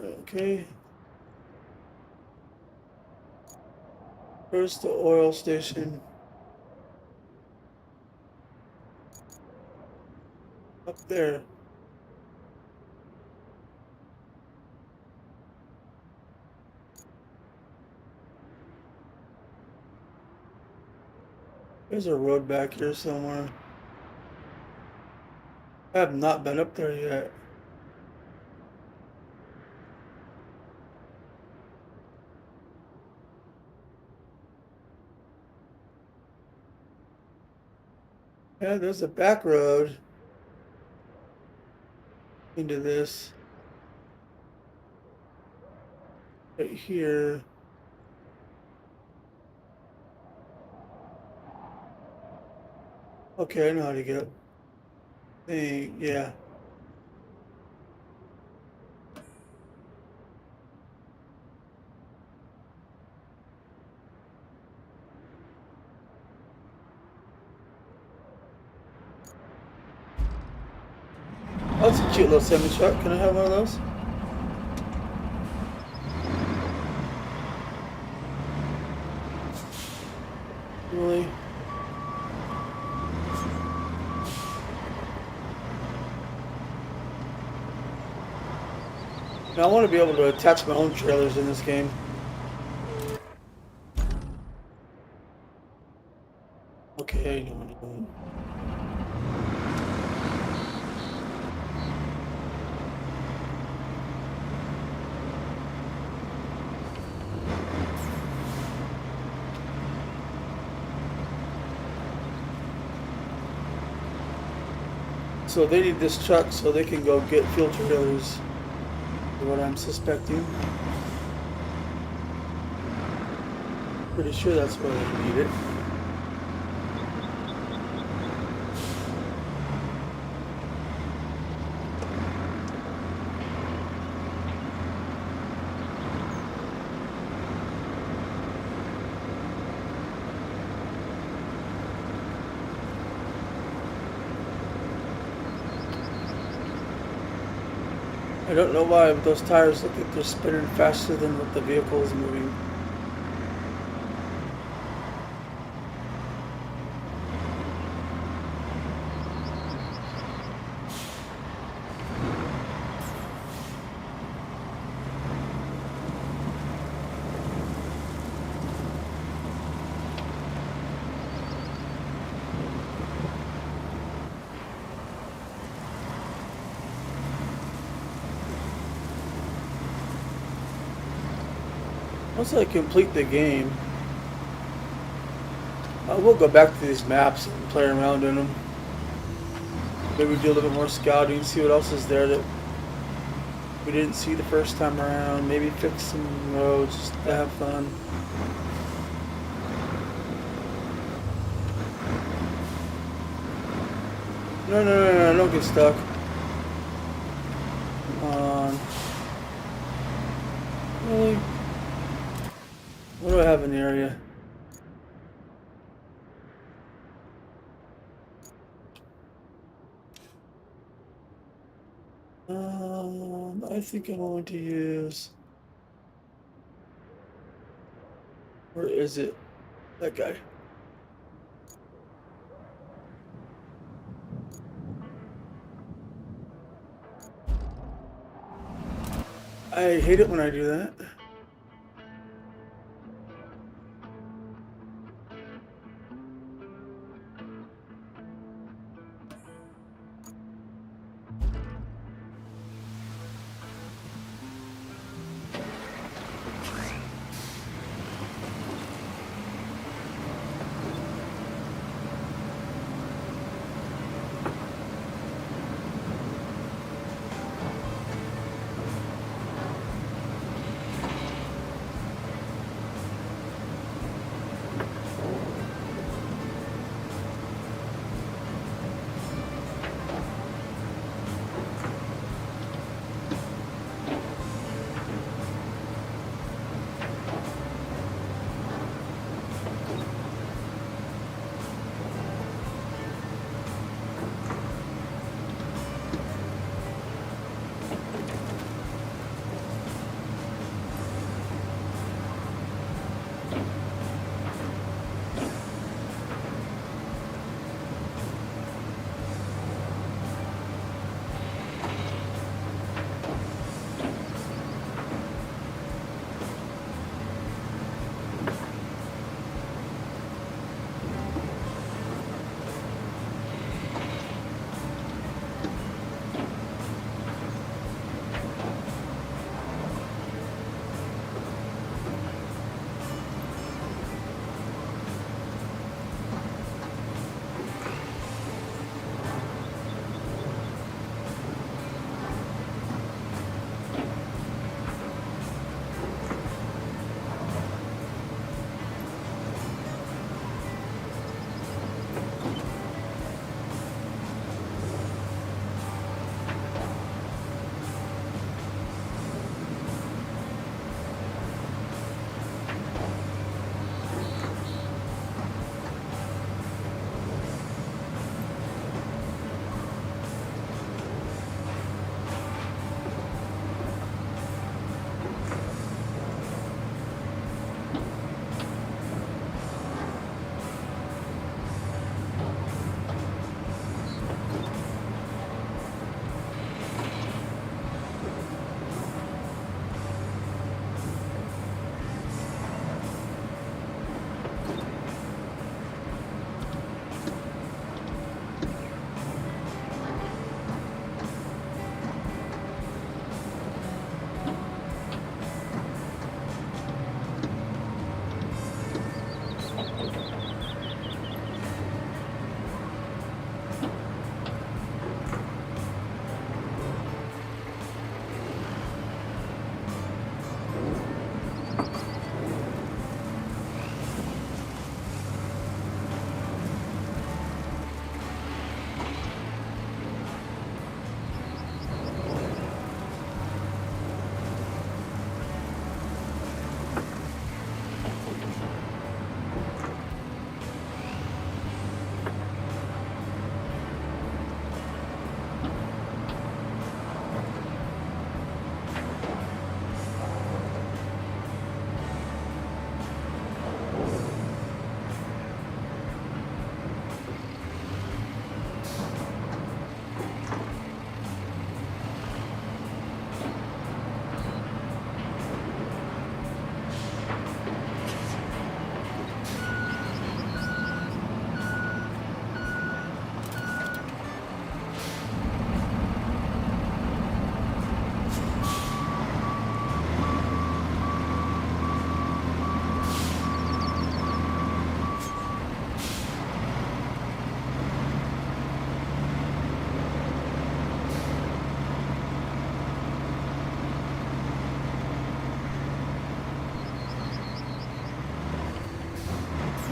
S1: Okay. Where's the oil station? Up there. There's a road back here somewhere. I have not been up there yet. Yeah, there's a back road into this. Right here. Okay, I know how to get. Yeah. Oh, it's a cute little semi truck. Can I have one of those? Really? Now, I want to be able to attach my own trailers in this game. Okay, I know what I'm doing. So they need this truck so they can go get fuel trailers, is what I'm suspecting. Pretty sure that's why they need it. I don't know why, but those tires look like they're spinning faster than what the vehicle is moving. Once I complete the game, I will go back to these maps and play around in them. Maybe do a little bit more scouting, see what else is there that we didn't see the first time around. Maybe fix some roads just to have fun. No, don't get stuck. Come on. Really? What do I have in the area? I think I'm going to use. Where is it? That guy. I hate it when I do that.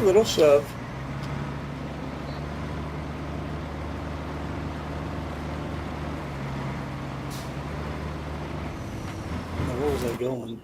S1: little shove. Now, where was I going?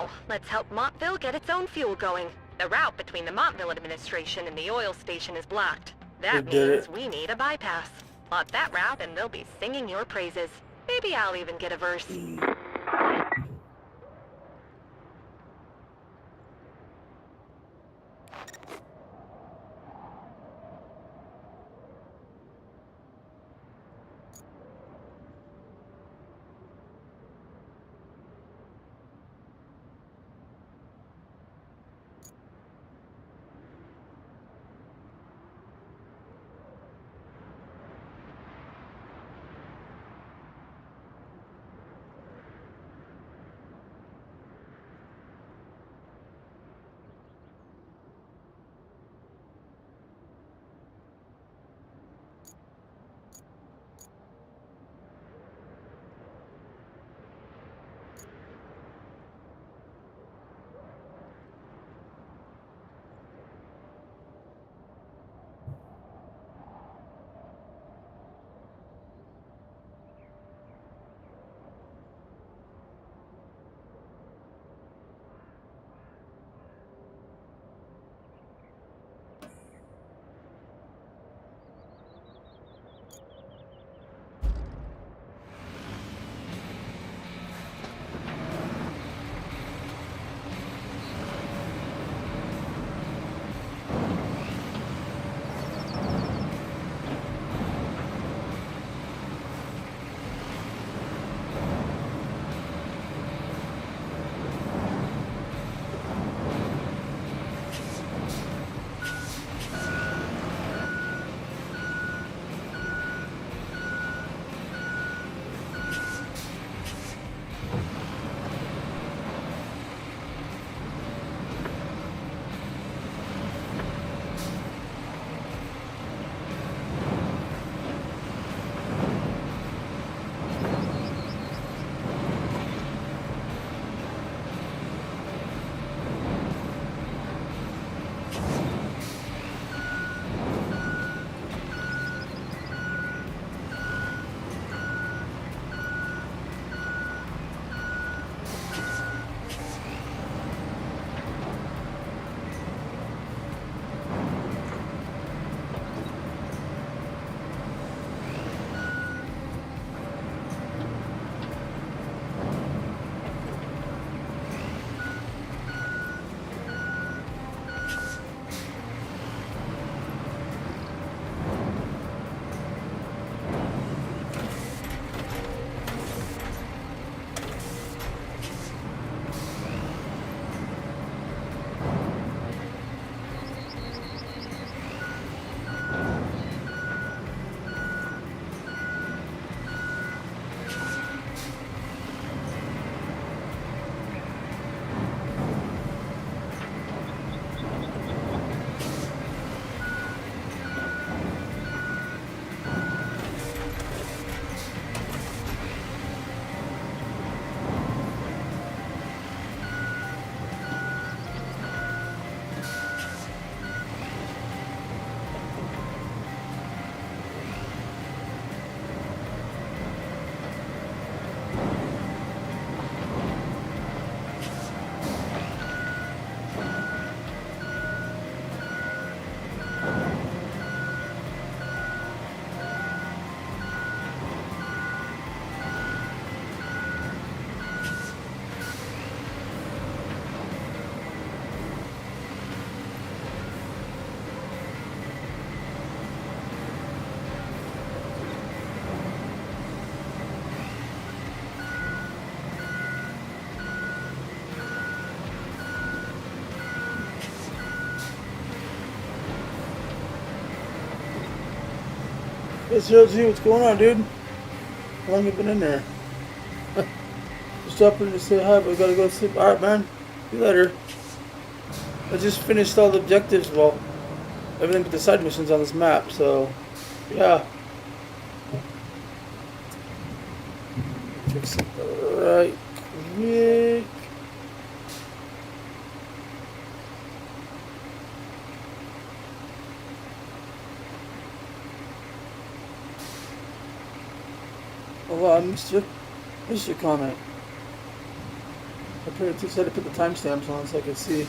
S2: Now, let's help Montville get its own fuel going. The route between the Montville administration and the oil station is blocked. That
S1: We did
S2: means
S1: it.
S2: we need a bypass. Plot that route and they'll be singing your praises. Maybe I'll even get a verse.
S1: It's LG, what's going on, dude? How long you been in there? Just dropping to say hi, but we gotta go to sleep. Alright, man. See you later. I just finished all the objectives, well, everything but the side missions on this map, so, yeah. Fix it right quick. Oh wow, I missed your comment. I decided to put the timestamps on so I could see.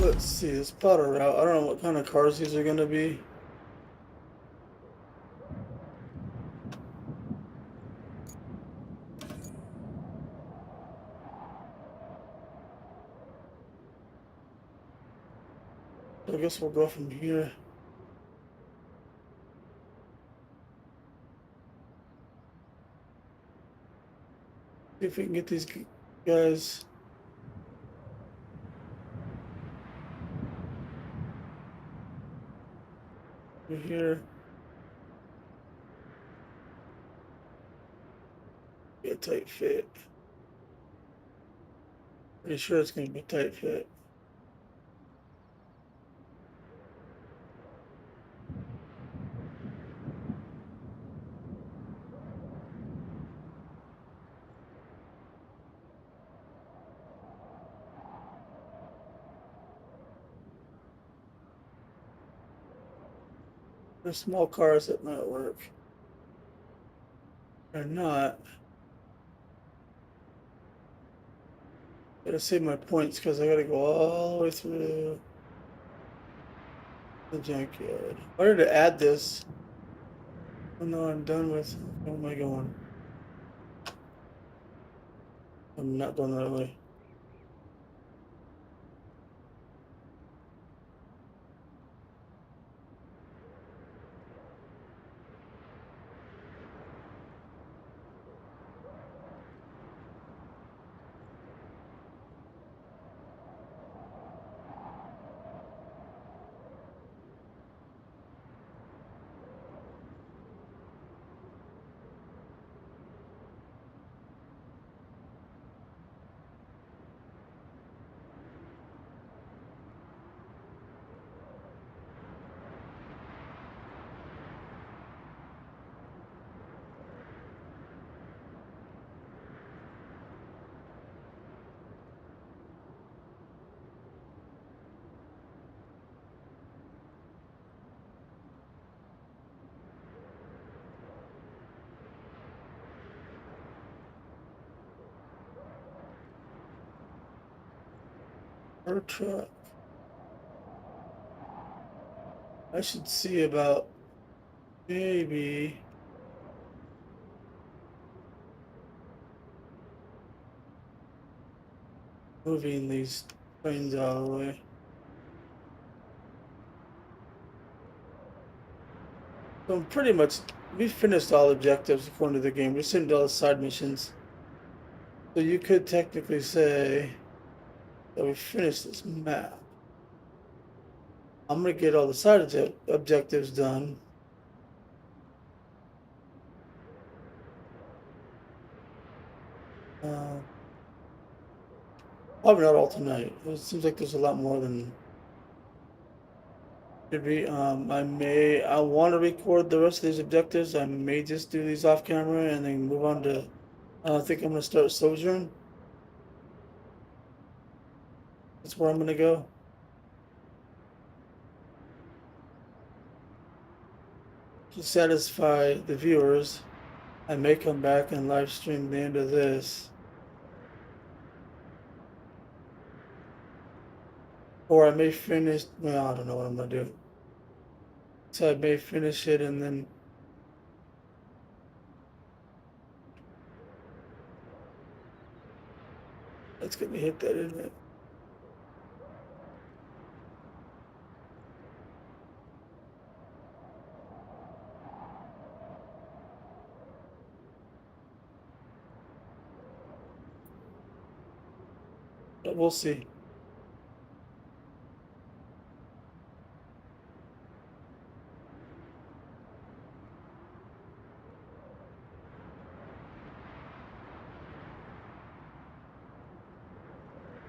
S1: Let's see, this powder route. I don't know what kind of cars these are gonna be. I guess we'll go from here. See if we can get these guys. Over here. Be a tight fit. Pretty sure it's gonna be a tight fit. There's small cars that might work. They're not. Gotta save my points because I gotta go all the way through the junkyard. I wanted to add this. Oh no, I'm done with. Where am I going? I'm not going that way. Our truck. I should see about maybe moving these trains out of the way. So pretty much, we finished all objectives according to the game. We sent all the side missions. So you could technically say that we finished this map. I'm gonna get all the side objectives done. Uh, Probably not all tonight. It seems like there's a lot more than should be. I want to record the rest of these objectives. I may just do these off camera and then move on to. I think I'm gonna start Sojourn. That's where I'm gonna go. To satisfy the viewers, I may come back and live stream the end of this. Or I may finish, well, I don't know what I'm gonna do. So I may finish it and then that's gonna hit that, isn't it? But we'll see.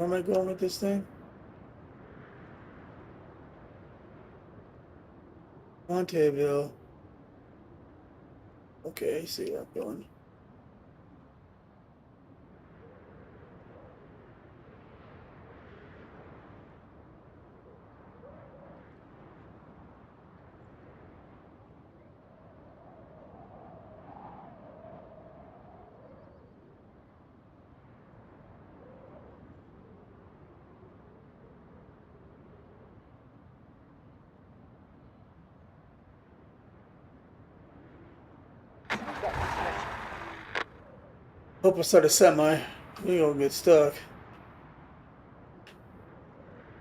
S1: Where am I going with this thing? Monteville. Okay, I see where I'm going. Hope I start a semi. We gonna get stuck.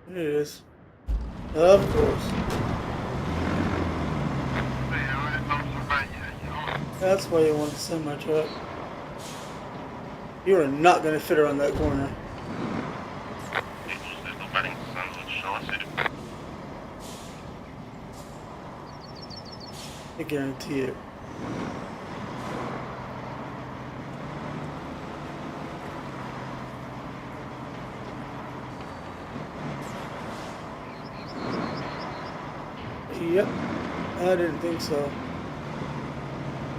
S1: There it is. Of course. That's why you want the semi truck. You are not gonna fit around that corner. I guarantee it. Yep, I didn't think so.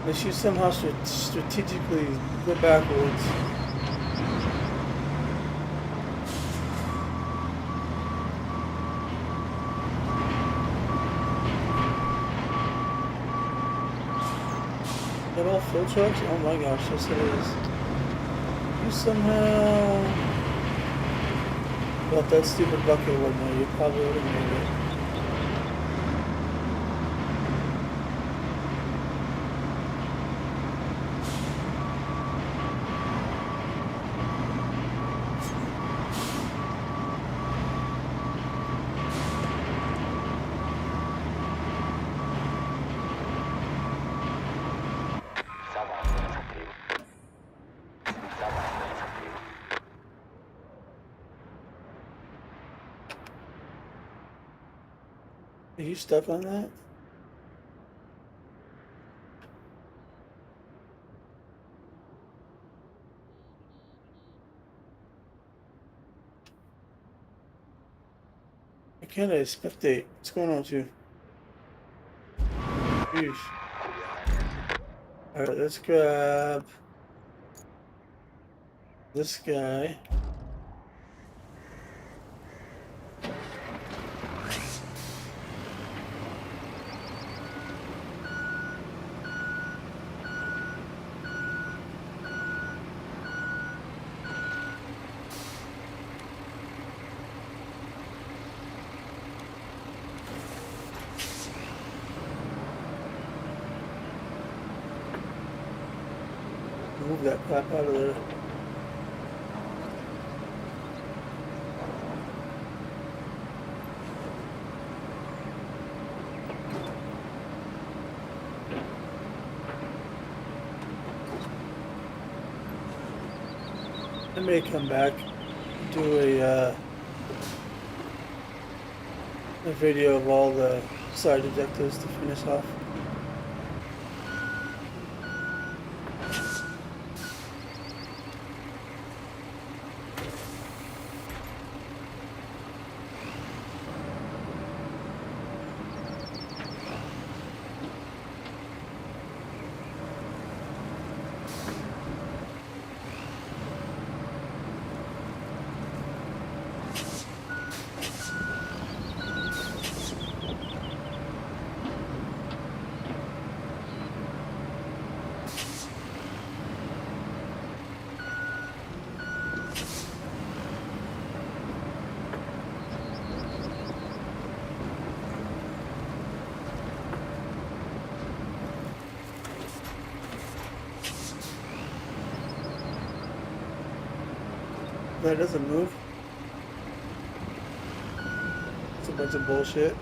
S1: Unless you somehow strategically go backwards. That all full trucks? Oh my gosh, yes it is. You somehow got that stupid bucket one there, you probably would have made it. Are you stuck on that? I can't spectate. What's going on with you? Jeez. Alright, let's grab this guy. Move that crap out of there. I may come back, do a video of all the side objectives to finish off. That doesn't move. It's a bunch of bullshit.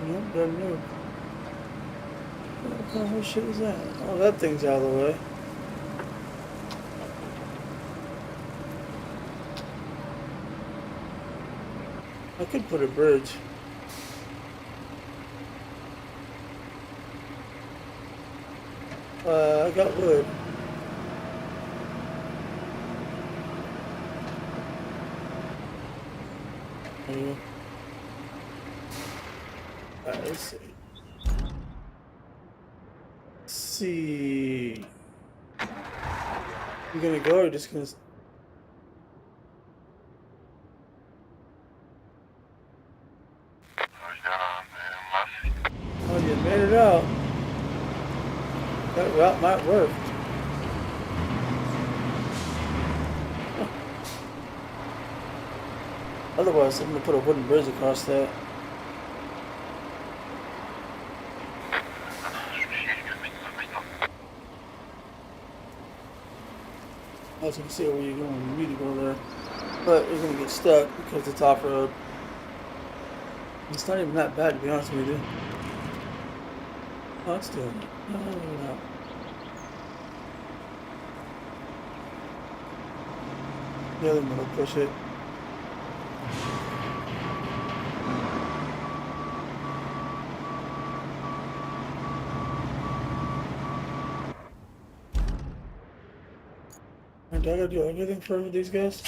S1: Nope, doesn't move. What the hell shit is that? Oh, that thing's out of the way. I could put a bridge. I got wood. Yeah. Alright, let's see. Let's see. You gonna go or just gonna? Oh, you made it out. That route might work. Otherwise, I'm gonna put a wooden bridge across that. I was gonna say where you're going. You need to go there, but you're gonna get stuck because it's off road. It's not even that bad, to be honest with you. Oh, it's doing it. No, no, no, no. The other one will push it. And I gotta do everything for these guys.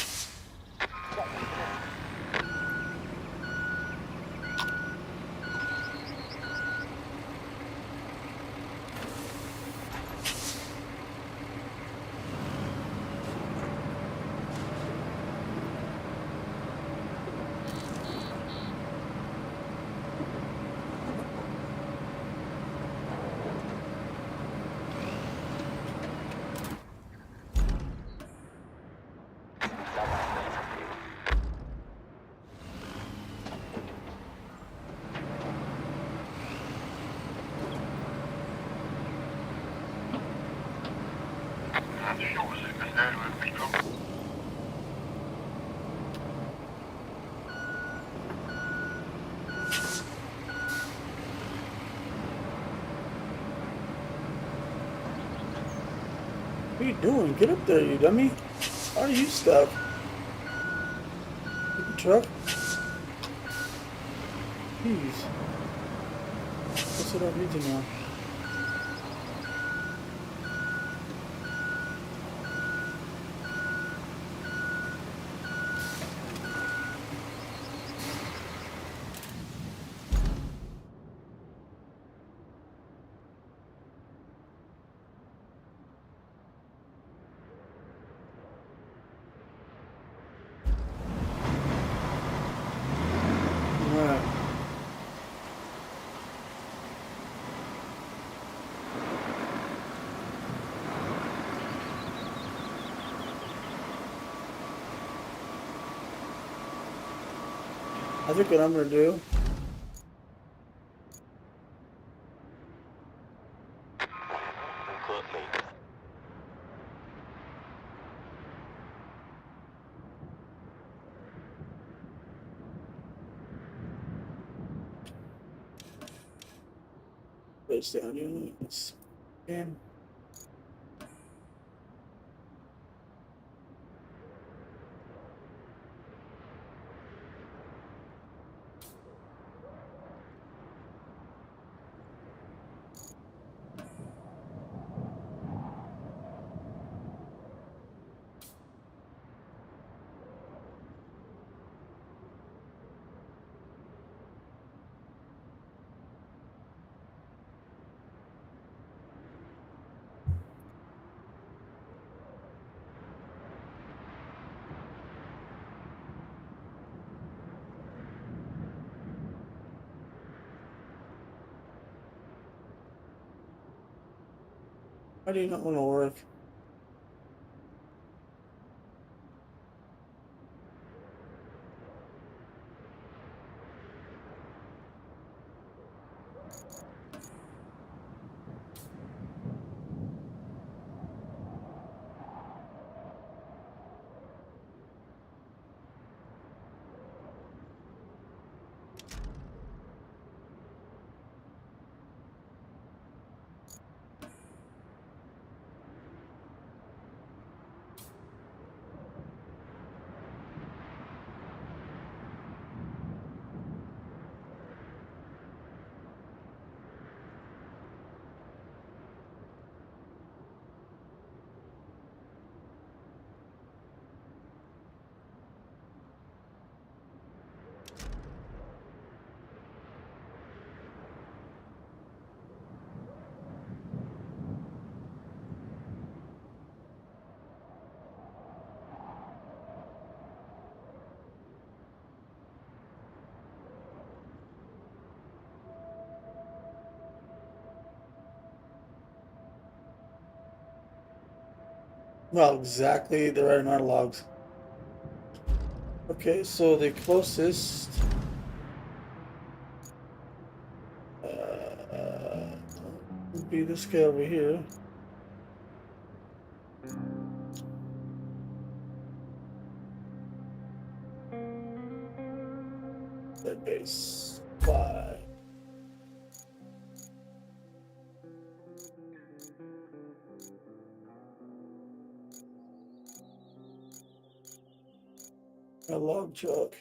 S1: What are you doing? Get up there, you dummy. How are you stuck? Get the truck? Jeez. Guess I don't need you now. Alright. I think what I'm gonna do. Place down here. And why do you not want to work? Well, exactly the right amount of logs. Okay, so the closest would be this guy over here. That base 5. A log truck.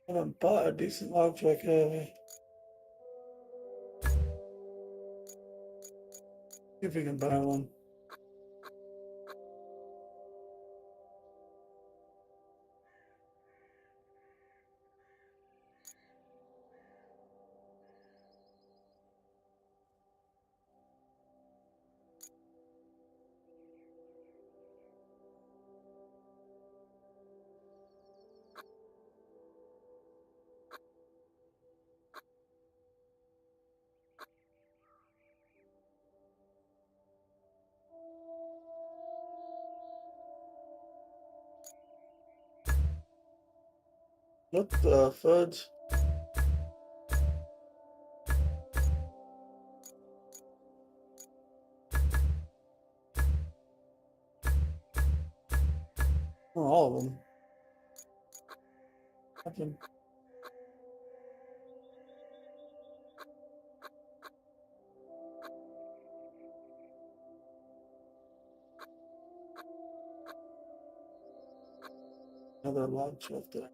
S1: I haven't bought a decent log truck, have I? See if we can buy one. What the fudge? Oh, all of them. Happened. Another log truck there.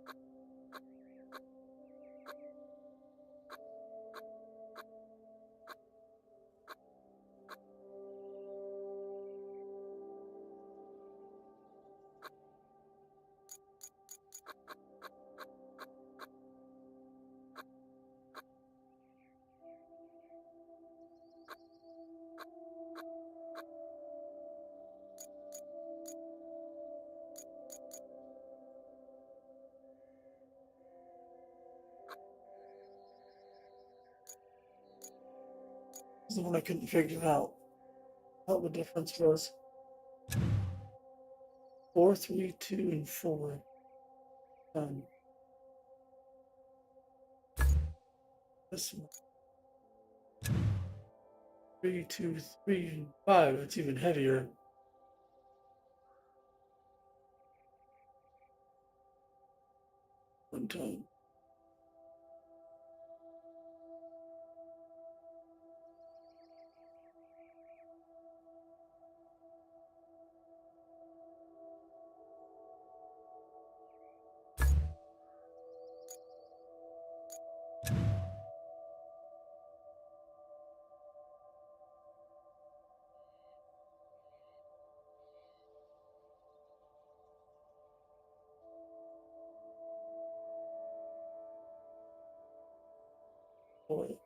S1: This is the one I couldn't figure out what the difference was. 4, 3, 2, and 4. This one. 3, 2, 3, and 5. It's even heavier. 1 ton. Boy.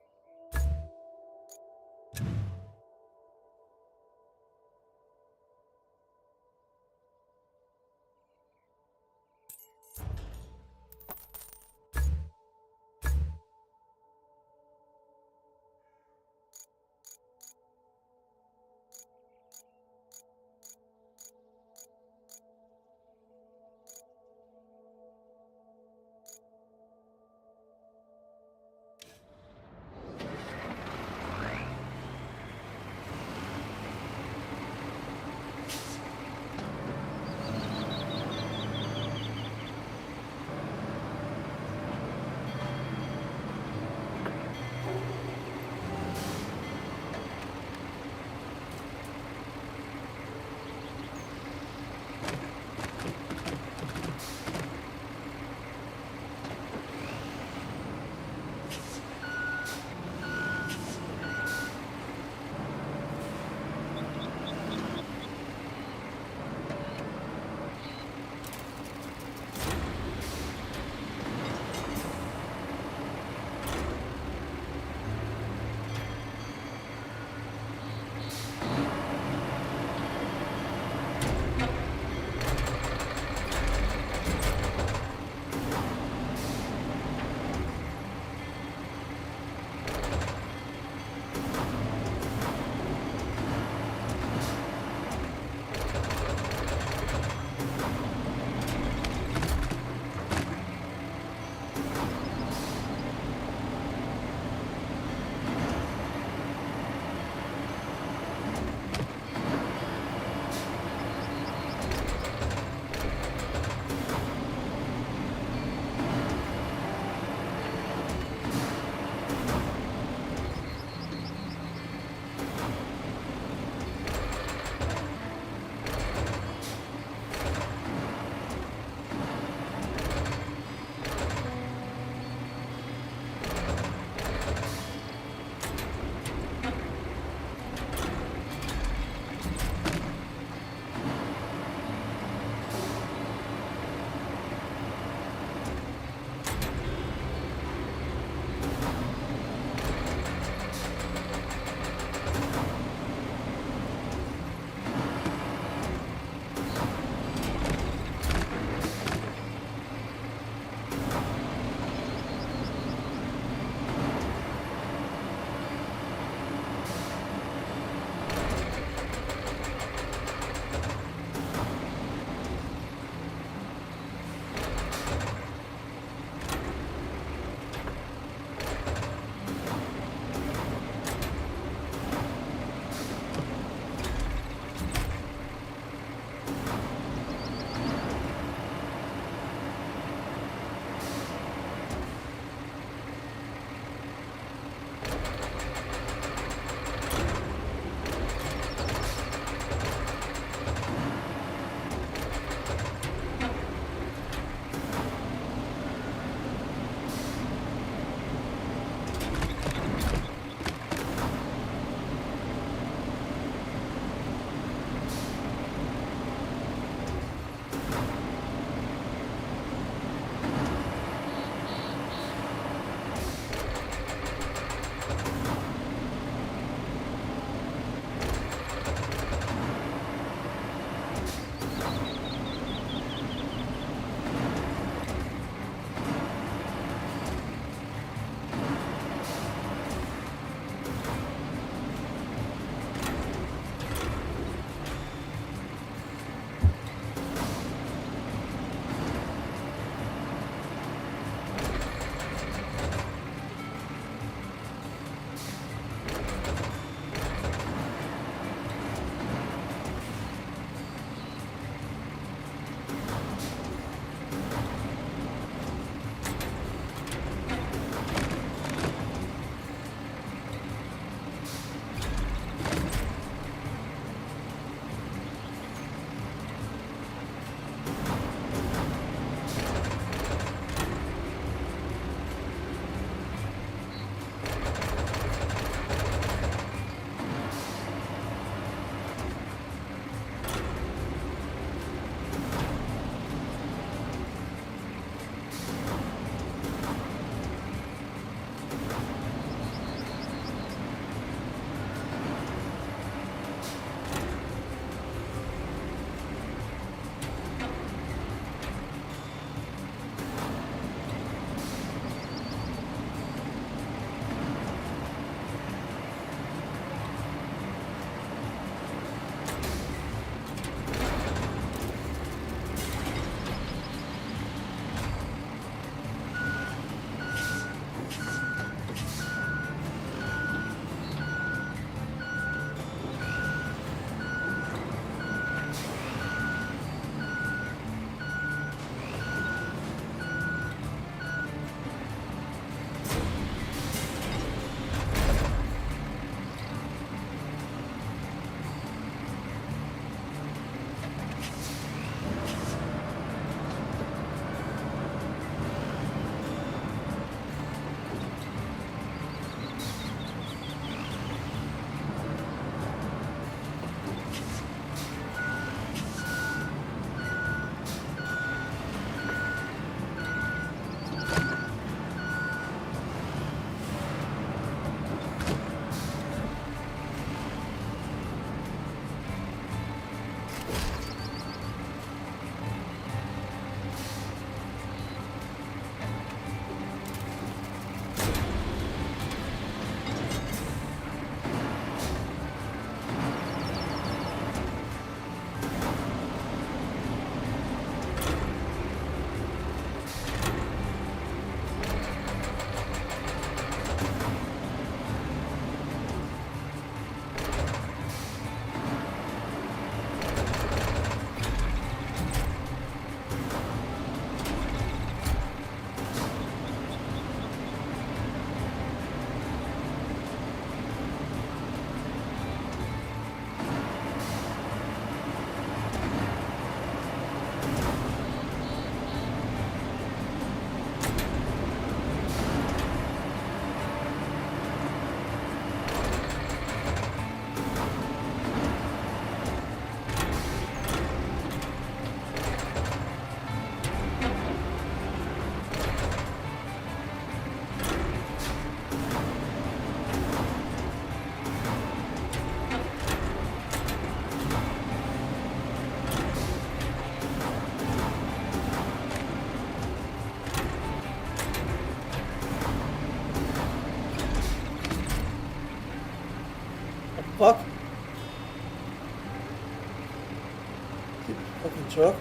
S1: truck.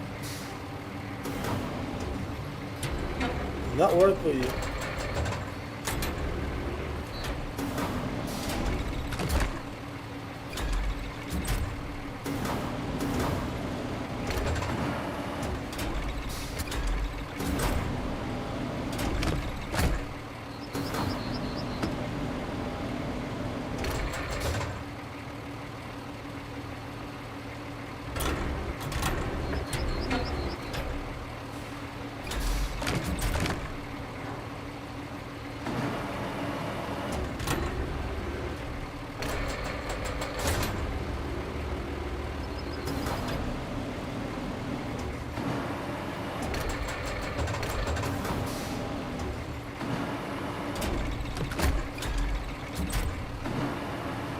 S1: Not work for you.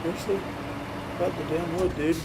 S1: Seriously? Got the damn wood, dude.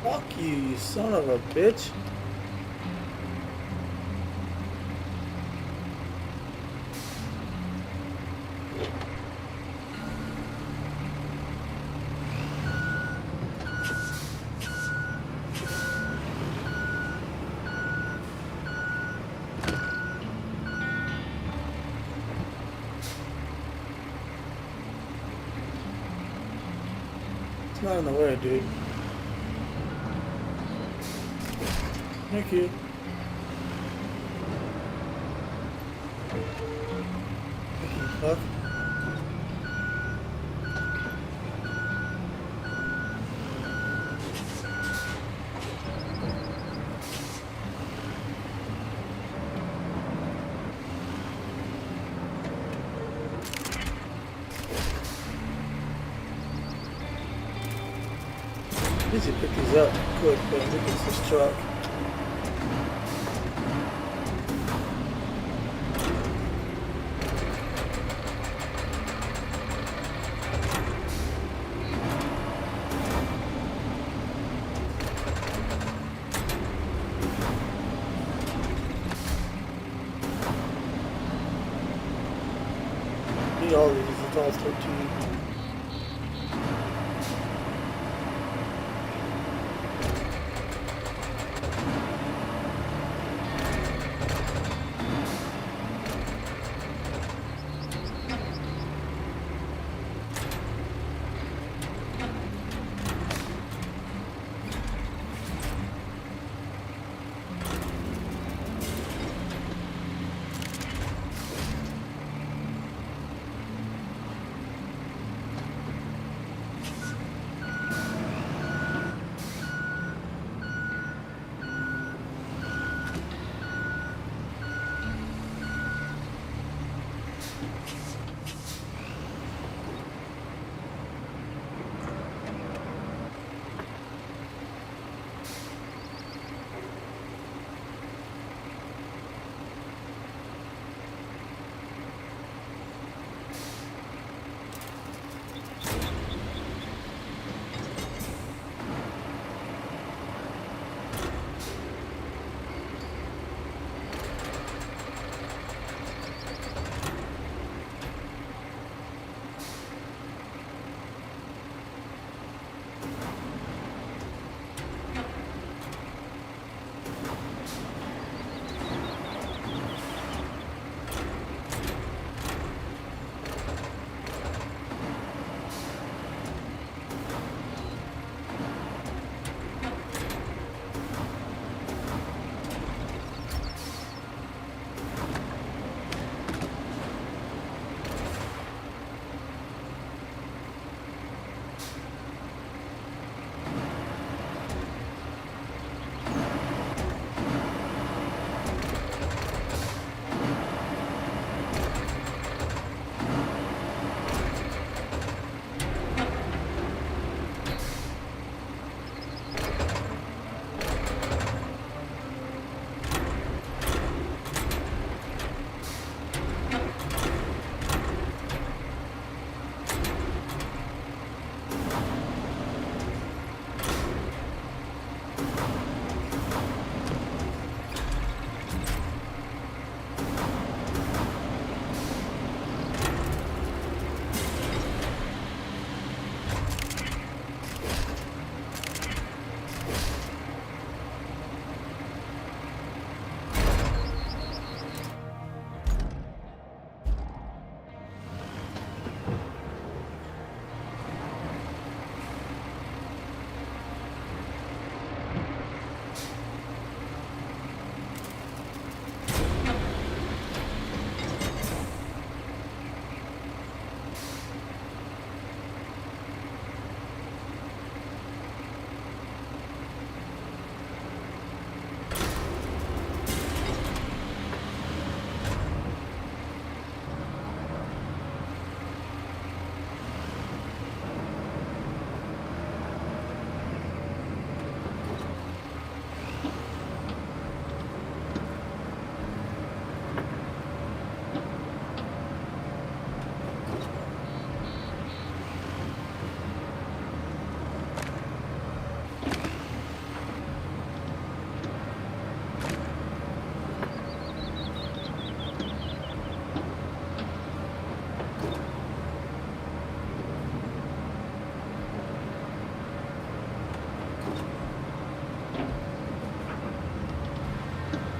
S1: Fuck you, you son of a bitch. It's not in the way, dude. Thank you. Fuck. Need to pick these up quick, but look at this truck. Need all these, it's all 13.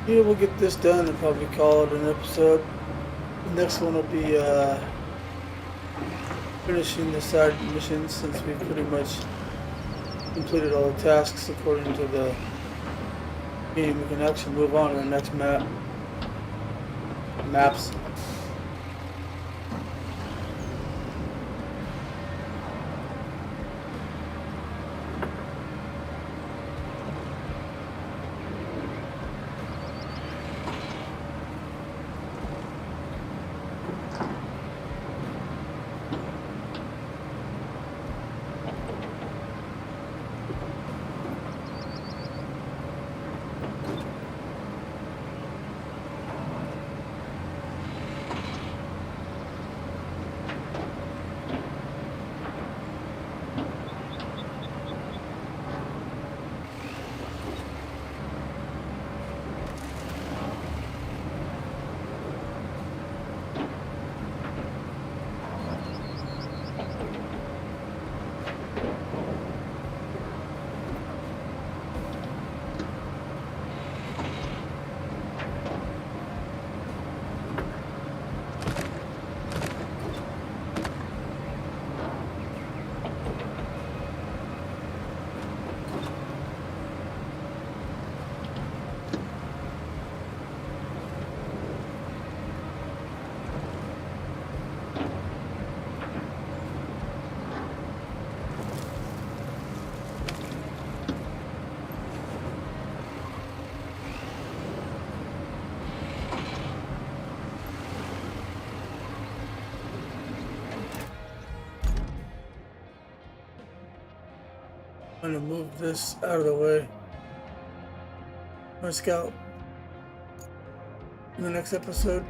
S1: Yeah, we'll get this done and probably call it an episode. The next one will be finishing the side missions since we've pretty much completed all the tasks according to the game. We can actually move on to the next maps. I'm gonna move this out of the way. My scout in the next episode.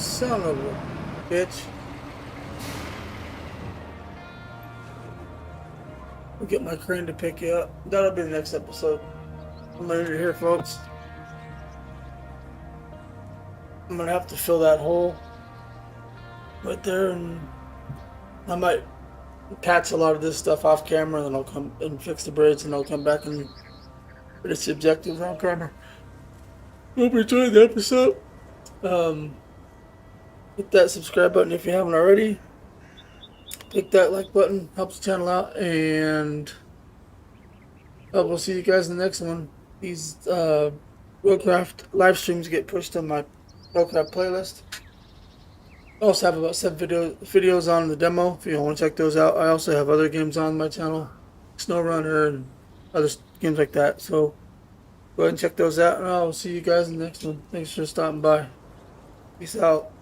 S1: Son of a bitch. I'll get my crane to pick you up. That'll be the next episode. I'm gonna end it here, folks. I'm gonna have to fill that hole right there, and I might patch a lot of this stuff off camera, and then I'll come and fix the bridge, and I'll come back and finish the objectives on camera. Hope you enjoyed the episode. Hit that subscribe button if you haven't already. Click that like button, helps the channel out, and we'll see you guys in the next one. These Roadcraft live streams get pushed on my Roadcraft playlist. I also have about 7 videos on the demo if you want to check those out. I also have other games on my channel, SnowRunner and other games like that. So go ahead and check those out, and I'll see you guys in the next one. Thanks for stopping by. Peace out.